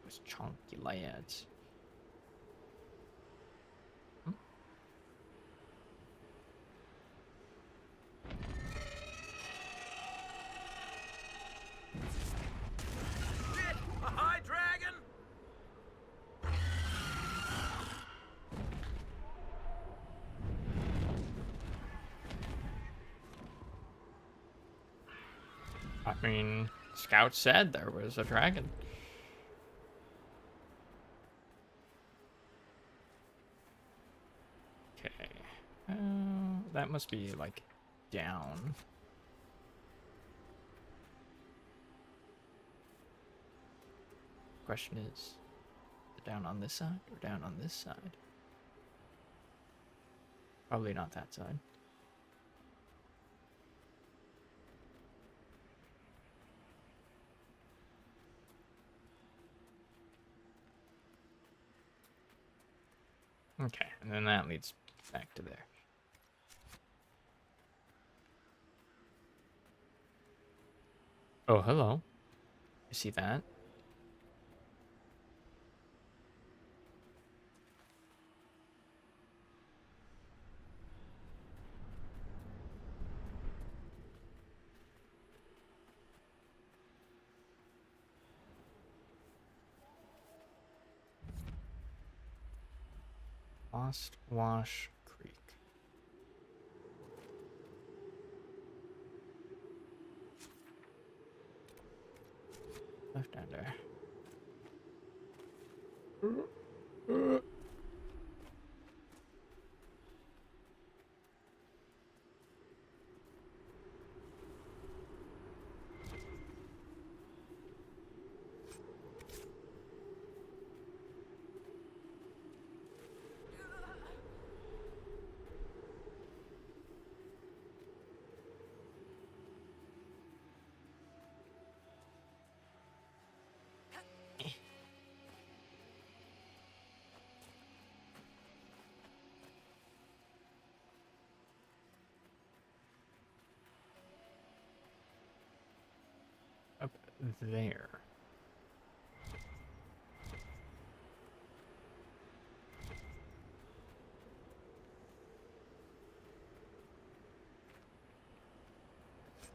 Those chunky lads. A high dragon? I mean, Scout said there was a dragon. Okay. That must be like down. Question is it down on this side or down on this side? Probably not that side. Okay, and then that leads back to there. Oh, hello. You see that? Lost Wash Creek. Left down there. Up there.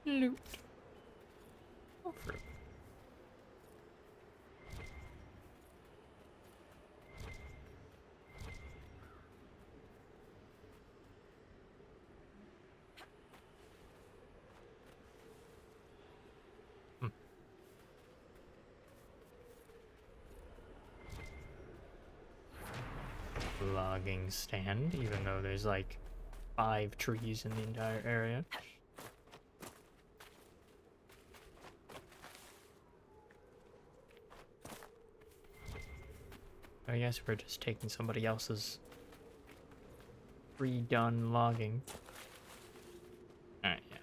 Loot. Oh, fruit. logging stand, even though there's like 5 trees in the entire area. I guess we're just taking somebody else's pre-done logging. Alright, yeah.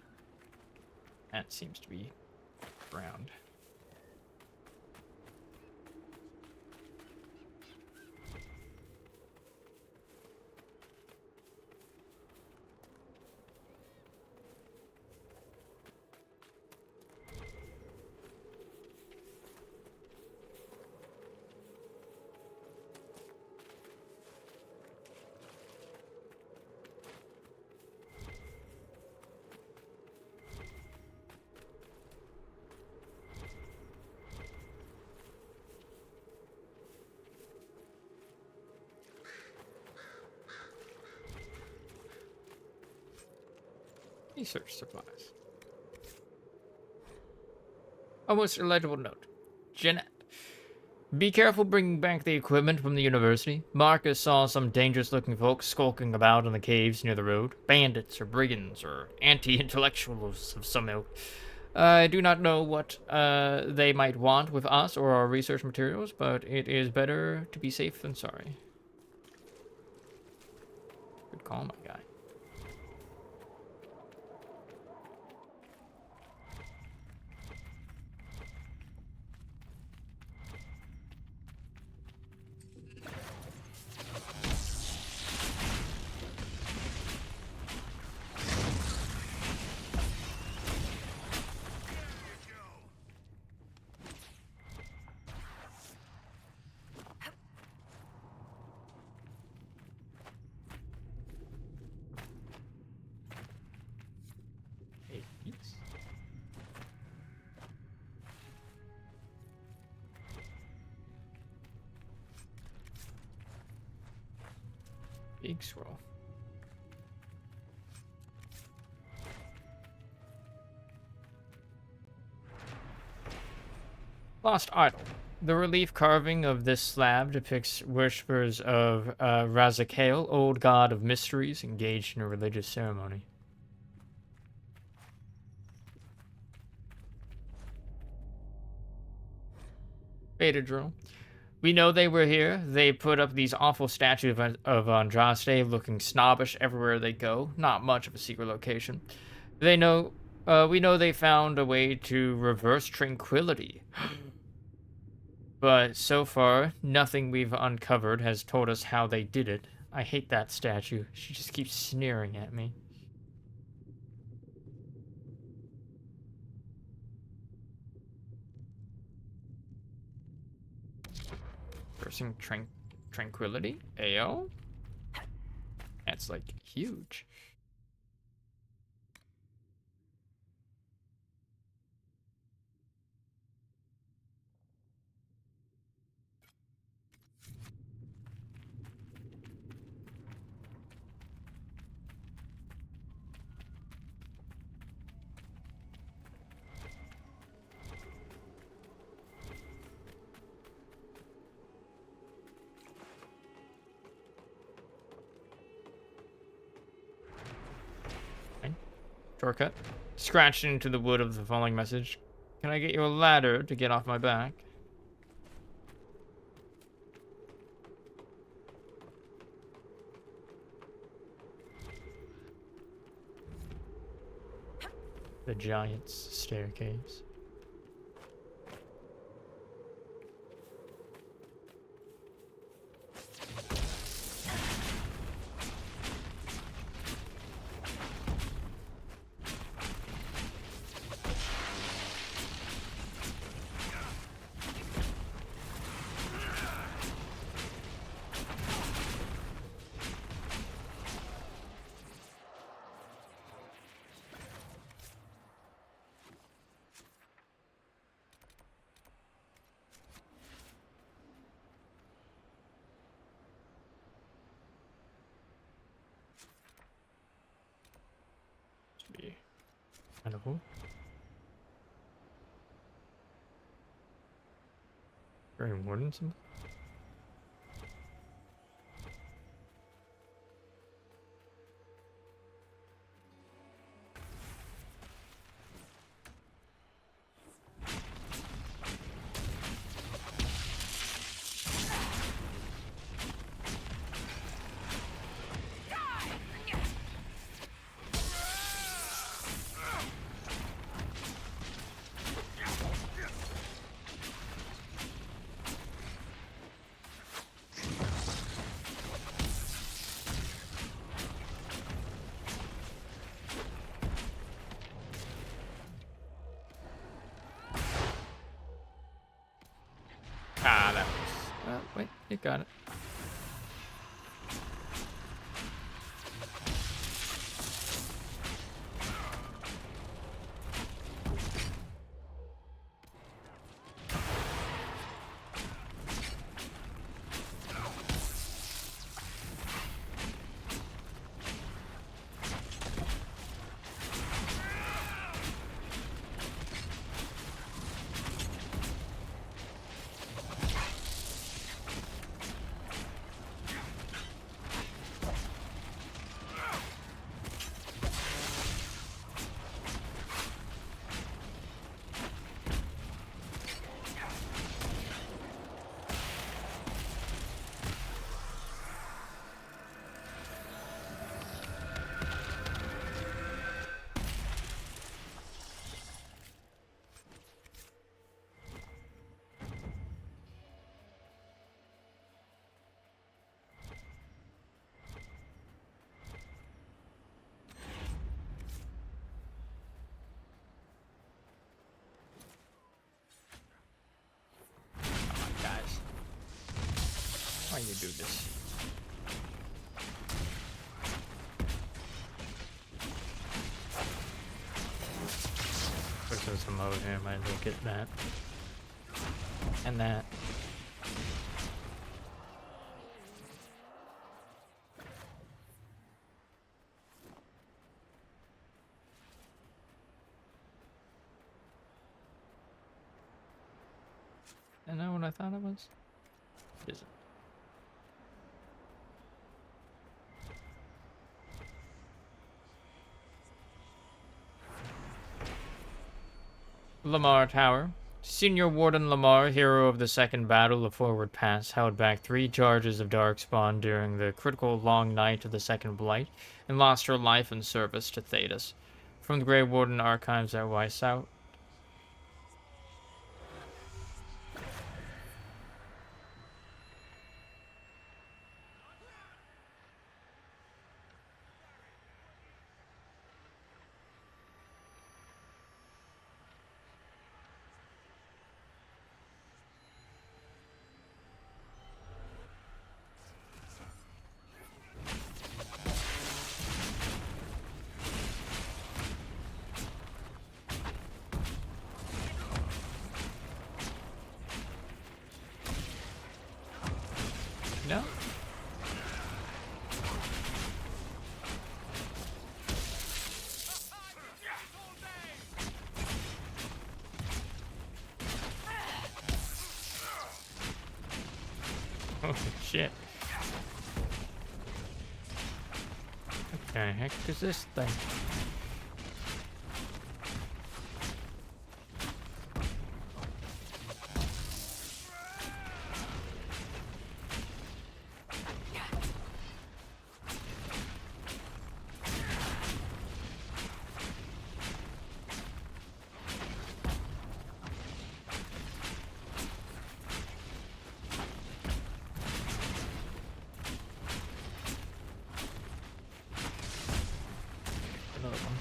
That seems to be ground. Research supplies. Almost illegible note. Jeanette. Be careful bringing back the equipment from the university. Marcus saw some dangerous-looking folks skulking about in the caves near the road. Bandits or brigands or anti-intellectuals of some ilk. I do not know what they might want with us or our research materials, but it is better to be safe than sorry. Good call, my guy. Big scroll. Lost Idol. The relief carving of this slab depicts worshippers of Razakael, old god of mysteries, engaged in a religious ceremony. Beta drill. We know they were here. They put up these awful statues of Andraste, looking snobbish everywhere they go. Not much of a secret location. We know they found a way to reverse tranquility. But so far, nothing we've uncovered has told us how they did it. I hate that statue. She just keeps sneering at me. Reversing tranquility? AO? That's like huge. Shortcut. Scratched into the wood of the following message. Can I get you a ladder to get off my back? The giant's staircase. Kind of cool. Very modern symbol. Wait, you got it. Why you do this? There's some mode here, might as well get that. And that. Isn't that what I thought it was? It isn't. Lamar Tower. Senior Warden Lamar, hero of the Second Battle of Forward Pass, held back 3 charges of Darkspawn during the critical long night of the Second Blight, and lost her life in service to Thedas. From the Grey Warden Archives at Weissout. No? Oh shit. What the heck is this thing? Another one.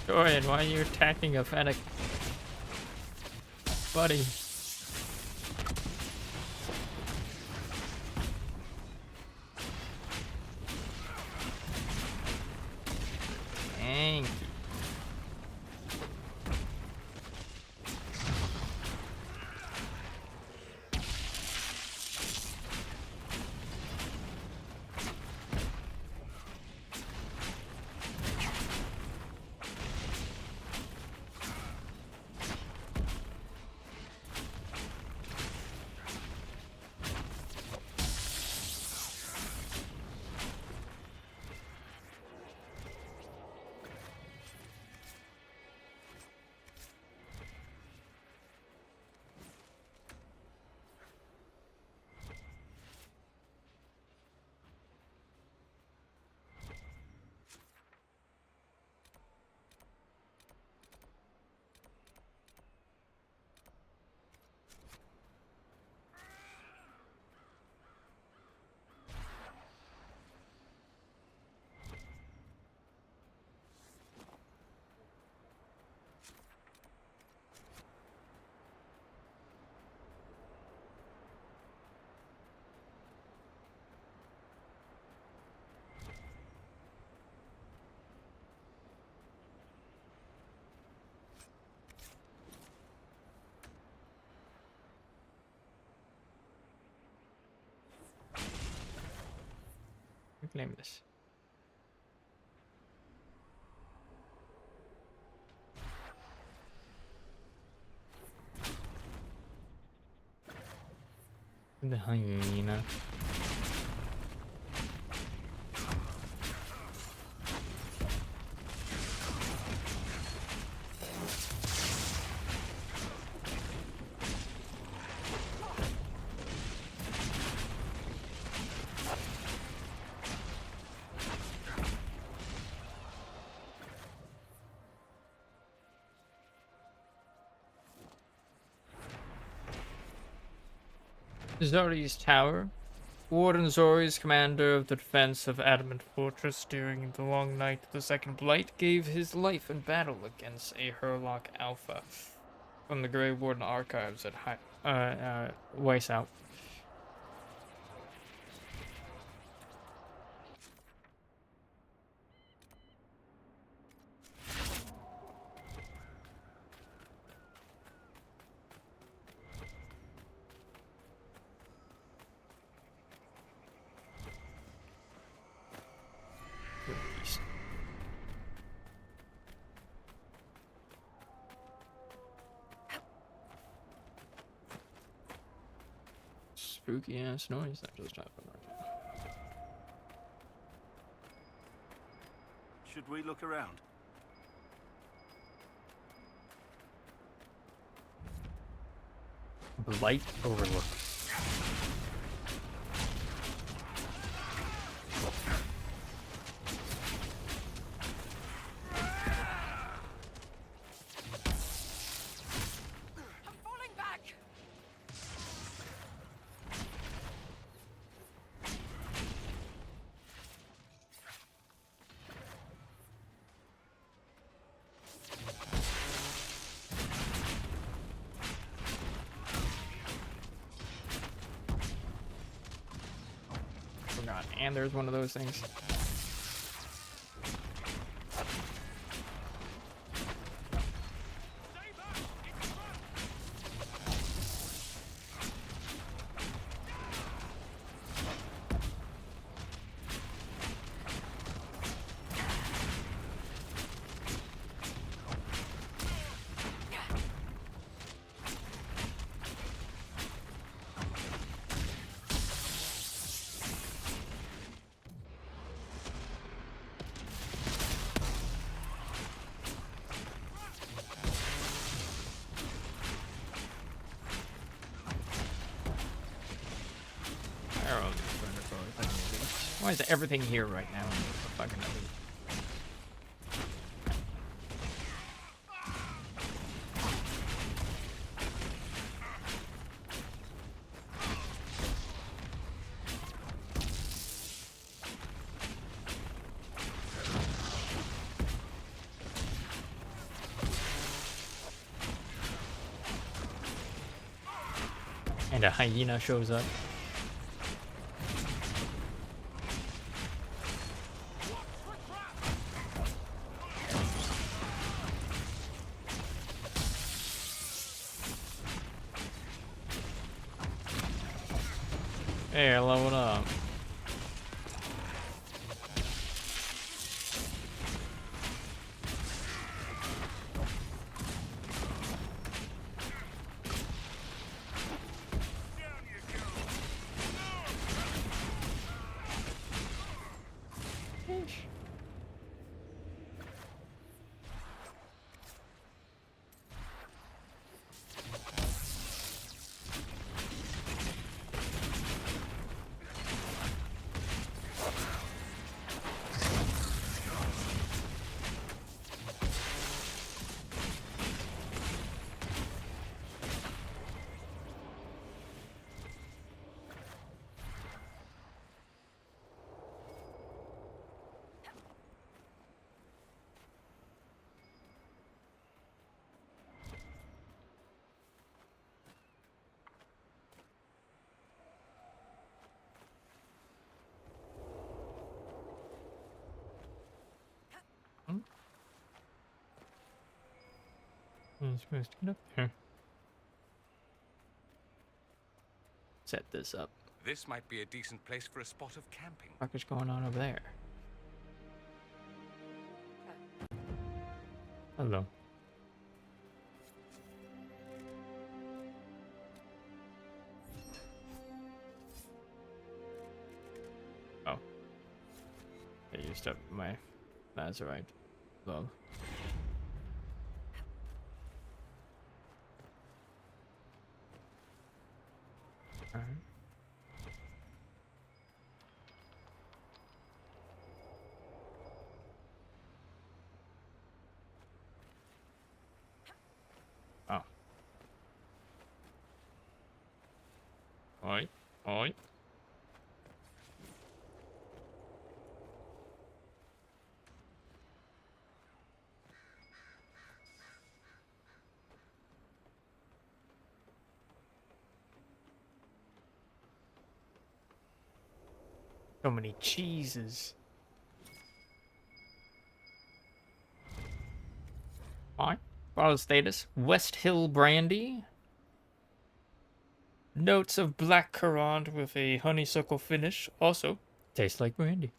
Dorian, why are you attacking a Fennec? Buddy. Thank you. claim this. The hyena. Zori's Tower. Warden Zori's commander of the defense of Adamant Fortress during the long night of the Second Blight gave his life in battle against a Herlock Alpha from the Grey Warden archives at Weissout. Spooky ass noise that just happened right now. Should we look around? Blight Overlook. Forgot. And there's one of those things. Why is everything here right now? Fucking and a hyena shows up. Hey, I leveled up. I'm supposed to get up there. Set this up. This might be a decent place for a spot of camping. What is going on over there? Hello. Oh. I used up my lazarite glove. Alright. Oh. Oi. Oi. So many cheeses. Fine. Bottle status. West Hill brandy. Notes of black currant with a honeysuckle finish. Also, tastes like brandy.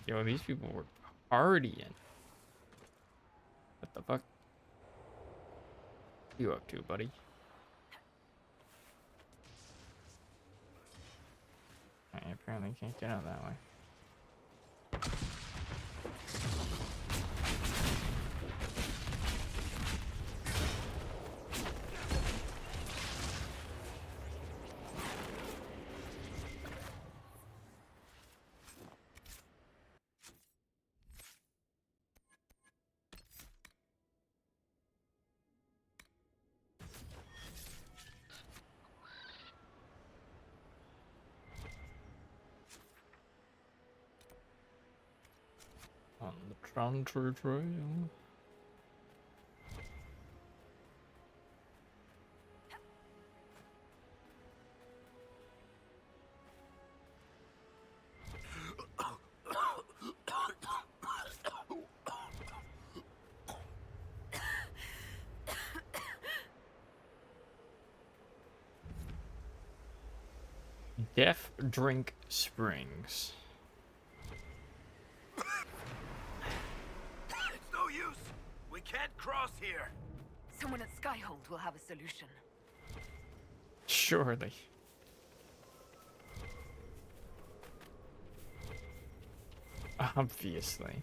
Yo, these people were partying. What the fuck? You up to, buddy? I apparently can't get out that way. On the Trantry Trail. Deaf Drink Springs. It's no use. We can't cross here. Someone at Skyhold will have a solution. Surely. Obviously.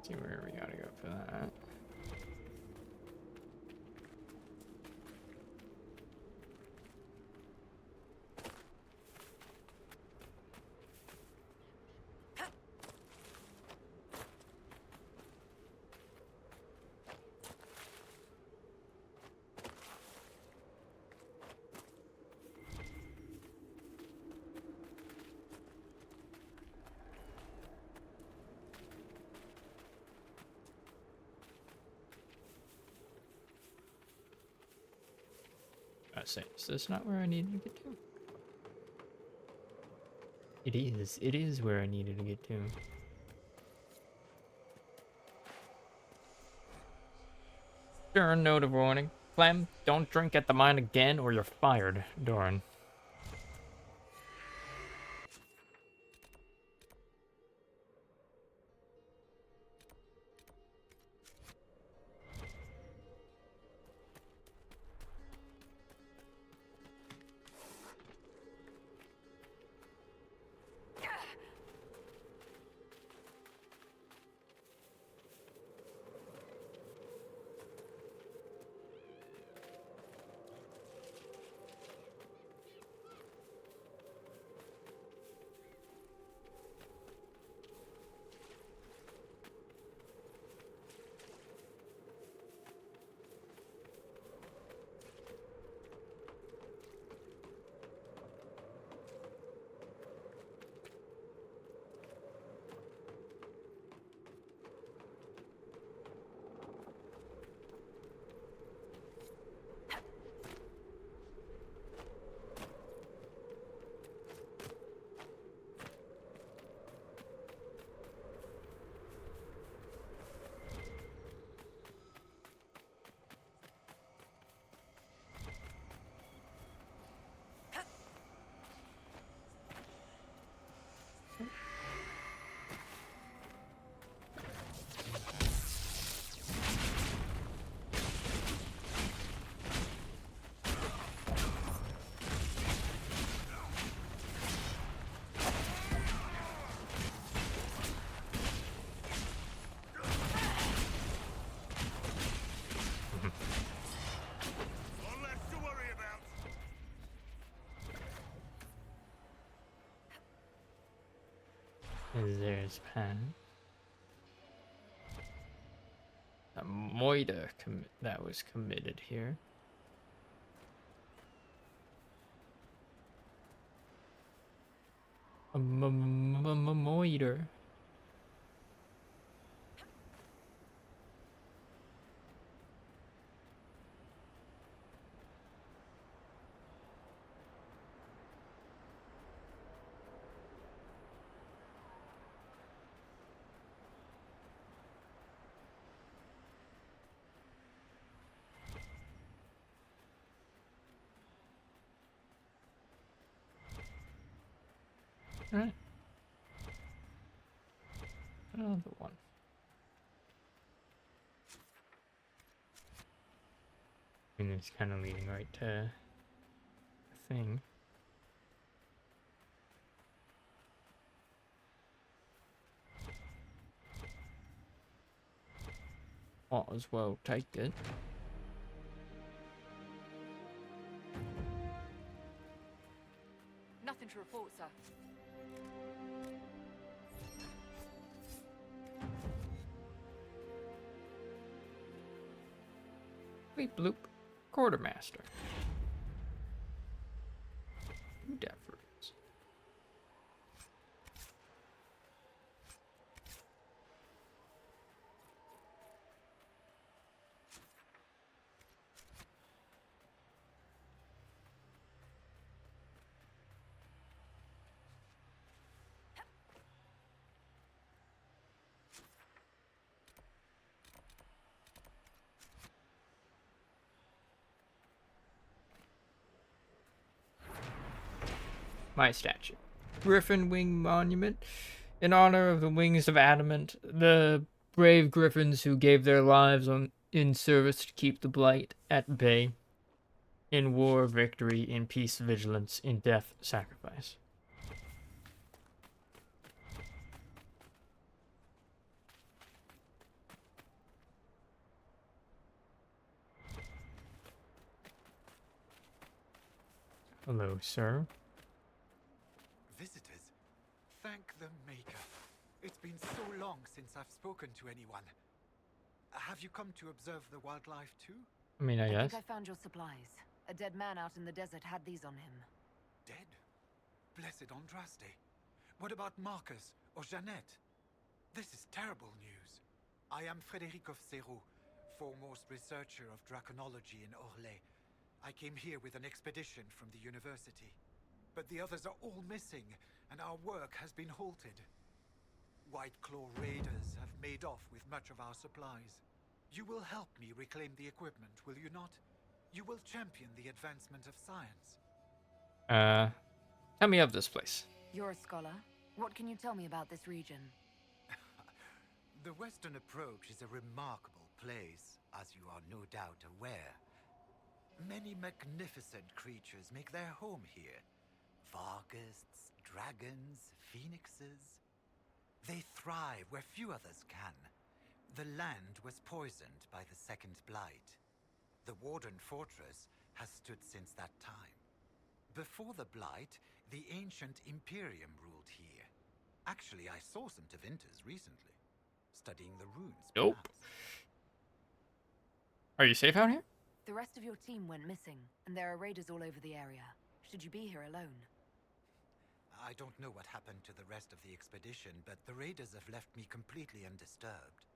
See where we gotta go for that. I say, is this not where I needed to get to? It is where I needed to get to. Stern note of warning. Clem, don't drink at the mine again or you're fired, Doran. There's Pan. A moiter that was committed here. A moiter. Alright. Another one. I mean, it's kind of leading right to the thing. Might as well take it. Nothing to report, sir. Bleep bloop. Quartermaster. Who deference? My statue. Griffin Wing Monument. In honor of the wings of adamant, the brave griffins who gave their lives in service to keep the blight at bay. In war, victory. In peace, vigilance. In death, sacrifice. Hello, sir. Visitors? Thank the Maker. It's been so long since I've spoken to anyone. Have you come to observe the wildlife too? I mean, I guess. think I found your supplies. A dead man out in the desert had these on him. Dead? Blessed Andraste. What about Marcus or Jeannette? This is terrible news. I am Frédéric of Serrault, foremost researcher of draconology in Orlais. I came here with an expedition from the university. But the others are all missing, and our work has been halted. White Claw raiders have made off with much of our supplies. You will help me reclaim the equipment, will you not? You will champion the advancement of science. Tell me of this place. You're a scholar. What can you tell me about this region? The Western Approach is a remarkable place, as you are no doubt aware. Many magnificent creatures make their home here. Vargusts, dragons, phoenixes. They thrive where few others can. The land was poisoned by the Second Blight. The Warden Fortress has stood since that time. Before the Blight, the ancient Imperium ruled here. Actually, I saw some Tevinters recently, studying the runes. Nope. Are you safe out here? The rest of your team went missing, and there are raiders all over the area. Should you be here alone? I don't know what happened to the rest of the expedition, but the raiders have left me completely undisturbed.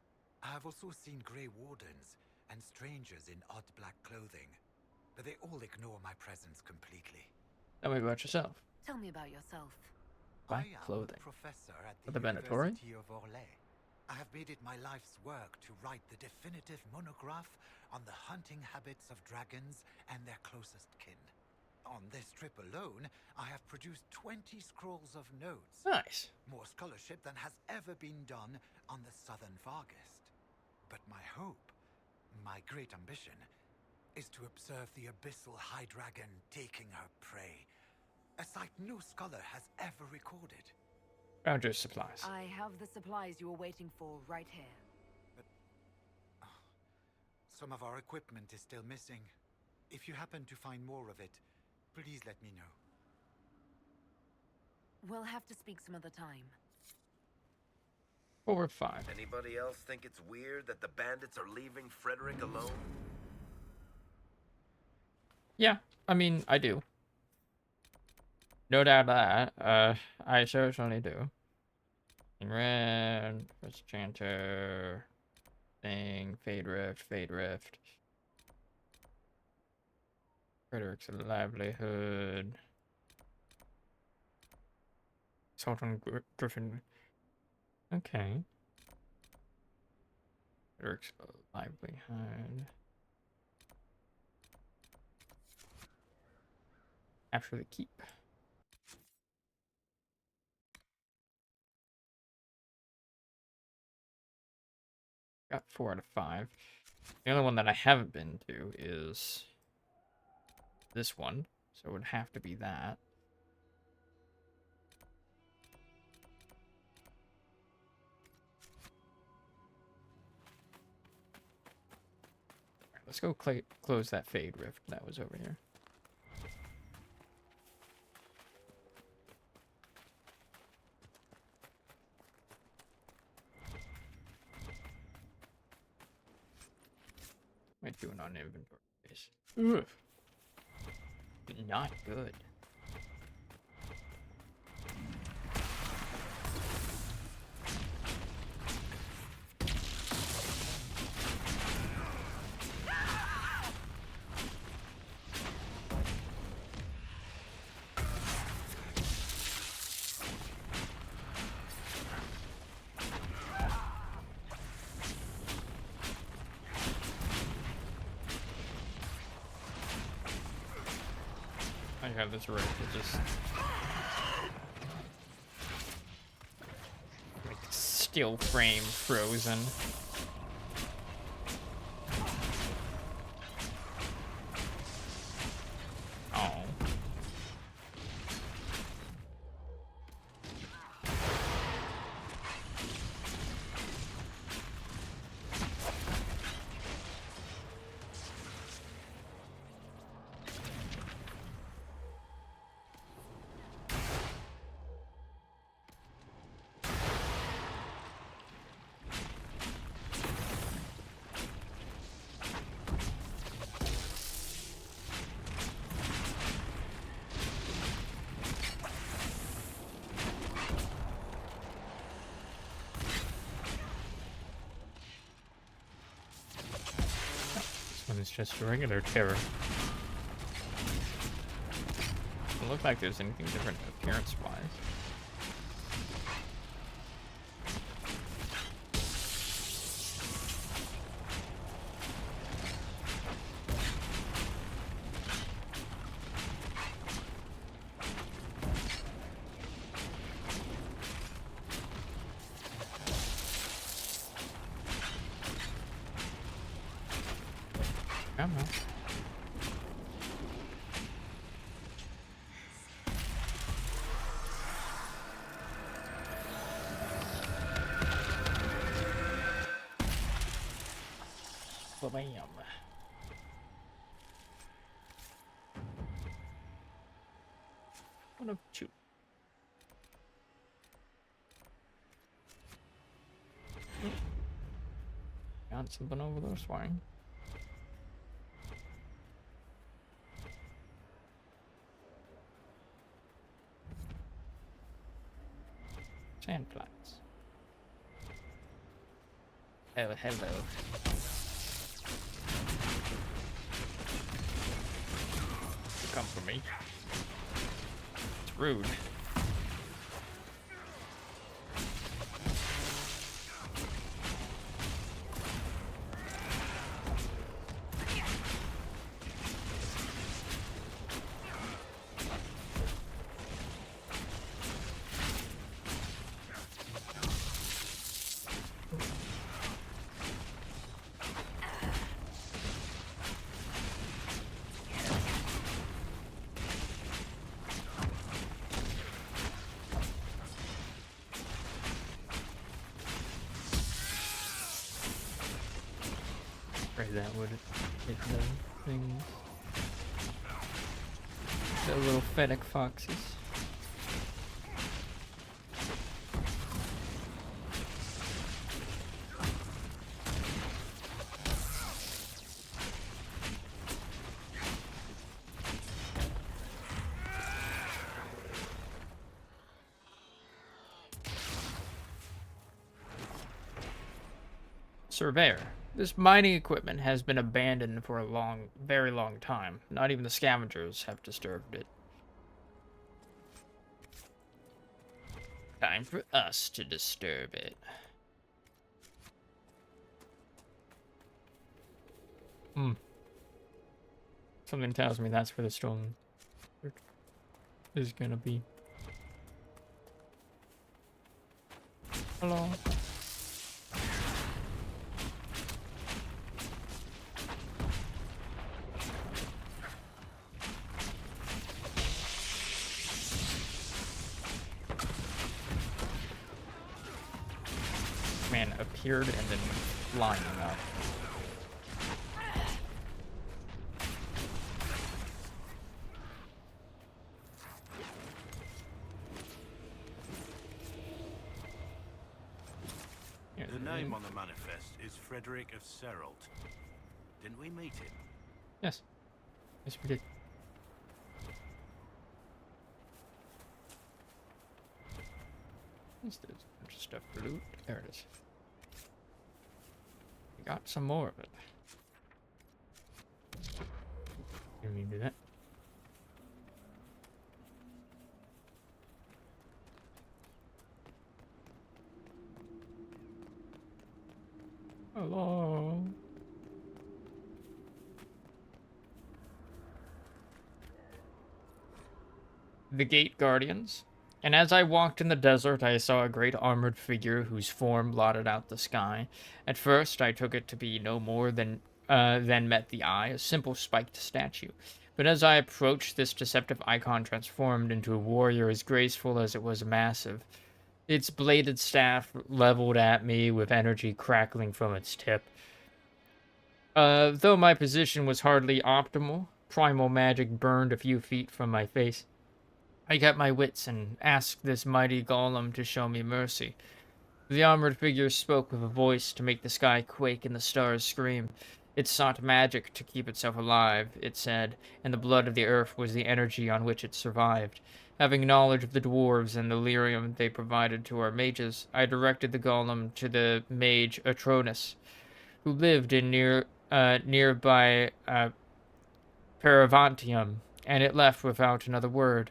I have also seen Grey Wardens and strangers in odd black clothing, but they all ignore my presence completely. Tell me about yourself. Tell me about yourself. Black I am clothing. a professor at For the the Venatori? University of Orlais. I have made it my life's work to write the definitive monograph on the hunting habits of dragons and their closest kin. On this trip alone, I have produced 20 scrolls of notes. Nice. More scholarship than has ever been done on the Southern Vargast. But my hope, my great ambition, is to observe the abyssal high dragon taking her prey. A sight no scholar has ever recorded. Found your supplies. I have the supplies you were waiting for right here. Some of our equipment is still missing. If you happen to find more of it, please let me know. We'll have to speak some other time. 4 or 5. Anybody else think it's weird that the bandits are leaving Frederick alone? Yeah, I mean, I do. No doubt about that. I certainly do. In red, first chanter, thing, fade rift, fade rift. Frederick's livelihood. Assault on Griffin. Okay. Frederick's livelihood. After the keep. Got 4 out of 5. The only one that I haven't been to is this one, so it would have to be that. Alright, let's go close that fade rift that was over here. What am I doing on inventory space? Ugh. Not good. I have this right to just like steel frame frozen. Oh. It's just a regular terror. Doesn't look like there's anything different appearance-wise. Come on. Bam. One of two. Got something over there, swine. Sandflies. Oh, hello. You come for me. It's rude. Pray that would hit the things. The little fennec foxes. Surveyor. This mining equipment has been abandoned for a very long time. Not even the scavengers have disturbed it. Time for us to disturb it. Something tells me that's where the stolen is gonna be. Hello. Man appeared and then went flying up. The name on the manifest is Frederick of Seralt. Didn't we meet him? Yes. Yes, we did. What's this? Bunch of stuff for loot. There it is. We got some more of it. Didn't mean to do that. Hello. The Gate Guardians. And as I walked in the desert, I saw a great armored figure whose form blotted out the sky. At first, I took it to be no more than met the eye, a simple spiked statue. But as I approached, this deceptive icon transformed into a warrior as graceful as it was massive. Its bladed staff leveled at me with energy crackling from its tip. Though my position was hardly optimal, primal magic burned a few feet from my face. I kept my wits and asked this mighty golem to show me mercy. The armored figure spoke with a voice to make the sky quake and the stars scream. It sought magic to keep itself alive, it said, and the blood of the earth was the energy on which it survived. Having knowledge of the dwarves and the lyrium they provided to our mages, I directed the golem to the mage Atronus, who lived in nearby Paravantium, and it left without another word.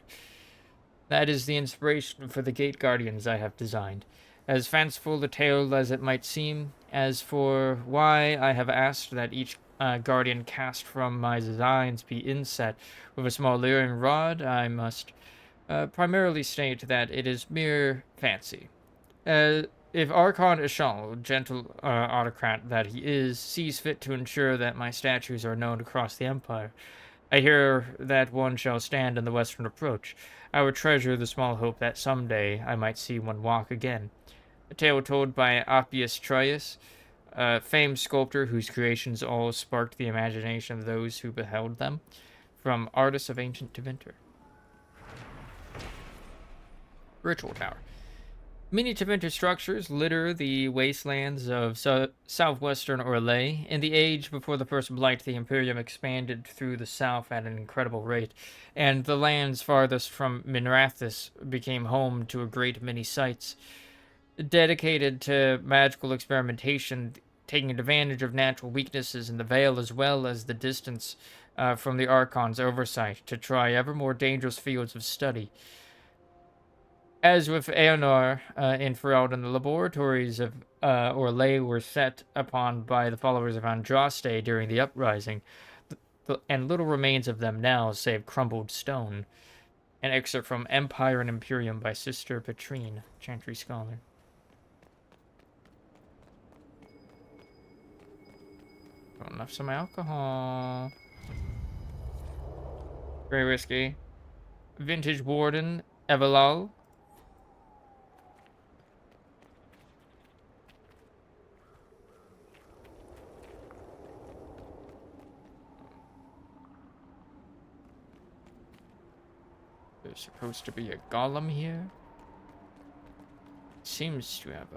That is the inspiration for the Gate Guardians I have designed. As fanciful a tale as it might seem, as for why I have asked that each guardian cast from my designs be inset with a small lyrium rod, I must primarily state that it is mere fancy. If Archon Ishal, gentle autocrat that he is, sees fit to ensure that my statues are known across the Empire, I hear that one shall stand in the western approach. I would treasure the small hope that someday I might see one walk again. A tale told by Appius Trius, a famed sculptor whose creations all sparked the imagination of those who beheld them, from Artists of Ancient Tevinter. Ritual Tower. Many Tevinter structures litter the wastelands of southwestern Orlais. In the age before the First Blight, the Imperium expanded through the south at an incredible rate, and the lands farthest from Minrathis became home to a great many sites dedicated to magical experimentation, taking advantage of natural weaknesses in the Vale as well as the distance from the Archon's oversight to try ever more dangerous fields of study. As with Eonor in Ferelden, the laboratories of Orlais were set upon by the followers of Andraste during the uprising, and little remains of them now save crumbled stone. An excerpt from Empire and Imperium by Sister Petrine, Chantry Scholar. Enough some alcohol. Very risky. Vintage Warden, Evelal. There's supposed to be a golem here. Seems to have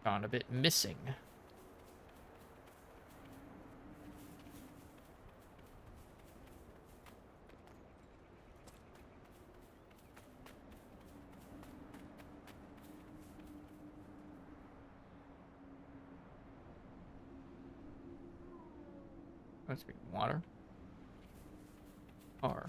gone a bit missing. Must be water. Or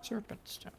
serpent stone.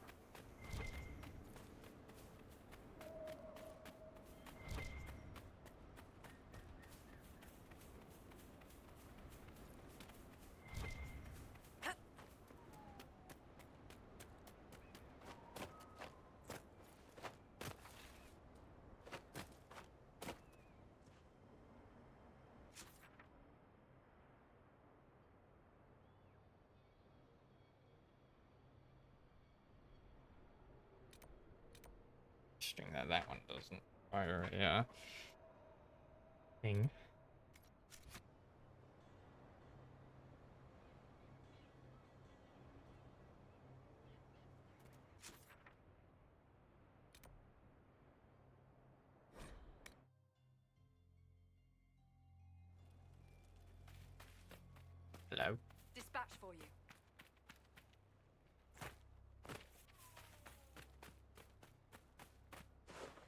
Interesting that one doesn't fire, yeah. Thing. Hello. Dispatch for you.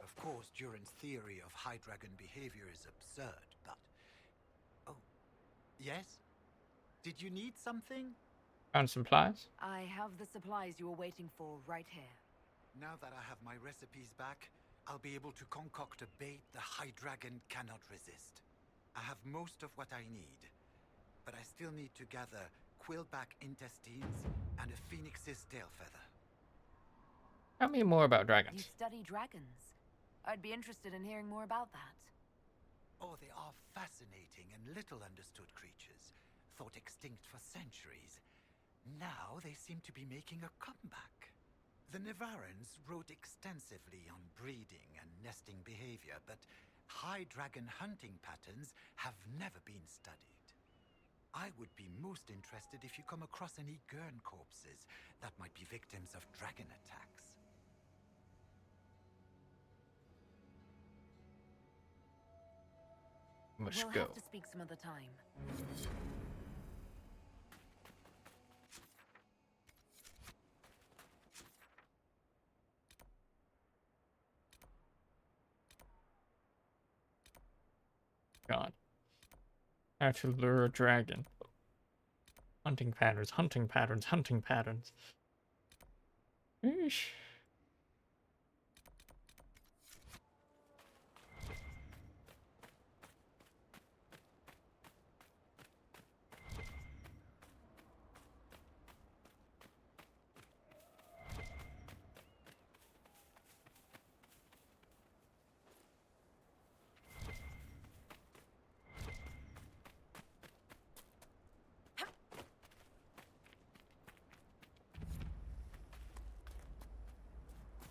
Of course, Duran's theory of high dragon behavior is absurd, but... Oh, yes? Did you need something? Found supplies? I have the supplies you were waiting for right here. Now that I have my recipes back, I'll be able to concoct a bait the high dragon cannot resist. I have most of what I need, but I still need to gather quillback intestines and a phoenix's tail feather. Tell me more about You dragons. study dragons. I'd be interested in hearing more about that. Oh, they are fascinating and little understood creatures, thought extinct for centuries. Now they seem to be making a comeback. The Nevarrans wrote extensively on breeding and nesting behavior, but high dragon hunting patterns have never been studied. I would be most interested if you come across any Gurn corpses that might be victims of dragon attacks. Must We'll go. have to speak some other time. God. How to lure a dragon. Hunting patterns, hunting patterns, hunting patterns. Eesh.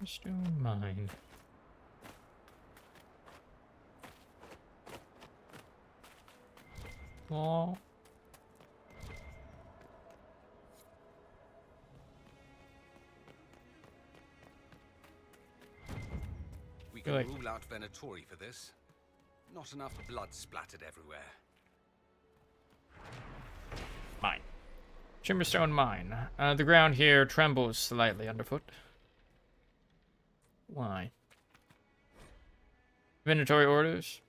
Stone mine. Oh. We can Really? rule out Venatori for this. Not enough blood splattered everywhere. Mine. Shimmerstone mine. The ground here trembles slightly underfoot. Why? Venatori orders.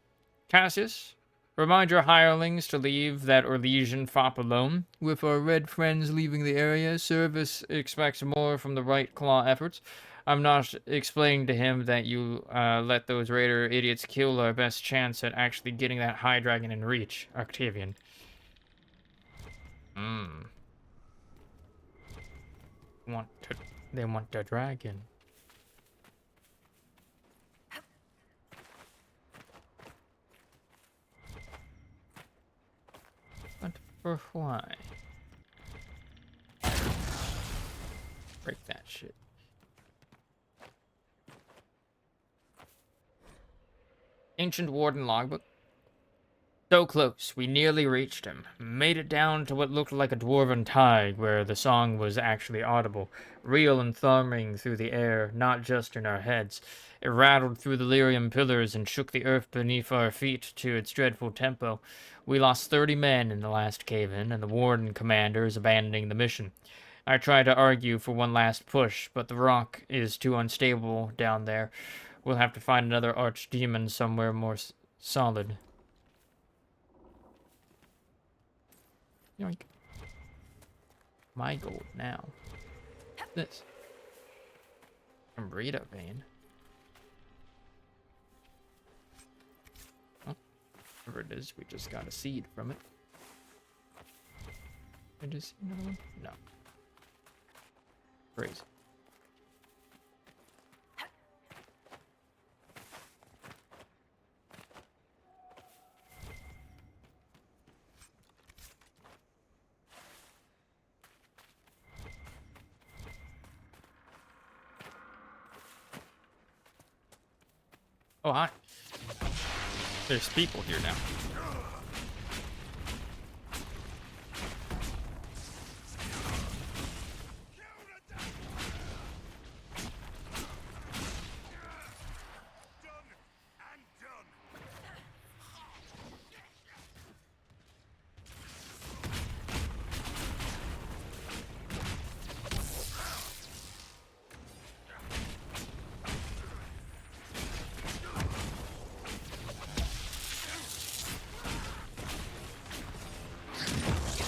Cassius, remind your hirelings to leave that Orlesian fop alone. With our red friends leaving the area, Service expects more from the Right Claw efforts. I'm not explaining to him that you let those raider idiots kill our best chance at actually getting that high dragon in reach, Octavian. They want the dragon. But for why? Break that shit. Ancient Warden logbook. So close, we nearly reached him. Made it down to what looked like a dwarven tide, where the song was actually audible, real and thrumming through the air, not just in our heads. It rattled through the lyrium pillars and shook the earth beneath our feet to its dreadful tempo. We lost 30 men in the last cave-in, and the warden commander is abandoning the mission. I tried to argue for one last push, but the rock is too unstable down there. We'll have to find another archdemon somewhere more solid. Yoink. My gold now. This. From Rita vein. Oh, whatever it is, we just got a seed from it. I just see another one? No. Crazy. Oh, hi. There's people here now.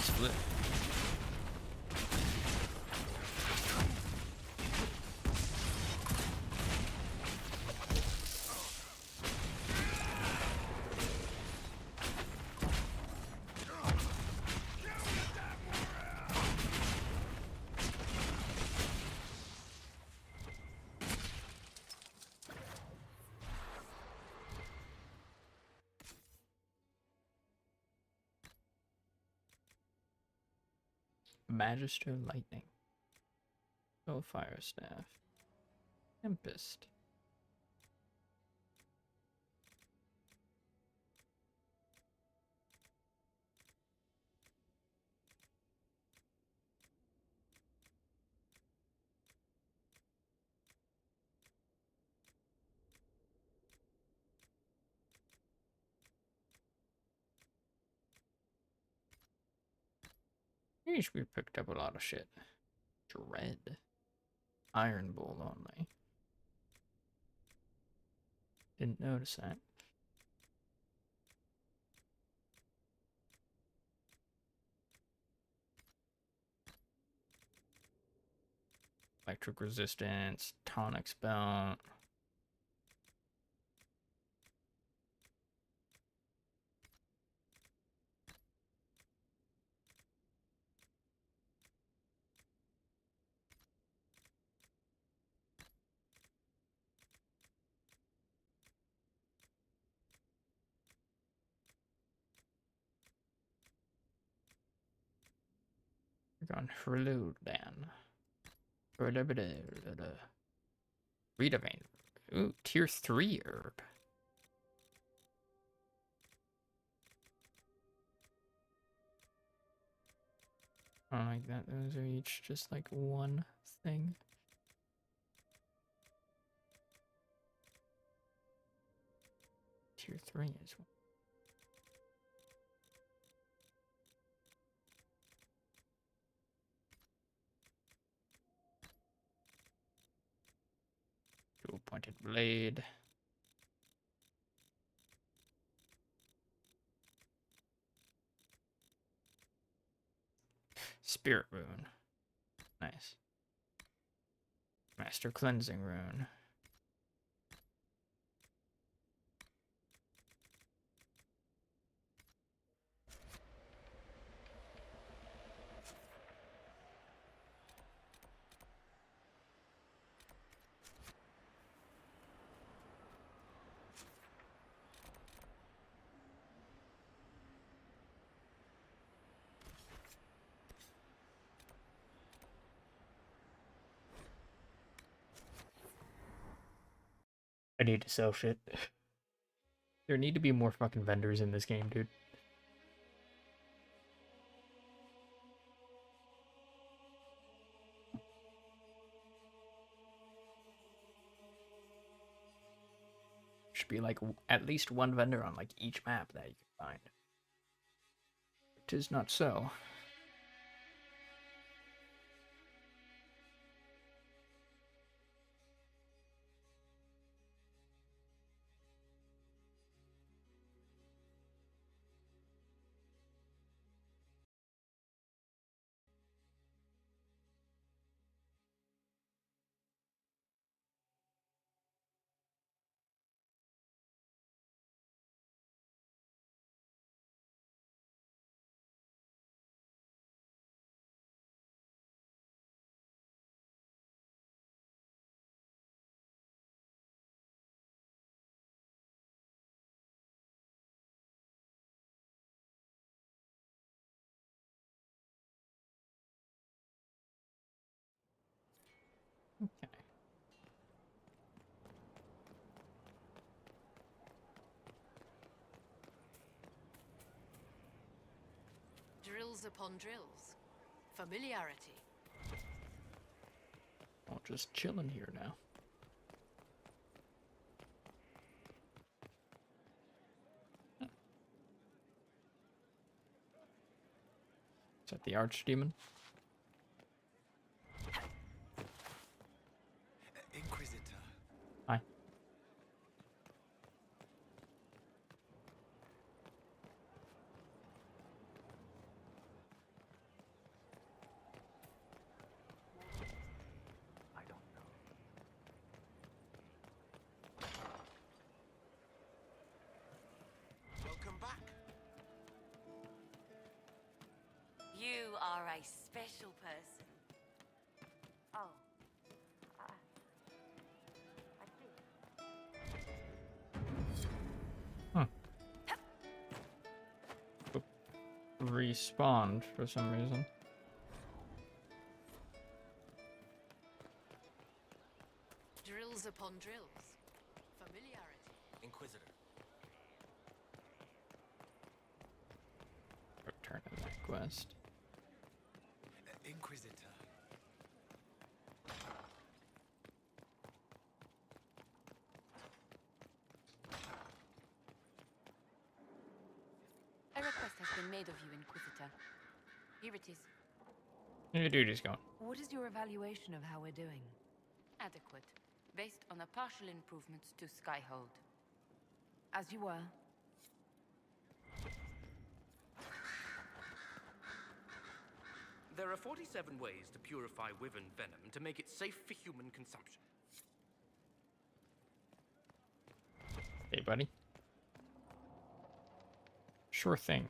Split. Magister Lightning. Oh, Fire Staff. Tempest. Yeesh, we picked up a lot of shit. Dread. Iron Bowl only. Didn't notice that. Electric resistance, tonic spell. We're going reload then. Rita vein. Ooh, tier 3 herb. I don't like that. Those are each just like one thing. Tier 3 is one. Dual pointed blade. Spirit rune. Nice. Master cleansing rune. I need to sell shit. There need to be more fucking vendors in this game, dude. Should be like at least one vendor on like each map that you can find. It is not so. Okay. Drills upon drills. Familiarity. I'll just chilling here now. Is that the Archdemon? Inquisitor. Hi. I don't know. Welcome back. You are a special person. Oh. I see. Respawned for some reason. Drills upon drills. Familiarity. Inquisitor. Return to that quest. Inquisitor. A request has been made of you, Inquisitor. Here it is. Your duty's going. What is your evaluation of how we're doing? Adequate. Based on the partial improvements to Skyhold. As you were. There are 47 ways to purify wyvern venom to make it safe for human consumption. Hey, buddy. Sure thing.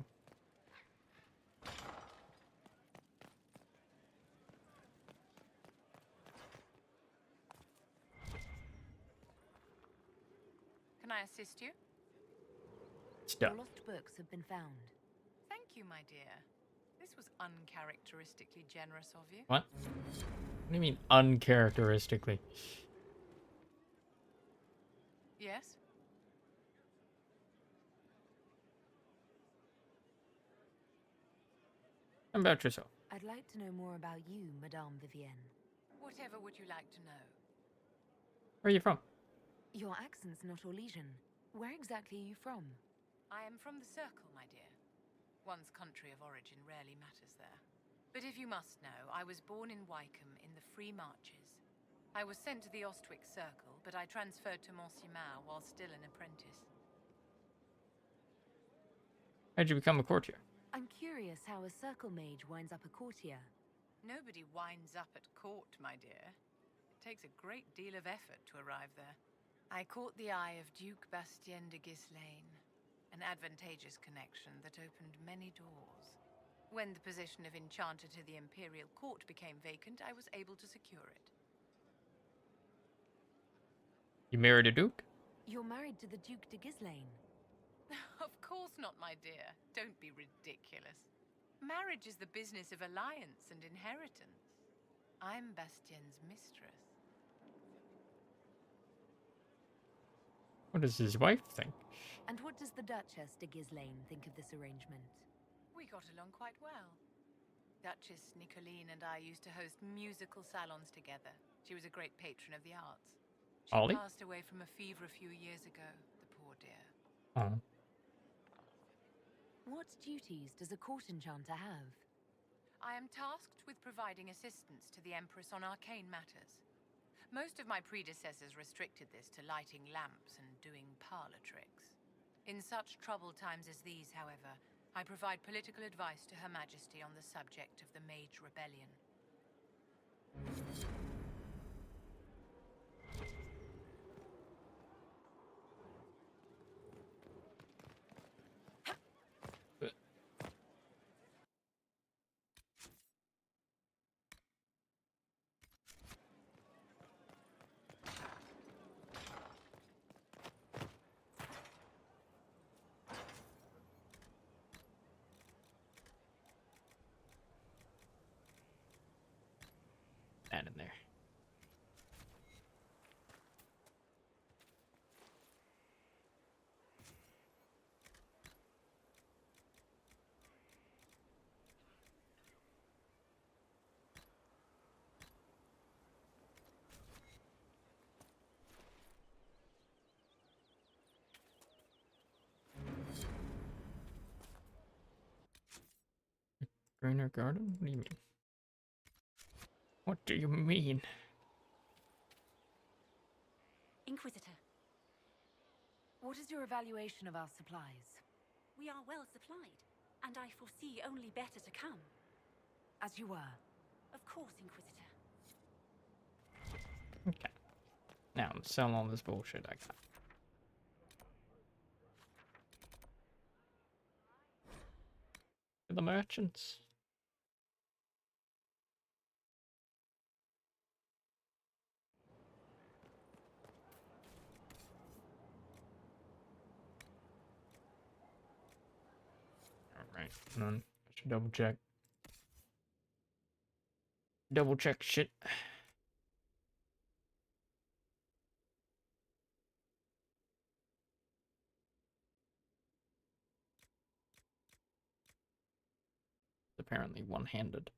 Can I assist you? Stuff. Your lost books have been found. Thank you, my dear. This was uncharacteristically generous of you. What? What do you mean uncharacteristically? Yes? About yourself. I'd like to know more about you, Madame Vivienne. Whatever would you like to know? Where are you from? Your accent's not Orlesian. Where exactly are you from? I am from the Circle, my dear. One's country of origin rarely matters there. But if you must know, I was born in Wycombe in the Free Marches. I was sent to the Ostwick Circle, but I transferred to Monsignor while still an apprentice. How'd you become a courtier? I'm curious how a circle mage winds up a courtier. Nobody winds up at court, my dear. It takes a great deal of effort to arrive there. I caught the eye of Duke Bastien de Ghislaine, an advantageous connection that opened many doors. When the position of Enchanter to the Imperial Court became vacant, I was able to secure it. You married a duke? You're married to the Duke de Ghislaine. Of course not, my dear. Don't be ridiculous. Marriage is the business of alliance and inheritance. I'm Bastien's mistress. What does his wife think? And what does the Duchess de Ghislaine think of this arrangement? We got along quite well. Duchess Nicoline and I used to host musical salons together. She was a great patron of the arts. She Ollie? passed away from a fever a few years ago. Oh. What duties does a court enchanter have? I am tasked with providing assistance to the Empress on arcane matters. Most of my predecessors restricted this to lighting lamps and doing parlor tricks. In such troubled times as these, however, I provide political advice to Her Majesty on the subject of the Mage Rebellion. That in there. Greener garden? What do you mean? What do you mean? Inquisitor. What is your evaluation of our supplies? We are well supplied, and I foresee only better to come. As you were. Of course, Inquisitor. Okay. Now I'm selling all this bullshit I got. To the merchants. Alright, I should double check. Double check shit. Apparently one-handed.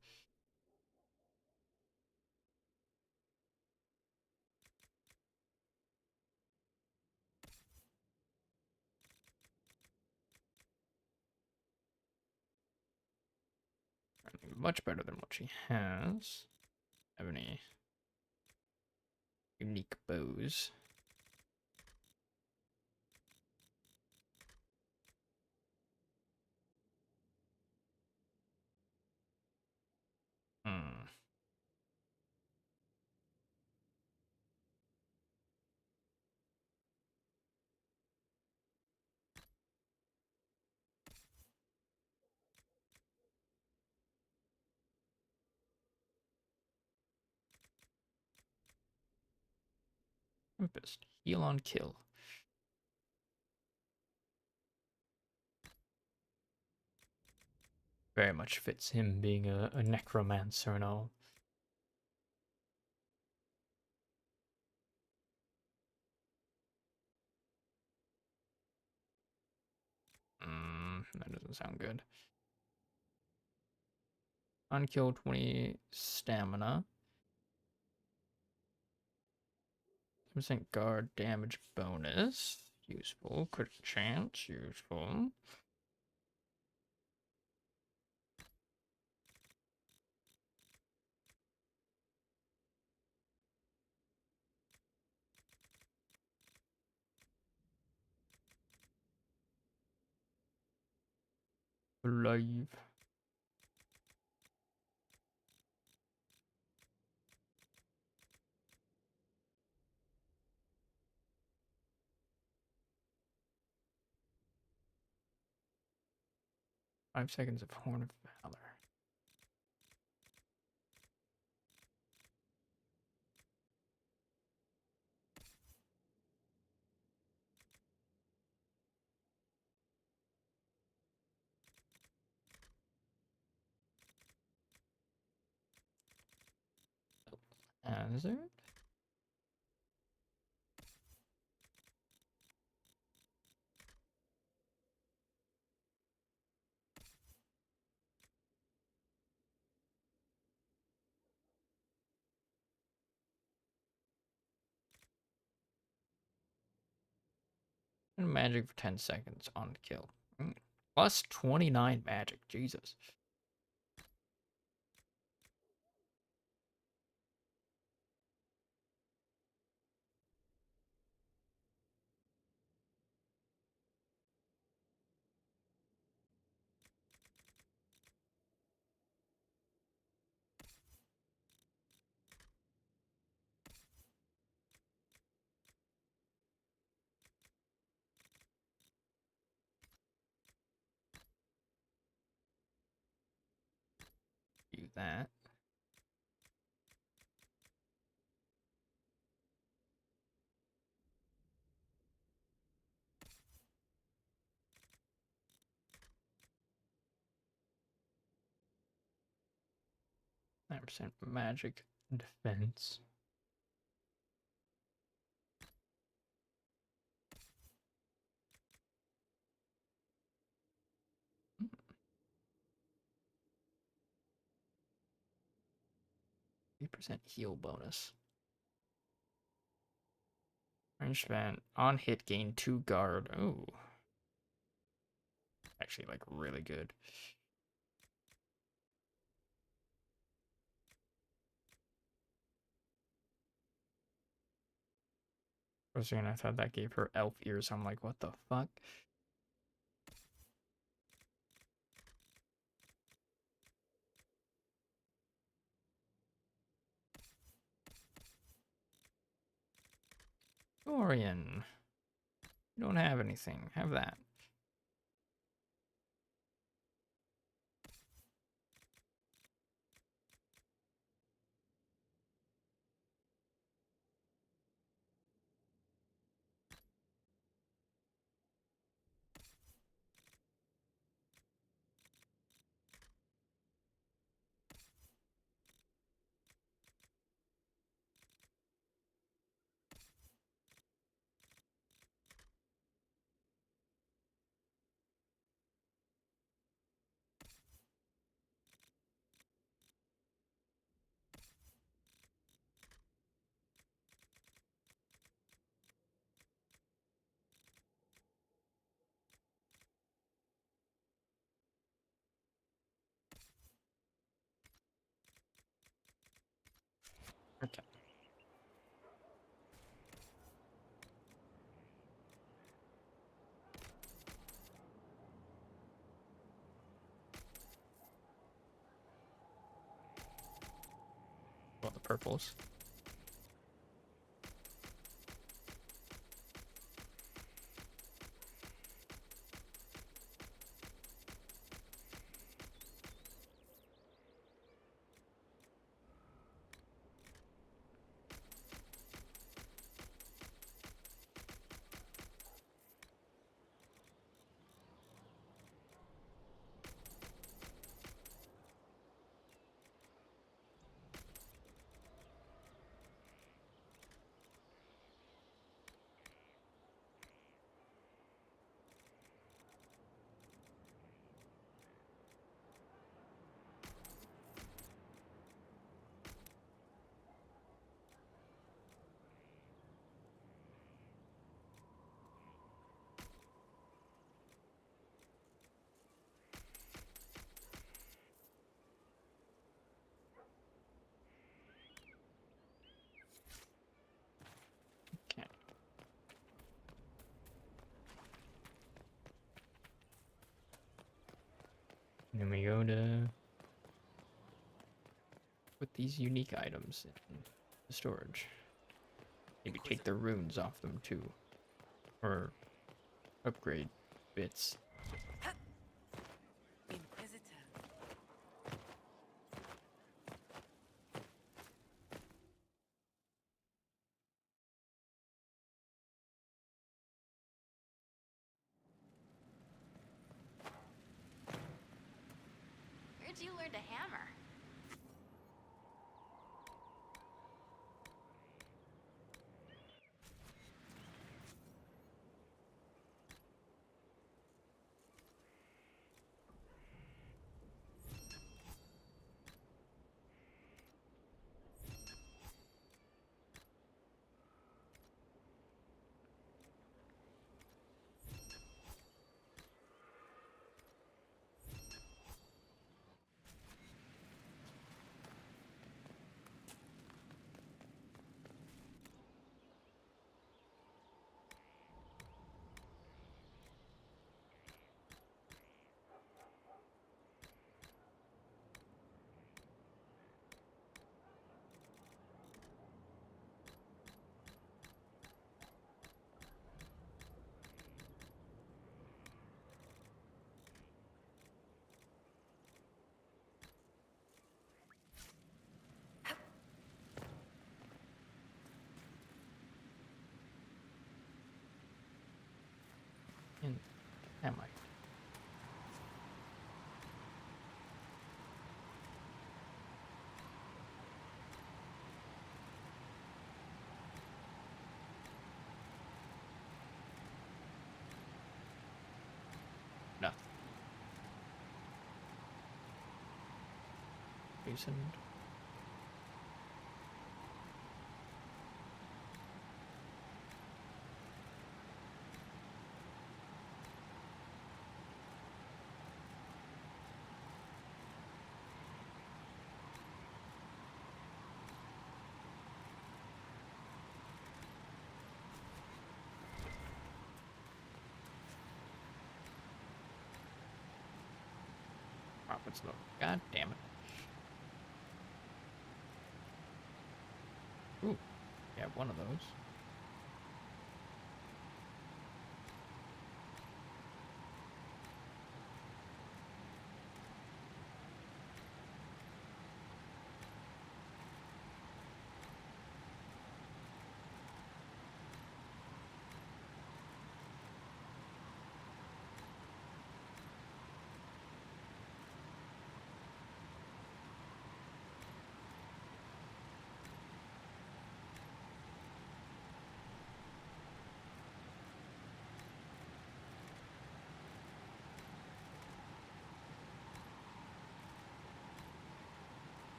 Much better than what she has. Have any unique bows? Hmm. Tempest. Heal on kill. Very much fits him being a necromancer and all. That doesn't sound good. Unkill 20 stamina. 10% guard damage bonus. Useful. Crit chance. Useful. Alive. Five seconds of Horn of Valor. Hazard. And magic for 10 seconds on kill. Plus 29 magic. Jesus. Do that. %, magic defense. %, heal bonus. Range spent on hit gain 2 guard. Oh. Actually, like, really good. For a second, I thought that gave her elf ears. I'm like, what the fuck? Dorian. You don't have anything. Have that. Okay. Well, the purples. Okay. And then we go to put these unique items in the storage. Maybe take the runes off them too. Or upgrade bits. Inquisitor. Where'd you learn to hammer? And am I? Nothing. Jason. Profits low. God damn it. Ooh, yeah, one of those.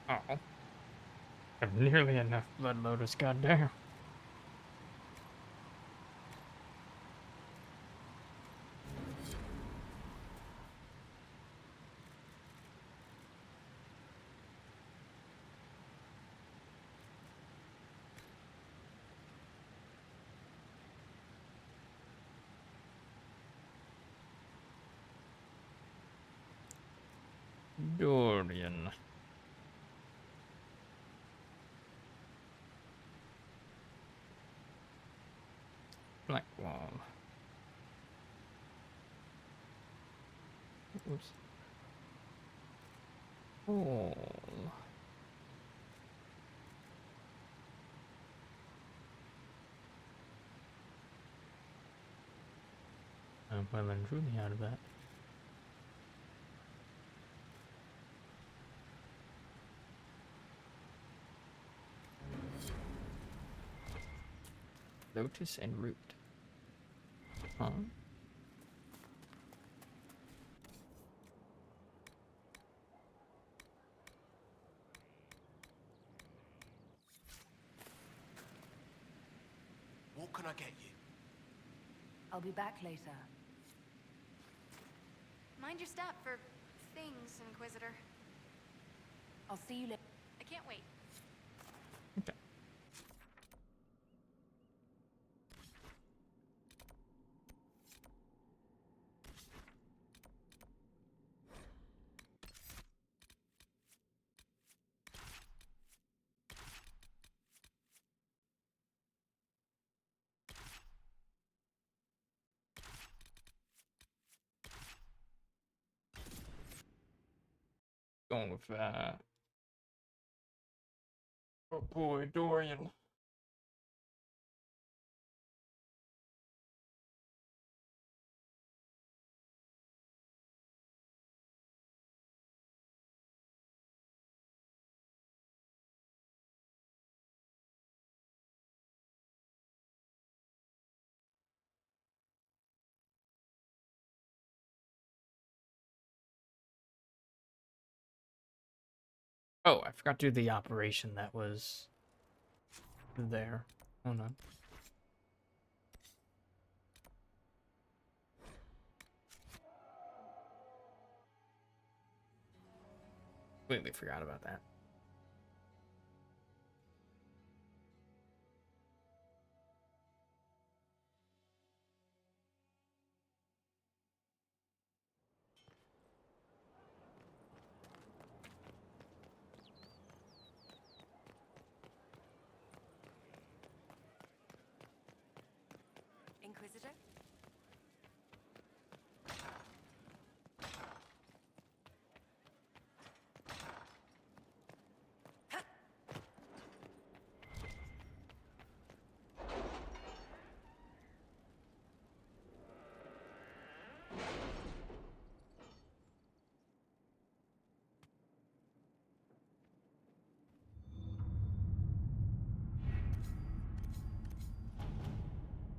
Oh. Have nearly enough Blood Lotus, goddamn. Dorian. Black wall. Oops. Oh. I'm well and truly out of that. Lotus and root. Huh? What can I get you? I'll be back later. Mind your step for things, Inquisitor. I'll see you later. I can't wait. Okay. Going with oh boy, Dorian. Oh, I forgot to do the operation that was there. Hold on. Completely forgot about that. Inquisitor?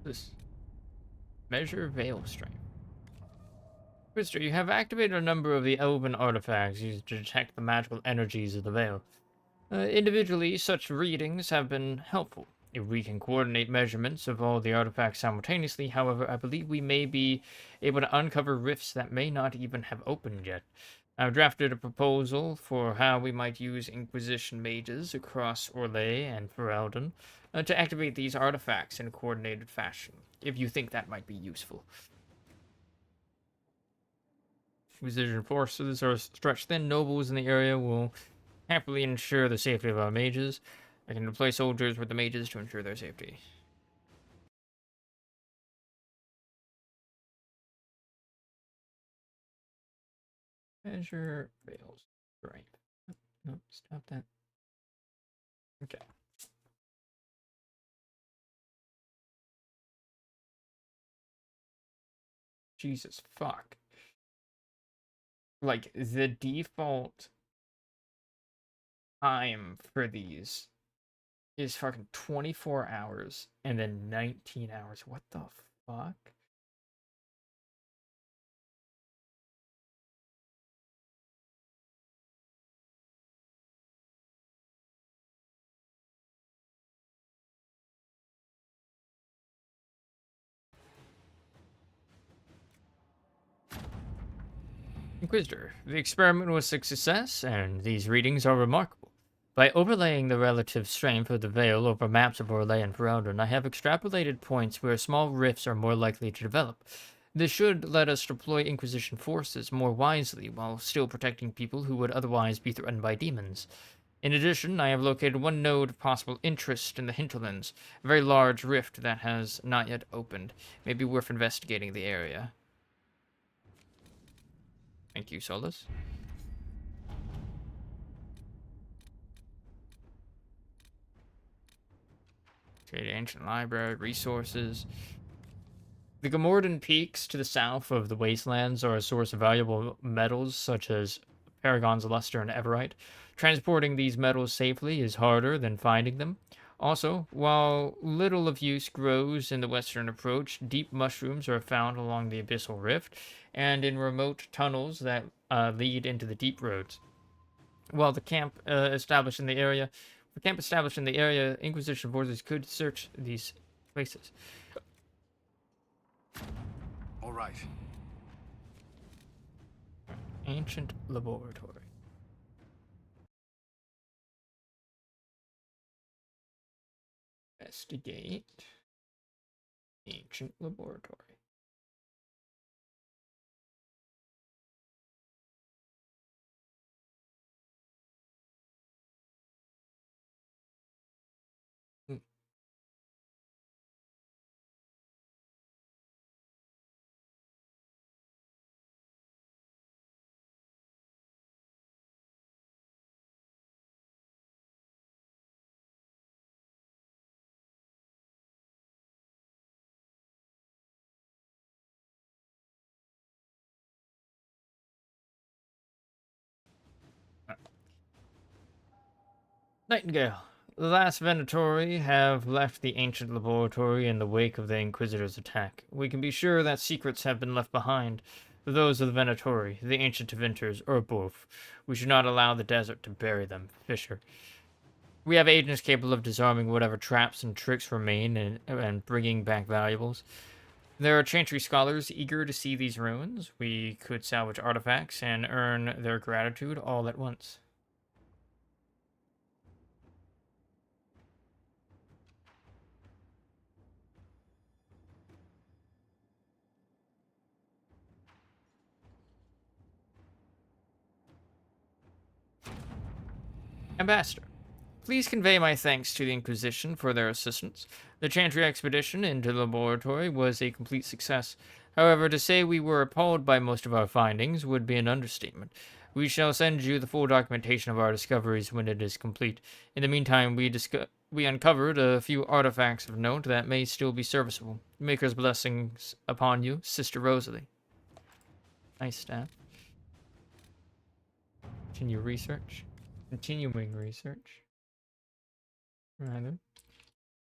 This measure veil strength. Mister, you have activated a number of the elven artifacts used to detect the magical energies of the veil. Individually, such readings have been helpful. If we can coordinate measurements of all the artifacts simultaneously, however, I believe we may be able to uncover rifts that may not even have opened yet. I've drafted a proposal for how we might use Inquisition mages across Orlais and Ferelden to activate these artifacts in a coordinated fashion, if you think that might be useful. Inquisition forces or stretched thin nobles in the area will happily ensure the safety of our mages. I can deploy soldiers with the mages to ensure their safety. Measure veils strength. No, stop that. Okay. Jesus fuck. Like, the default time for these is fucking 24 hours and then 19 hours. What the fuck? Inquisitor, the experiment was a success, and these readings are remarkable. By overlaying the relative strength of the veil over maps of Orlais and Ferelden, I have extrapolated points where small rifts are more likely to develop. This should let us deploy Inquisition forces more wisely while still protecting people who would otherwise be threatened by demons. In addition, I have located one node of possible interest in the hinterlands, a very large rift that has not yet opened. May be worth investigating the area. Thank you, Solus. Trade ancient library, resources. The Gamordan peaks to the south of the wastelands are a source of valuable metals such as Paragon's luster and everite. Transporting these metals safely is harder than finding them. Also, while little of use grows in the western approach, deep mushrooms are found along the abyssal rift and in remote tunnels that lead into the deep roads. While the camp established in the area, Inquisition forces could search these places. All right. Ancient laboratory. Investigate ancient laboratory. Nightingale. The last Venatori have left the ancient laboratory in the wake of the Inquisitor's attack. We can be sure that secrets have been left behind. Those of the Venatori, the ancient Venters, or both. We should not allow the desert to bury them. Fisher. We have agents capable of disarming whatever traps and tricks remain and bringing back valuables. There are Chantry scholars eager to see these ruins. We could salvage artifacts and earn their gratitude all at once. Ambassador, please convey my thanks to the Inquisition for their assistance. The Chantry expedition into the laboratory was a complete success. However, to say we were appalled by most of our findings would be an understatement. We shall send you the full documentation of our discoveries when it is complete. In the meantime, we uncovered a few artifacts of note that may still be serviceable. Maker's blessings upon you, Sister Rosalie. Nice staff. Continue research. Continuing research. Rather.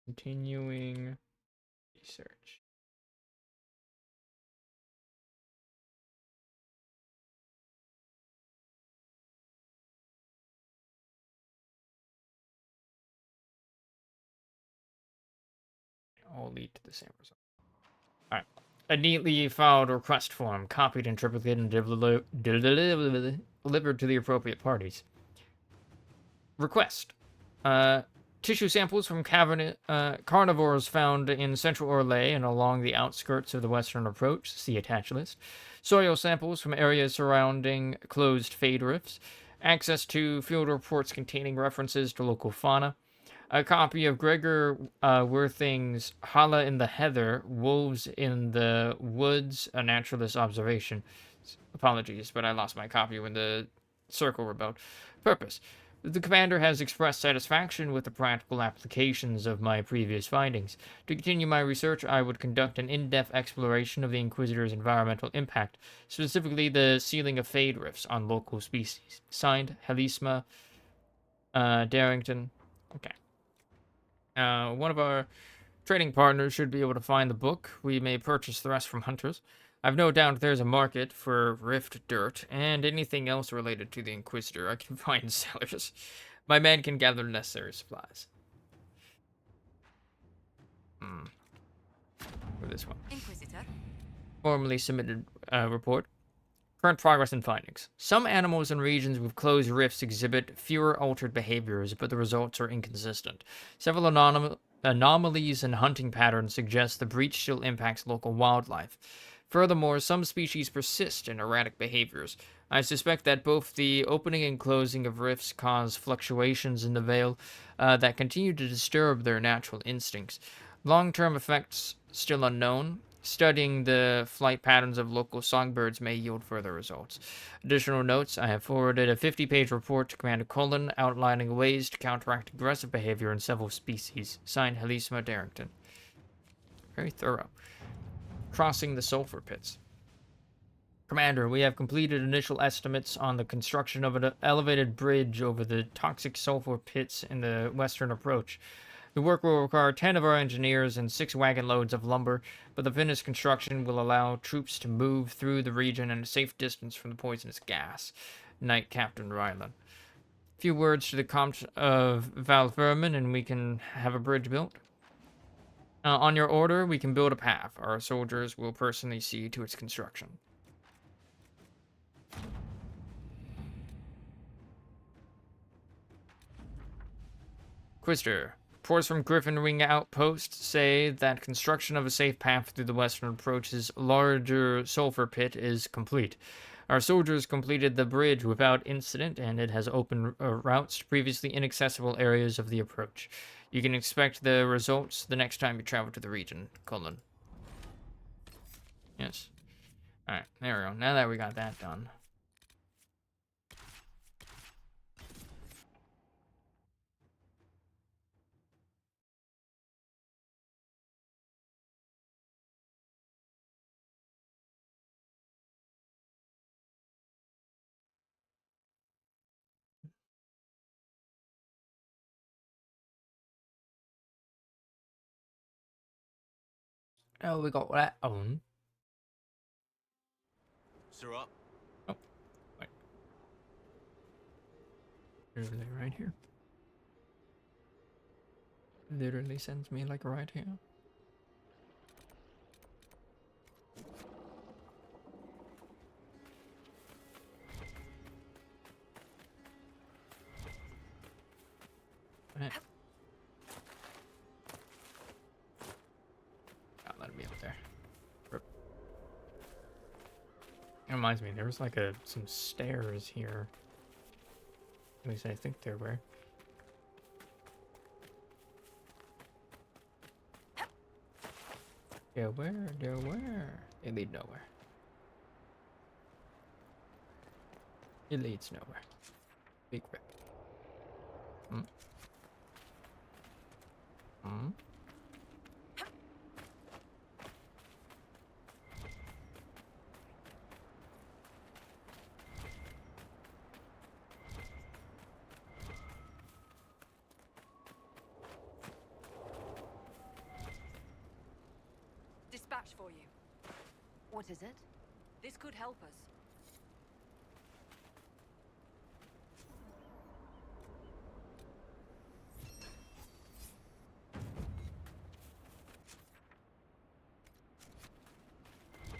Continuing Research. All lead to the same result. Alright. A neatly filed request form, copied, interpreted, and delivered to the appropriate parties. Request. Tissue samples from carnivores found in central Orlais and along the outskirts of the western approach. See attached list. Soil samples from areas surrounding closed fade rifts. Access to field reports containing references to local fauna. A copy of Gregor Worthing's Hala in the Heather, Wolves in the Woods, a naturalist observation. Apologies, but I lost my copy when the circle rebelled. Purpose. The commander has expressed satisfaction with the practical applications of my previous findings. To continue my research, I would conduct an in-depth exploration of the Inquisitor's environmental impact, specifically the sealing of fade rifts on local species. Signed, Helisma Darrington. Okay. One of our trading partners should be able to find the book. We may purchase the rest from hunters. I've no doubt there's a market for rift dirt and anything else related to the Inquisitor. I can find sellers. My men can gather necessary supplies. For this one. Inquisitor. Formally submitted report. Current progress and findings. Some animals in regions with closed rifts exhibit fewer altered behaviors, but the results are inconsistent. Several anomalies in hunting patterns suggest the breach still impacts local wildlife. Furthermore, some species persist in erratic behaviors. I suspect that both the opening and closing of rifts cause fluctuations in the veil that continue to disturb their natural instincts. Long-term effects still unknown. Studying the flight patterns of local songbirds may yield further results. Additional notes, I have forwarded a 50-page report to Commander Cullen outlining ways to counteract aggressive behavior in several species. Signed, Helisma Darrington. Very thorough. Crossing the sulfur pits. Commander, we have completed initial estimates on the construction of an elevated bridge over the toxic sulfur pits in the western approach. The work will require 10 of our engineers and 6 wagon loads of lumber, but the finished construction will allow troops to move through the region in a safe distance from the poisonous gas. Knight Captain Ryland. A few words to the Comte of Valverman and we can have a bridge built. On your order, we can build a path. Our soldiers will personally see to its construction. Quister. Reports from Griffin Wing Outpost say that construction of a safe path through the western approach's larger sulfur pit is complete. Our soldiers completed the bridge without incident, and it has opened routes to previously inaccessible areas of the approach. You can expect the results the next time you travel to the region, Cullen. Yes. Alright, there we go. Now that we got that done. Oh, we got that on. Sirrah. Oh, wait. Literally right here. Literally sends me like right here. Right. Not let me up there. Rip. It reminds me, there was like some stairs here. At least I think there were. There were. It leads nowhere. It leads nowhere. Big rip. for you. What is it? This could help us.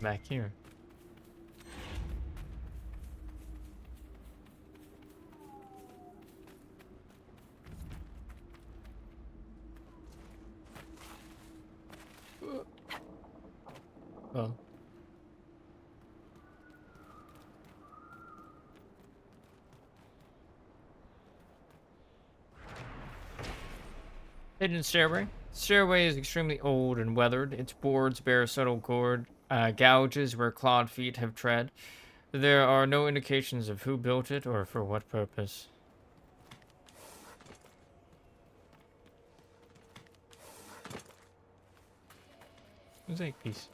Back here. Well. Hidden stairway. Stairway is extremely old and weathered. Its boards bear subtle gouges where clawed feet have tread. There are no indications of who built it or for what purpose. Mosaic piece.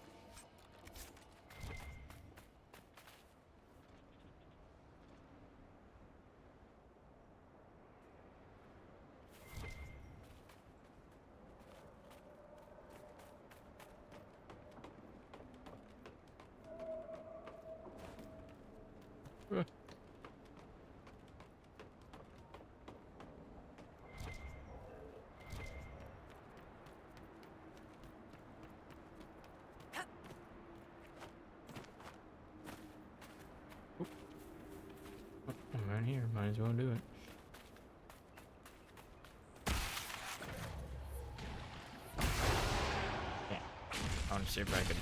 I'm right here. Might as well do it. Yeah. I want to see if I could.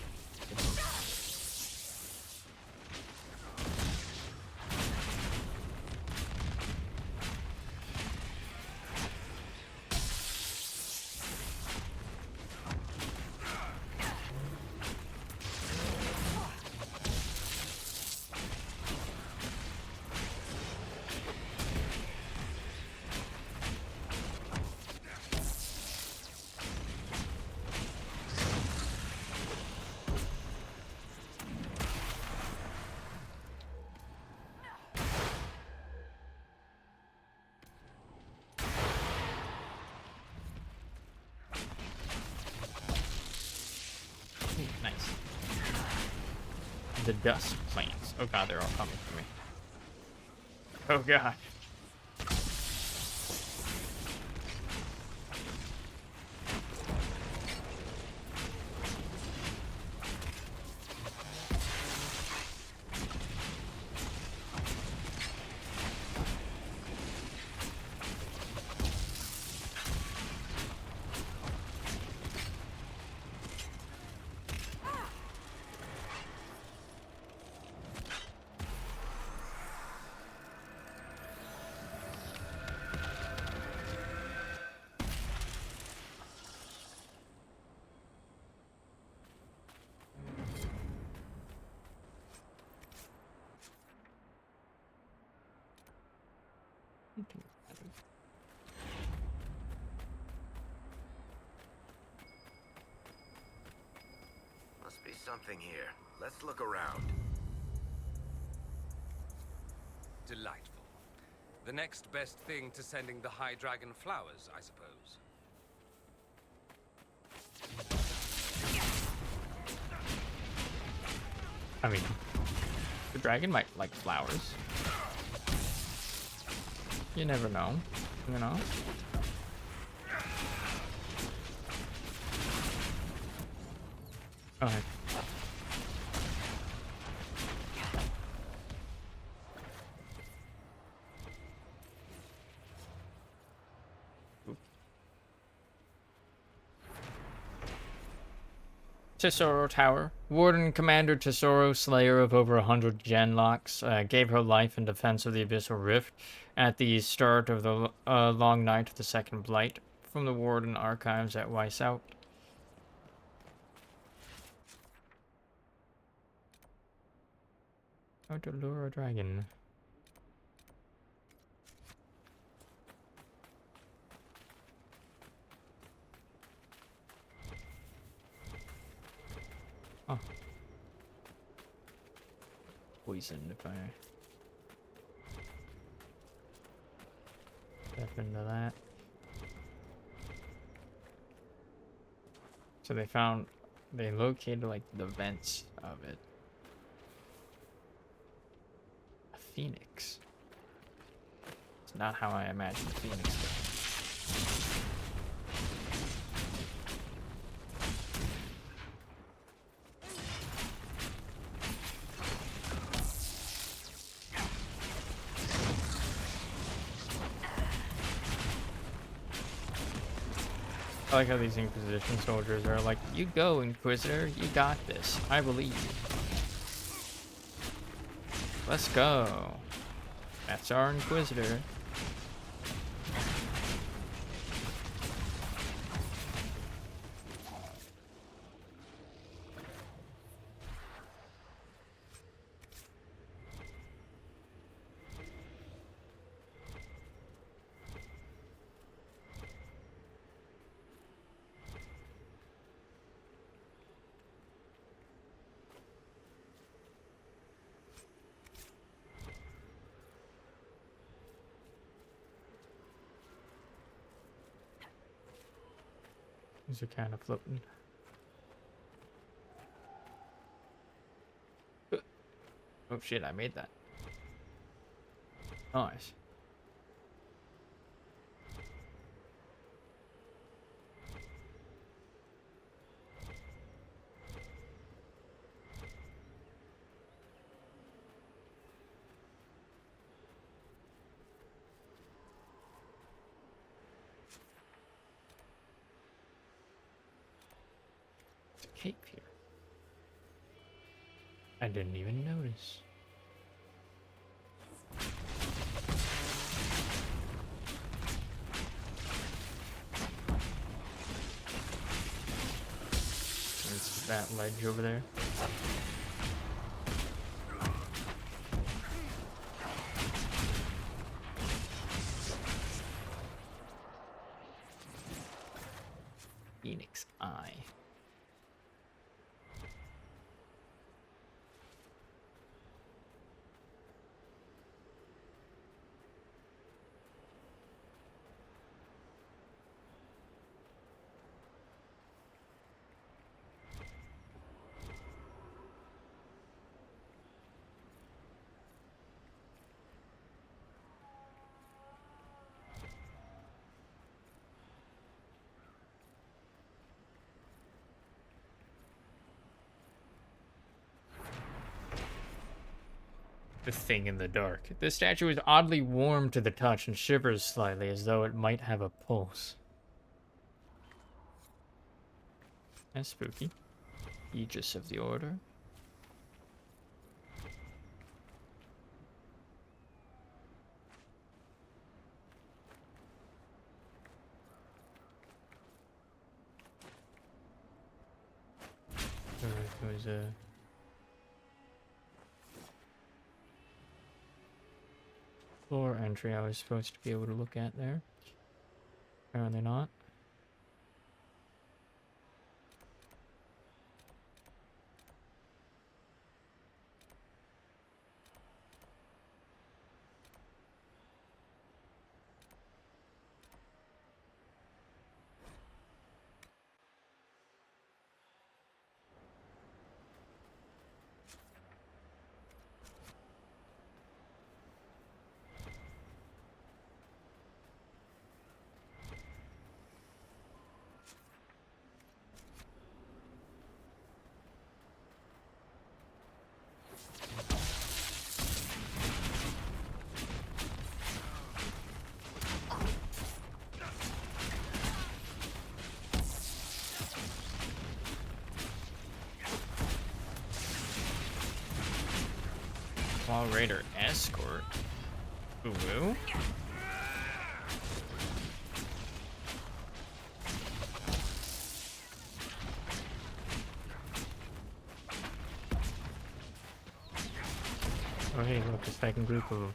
Nice. The dust plains. Oh god, they're all coming for me. Oh god. Must be something here. Let's look around. Delightful. The next best thing to sending the High Dragon flowers, I suppose. I mean, the dragon might like flowers. You never know, you know? Okay. Tesoro Tower. Warden Commander Tesoro, slayer of over 100 genlocks, gave her life in defense of the Abyssal Rift at the start of the long night of the Second Blight. From the Warden Archives at Weissout. How to lure a dragon. Oh. Poisoned if I step into that. So they found They located like the vents of it. A phoenix. It's not how I imagined a phoenix to be. I like how these Inquisition soldiers are like, you go, Inquisitor, you got this. I believe. Let's go. That's our Inquisitor. These are kind of floating. Oh shit, I made that. Nice. There's a cave here. I didn't even notice. There's that ledge over there. Phoenix Eye. The thing in the dark. The statue is oddly warm to the touch and shivers slightly as though it might have a pulse. That's spooky. Aegis of the Order. There was a... floor entry I was supposed to be able to look at there. Apparently not. Claw Raider Escort. Ooh. Oh hey, look, a second group of them.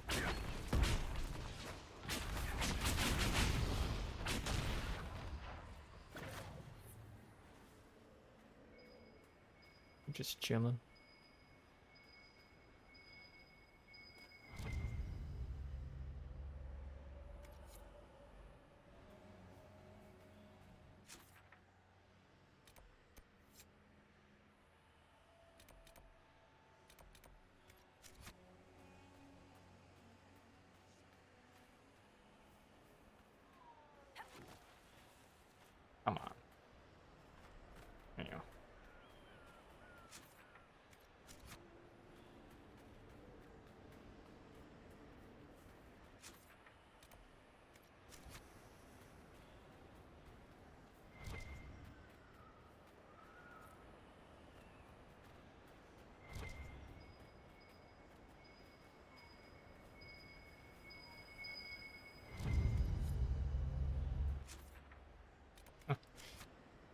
Just chilling.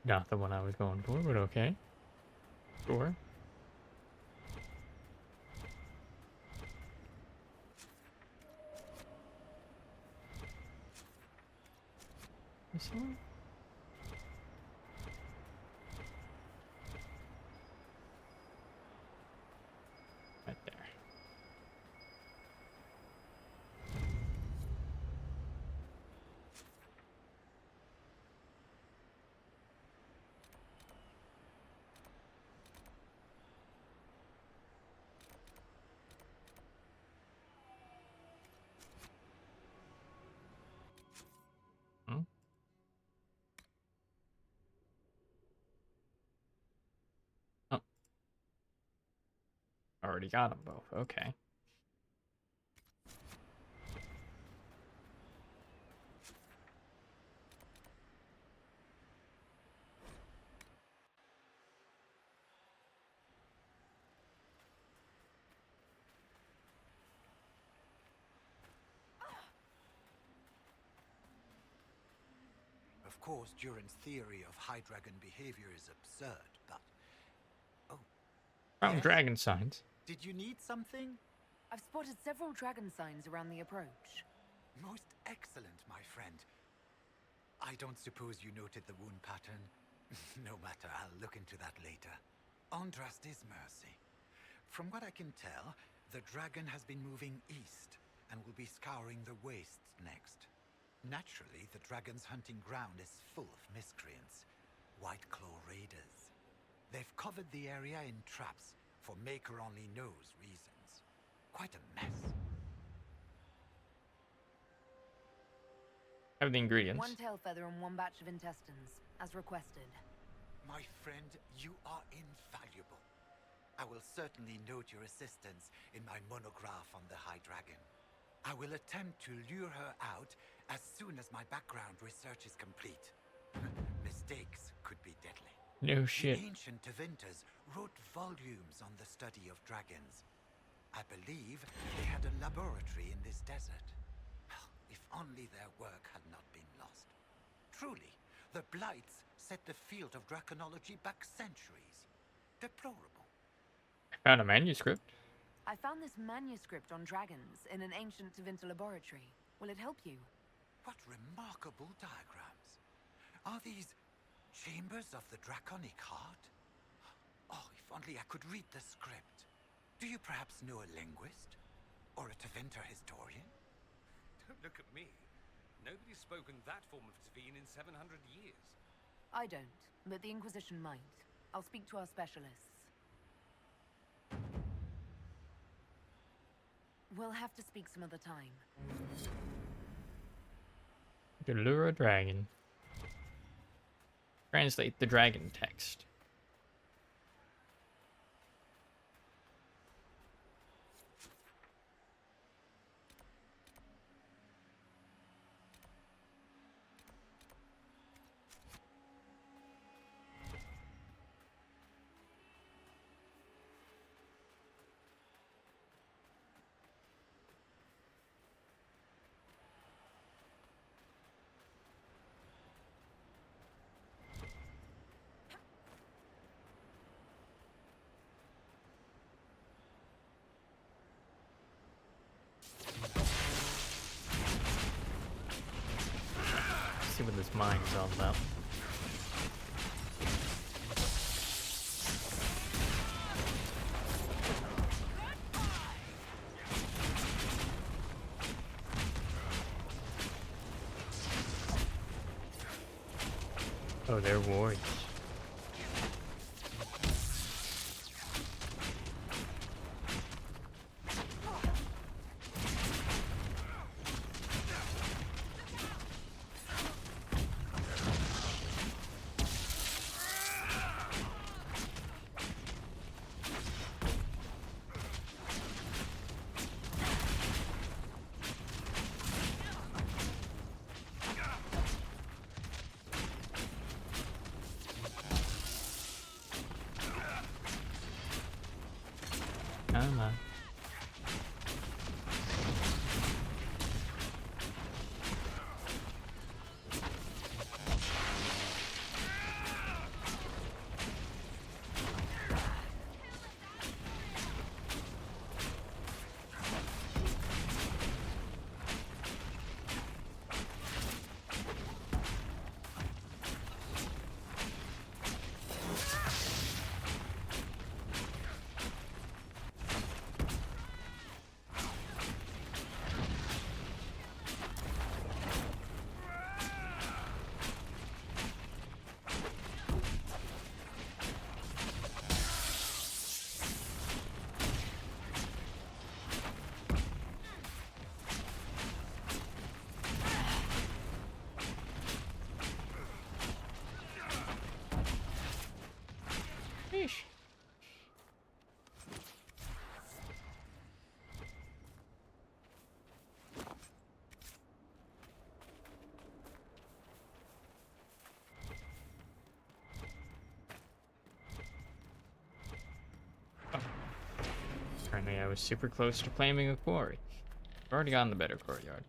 Not the one I was going for, but okay. Sure. This one? Right there. Hmm? Oh. Already got them both. Okay. Of course, Duran's theory of high dragon behavior is absurd, but... Oh. Found Yes? dragon signs. Did you need something? I've spotted several dragon signs around the approach. Most excellent, my friend. I don't suppose you noted the wound pattern? No matter, I'll look into that later. Andraste's mercy. From what I can tell, the dragon has been moving east and will be scouring the wastes next. Naturally, the dragon's hunting ground is full of miscreants. White Claw raiders. They've covered the area in traps for Maker only knows reasons. Quite a mess. Have the ingredients. One tail feather and one batch of intestines, as requested. My friend, you are invaluable. I will certainly note your assistance in my monograph on the High Dragon. I will attempt to lure her out as soon as my background research is complete. Mistakes could be deadly. No shit. The ancient Tevinters wrote volumes on the study of dragons. I believe they had a laboratory in this desert. If only their work had not been lost. Truly, the Blights set the field of draconology back centuries. Deplorable. I found a manuscript. I found this manuscript on dragons in an ancient Tevinter laboratory. Will it help you? What remarkable diagrams. Are these chambers of the draconic heart? Oh, if only I could read the script. Do you perhaps know a linguist? Or a Tevinter historian? Don't look at me. Nobody's spoken that form of Tevin in 700 years. I don't, but the Inquisition might. I'll speak to our specialists. We'll have to speak some other time. To lure a dragon. Translate the dragon text. See what this mine is all about. Oh, they're warriors. Sheesh. Apparently I was super close to claiming a quarry. I've already gotten the better courtyard.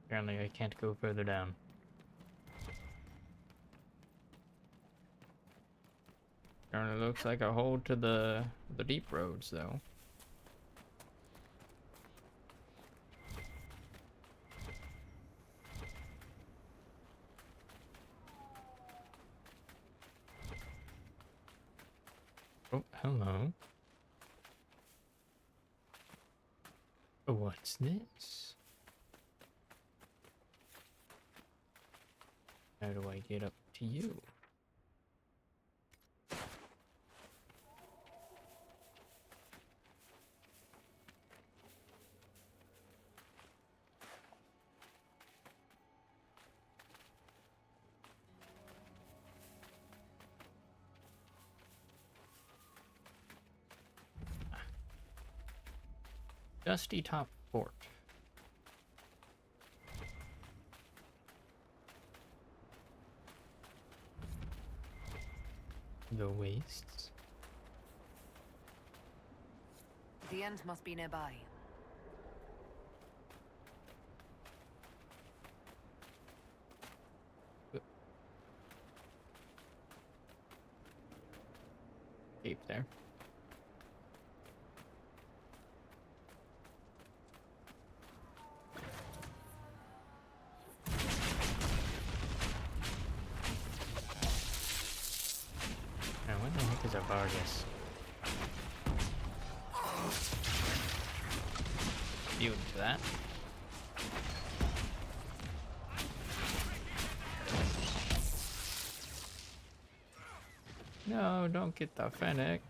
Apparently I can't go further down. Apparently looks like a hold to the deep roads though. Oh, hello. Oh, what's this? How do I get up to you? Dusty Top Fort. The wastes. The end must be nearby. Cape there. Now, what the heck is a Vargas? You into that? No, don't get the Fennec.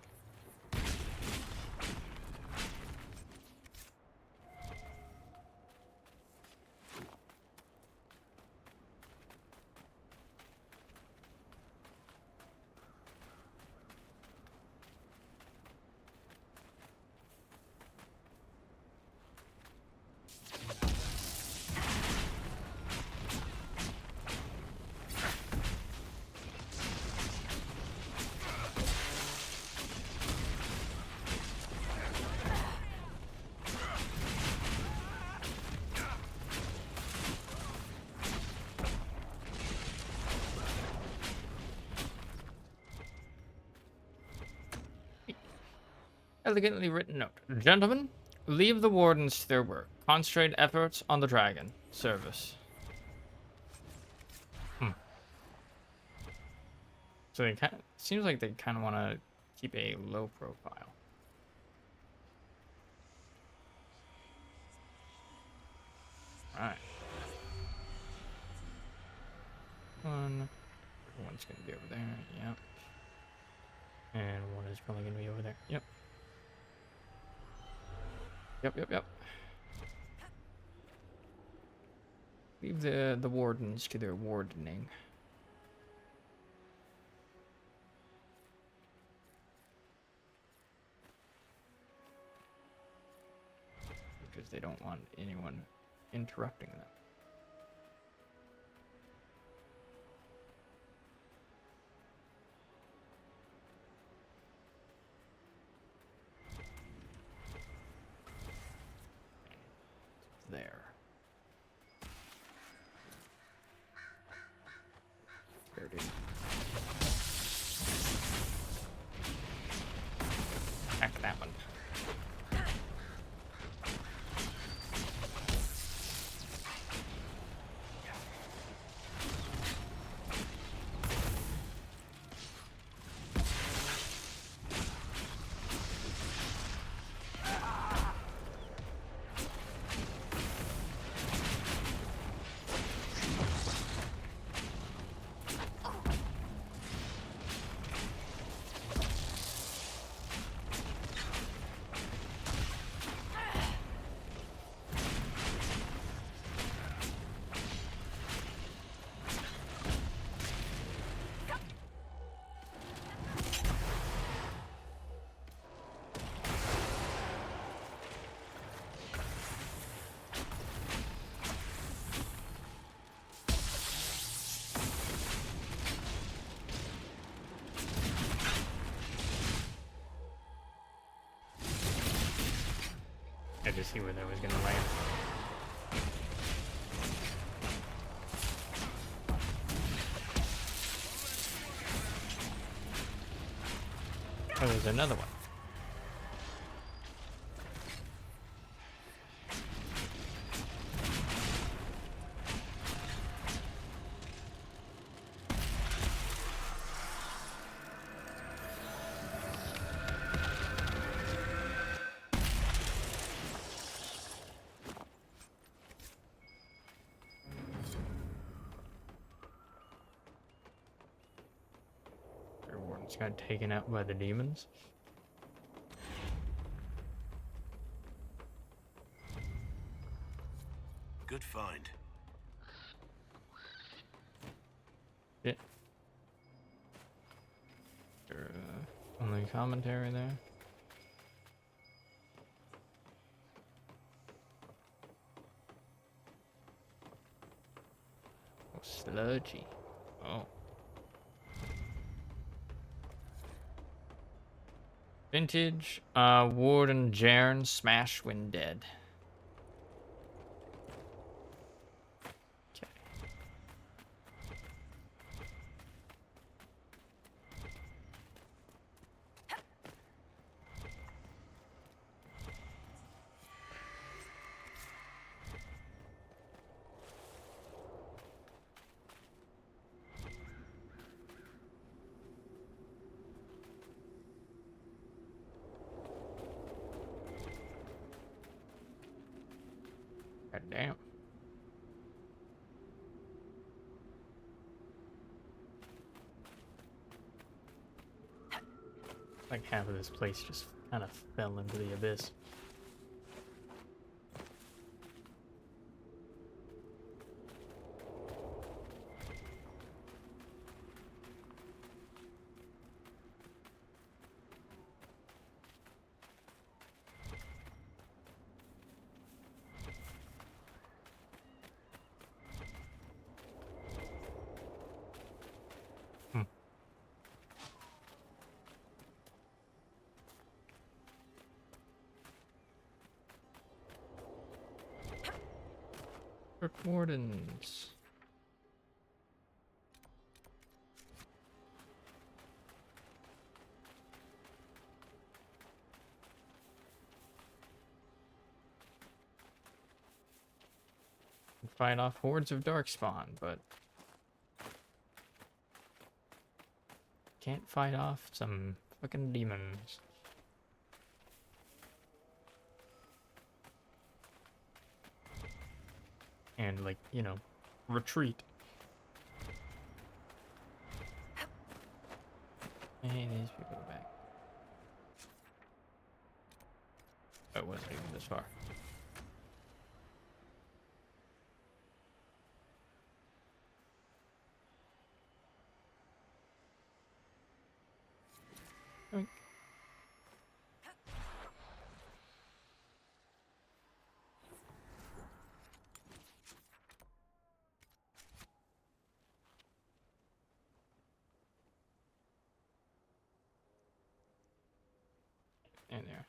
Elegantly written note. Gentlemen, leave the wardens to their work. Concentrate efforts on the dragon. Service. So they kind of, seems like they kind of want to keep a low profile. Alright. One's going to be over there. Yep. And one is probably going to be over there. Yep. Yep. Leave the wardens to their wardening. Because they don't want anyone interrupting them. There. There it is. Attack that one. to see where that was gonna land. Oh, there's another one. Warden's got taken out by the demons. Good find. Shit. There, only commentary there. Oh, sludgy. Oh. Vintage, Warden Jaren, smash when dead. Okay. God damn. Like half of this place just kind of fell into the abyss. Wardens. Fight off hordes of darkspawn, but can't fight off some fucking demons. And, like, you know, retreat. Hey, these people are back. Oh, it wasn't even this far. Oink. And there.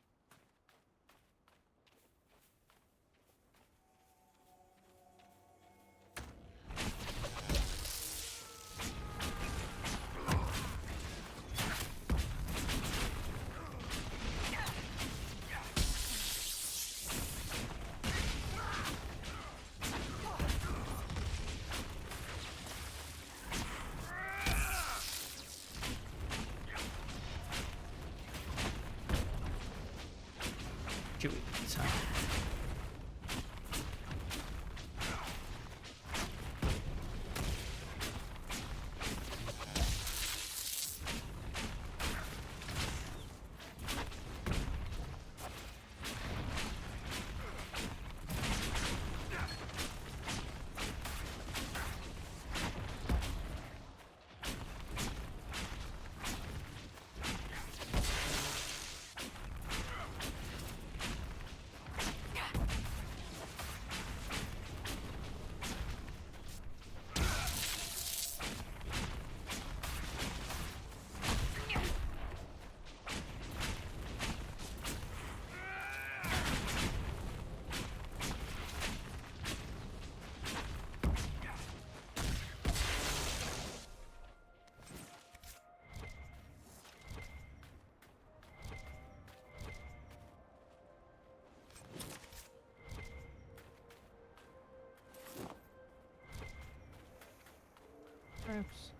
Traps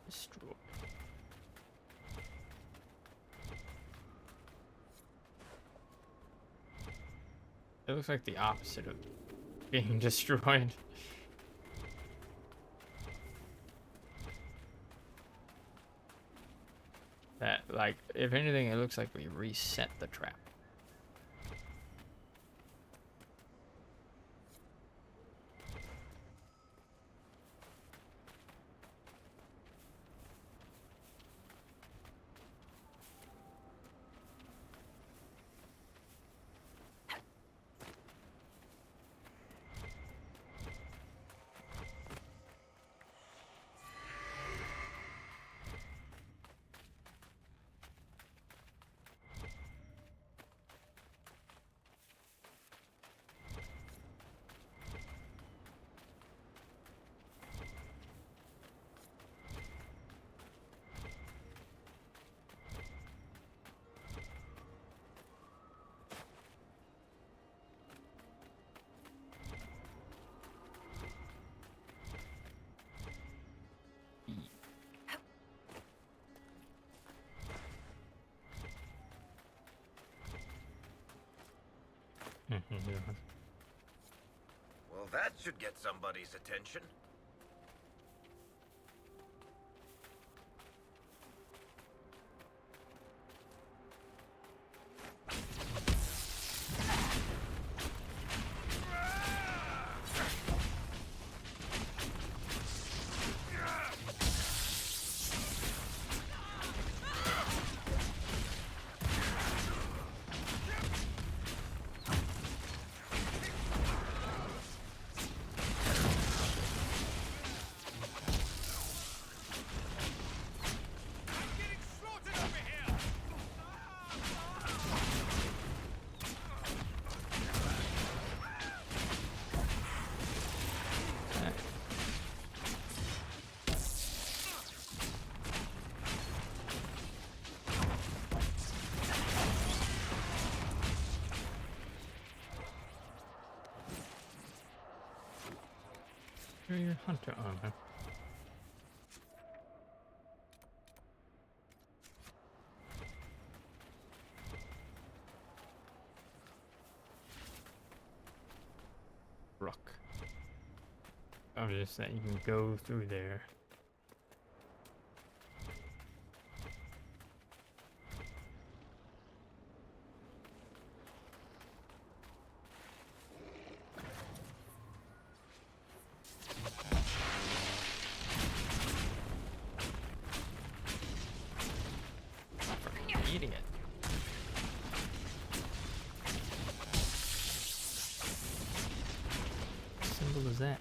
destroyed. It looks like the opposite of being destroyed. That, like, if anything, it looks like we reset the trap. Well, that should get somebody's attention. Your hunter armor. Rock. Oh, just that you can go through there. Eating it. What symbol is that?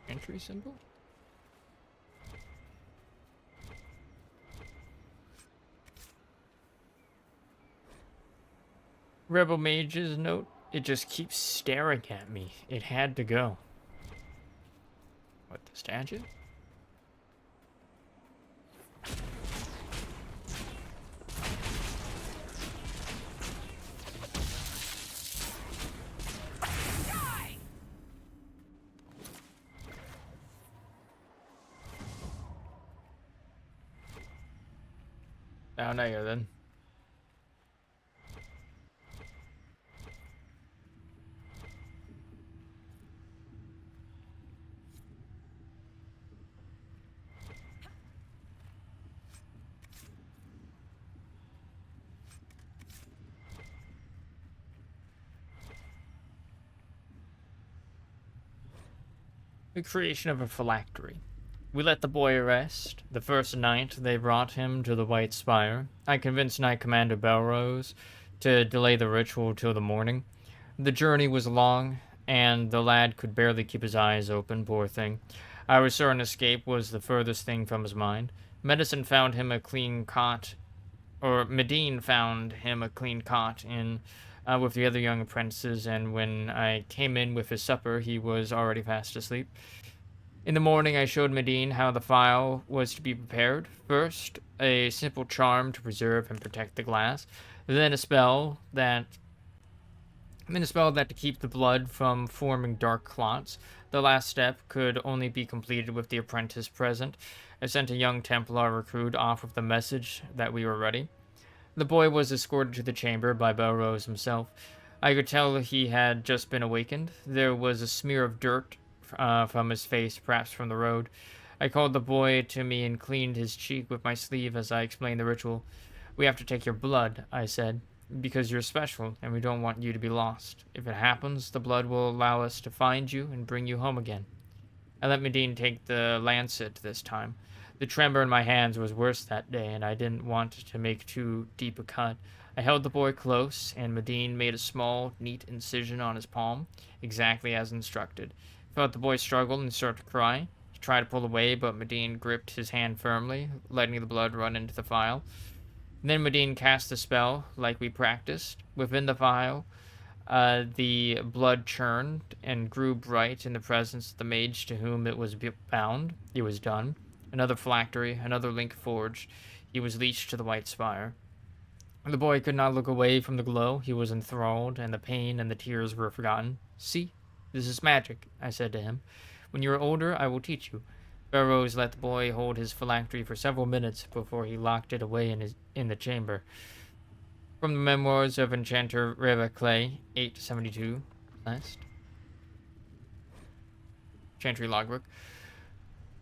Entry symbol? Rebel Mage's note. It just keeps staring at me. It had to go. What, the statue? Down there then. The creation of a phylactery. We let the boy rest. The first night they brought him to the White Spire. I convinced Knight Commander Belrose to delay the ritual till the morning. The journey was long, and the lad could barely keep his eyes open, poor thing. I was certain escape was the furthest thing from his mind. Medicine found him a clean cot or Medine found him a clean cot with the other young apprentices, and when I came in with his supper, he was already fast asleep. In the morning, I showed Medine how the phial was to be prepared. First, a simple charm to preserve and protect the glass, then a spell that to keep the blood from forming dark clots. The last step could only be completed with the apprentice present. I sent a young Templar recruit off with the message that we were ready. The boy was escorted to the chamber by Belrose himself. I could tell he had just been awakened. There was a smear of dirt from his face, perhaps from the road. I called the boy to me and cleaned his cheek with my sleeve as I explained the ritual. "We have to take your blood," I said, "because you're special, and we don't want you to be lost. If it happens, the blood will allow us to find you and bring you home again." I let Medine take the lancet this time. The tremor in my hands was worse that day, and I didn't want to make too deep a cut. I held the boy close, and Medine made a small, neat incision on his palm, exactly as instructed. I felt the boy struggle and start to cry. He tried to pull away, but Medine gripped his hand firmly, letting the blood run into the phial. Then Medine cast the spell, like we practiced. Within the phial, the blood churned and grew bright in the presence of the mage to whom it was bound. It was done. Another phylactery, another link forged. He was leached to the white spire. The boy could not look away from the glow. He was enthralled, and the pain and the tears were forgotten. "See, this is magic," I said to him. "When you are older, I will teach you." Burroughs let the boy hold his phylactery for several minutes before he locked it away in the chamber. From the Memoirs of Enchanter Reva Clay, 872. Last. Chantry Logbook.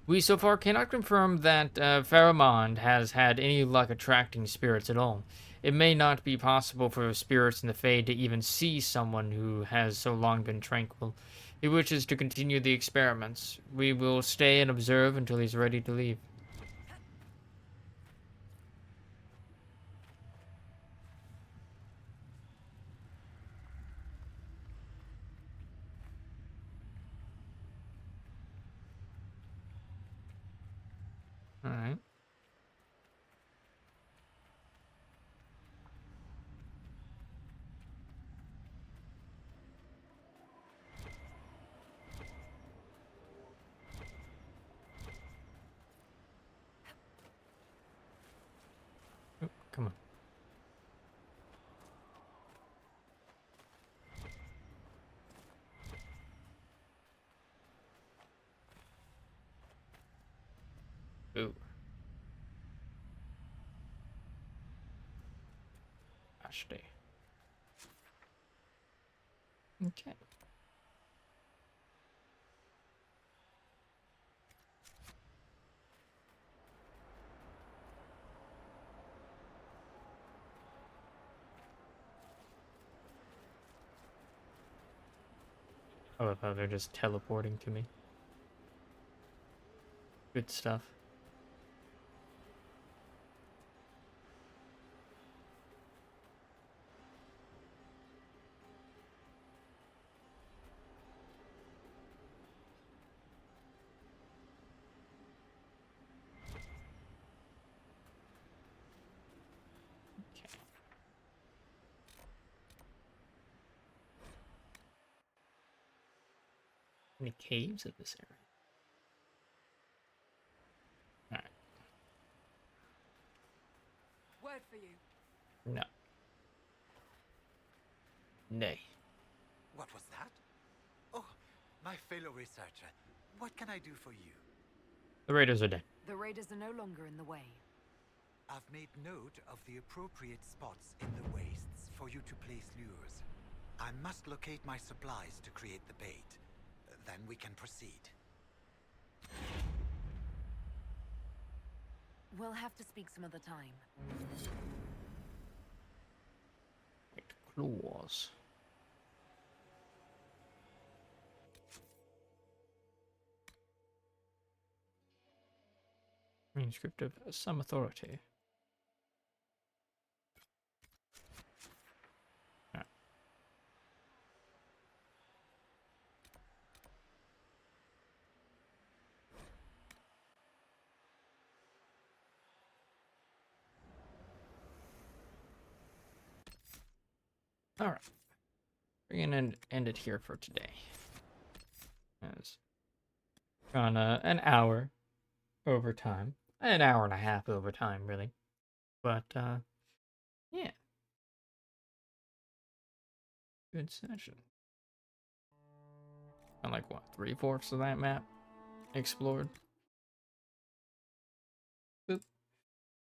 We so far cannot confirm that Pharamond has had any luck attracting spirits at all. It may not be possible for spirits in the Fade to even see someone who has so long been tranquil. He wishes to continue the experiments. We will stay and observe until he's ready to leave. All right. Oh, come on. Ooh. Ashley. Okay. I love how they're just teleporting to me. Good stuff. Any caves in this area? Alright. Word for you. No. Nay. What was that? Oh, my fellow researcher. What can I do for you? The raiders are dead. The raiders are no longer in the way. I've made note of the appropriate spots in the wastes for you to place lures. I must locate my supplies to create the bait. Then we can proceed. We'll have to speak some other time. Claws. Manuscript of some authority. All right, we're gonna end it here for today. It's gone an hour over time, an hour and a half over time, really. But yeah, good session. And like what, 3/4 of that map explored.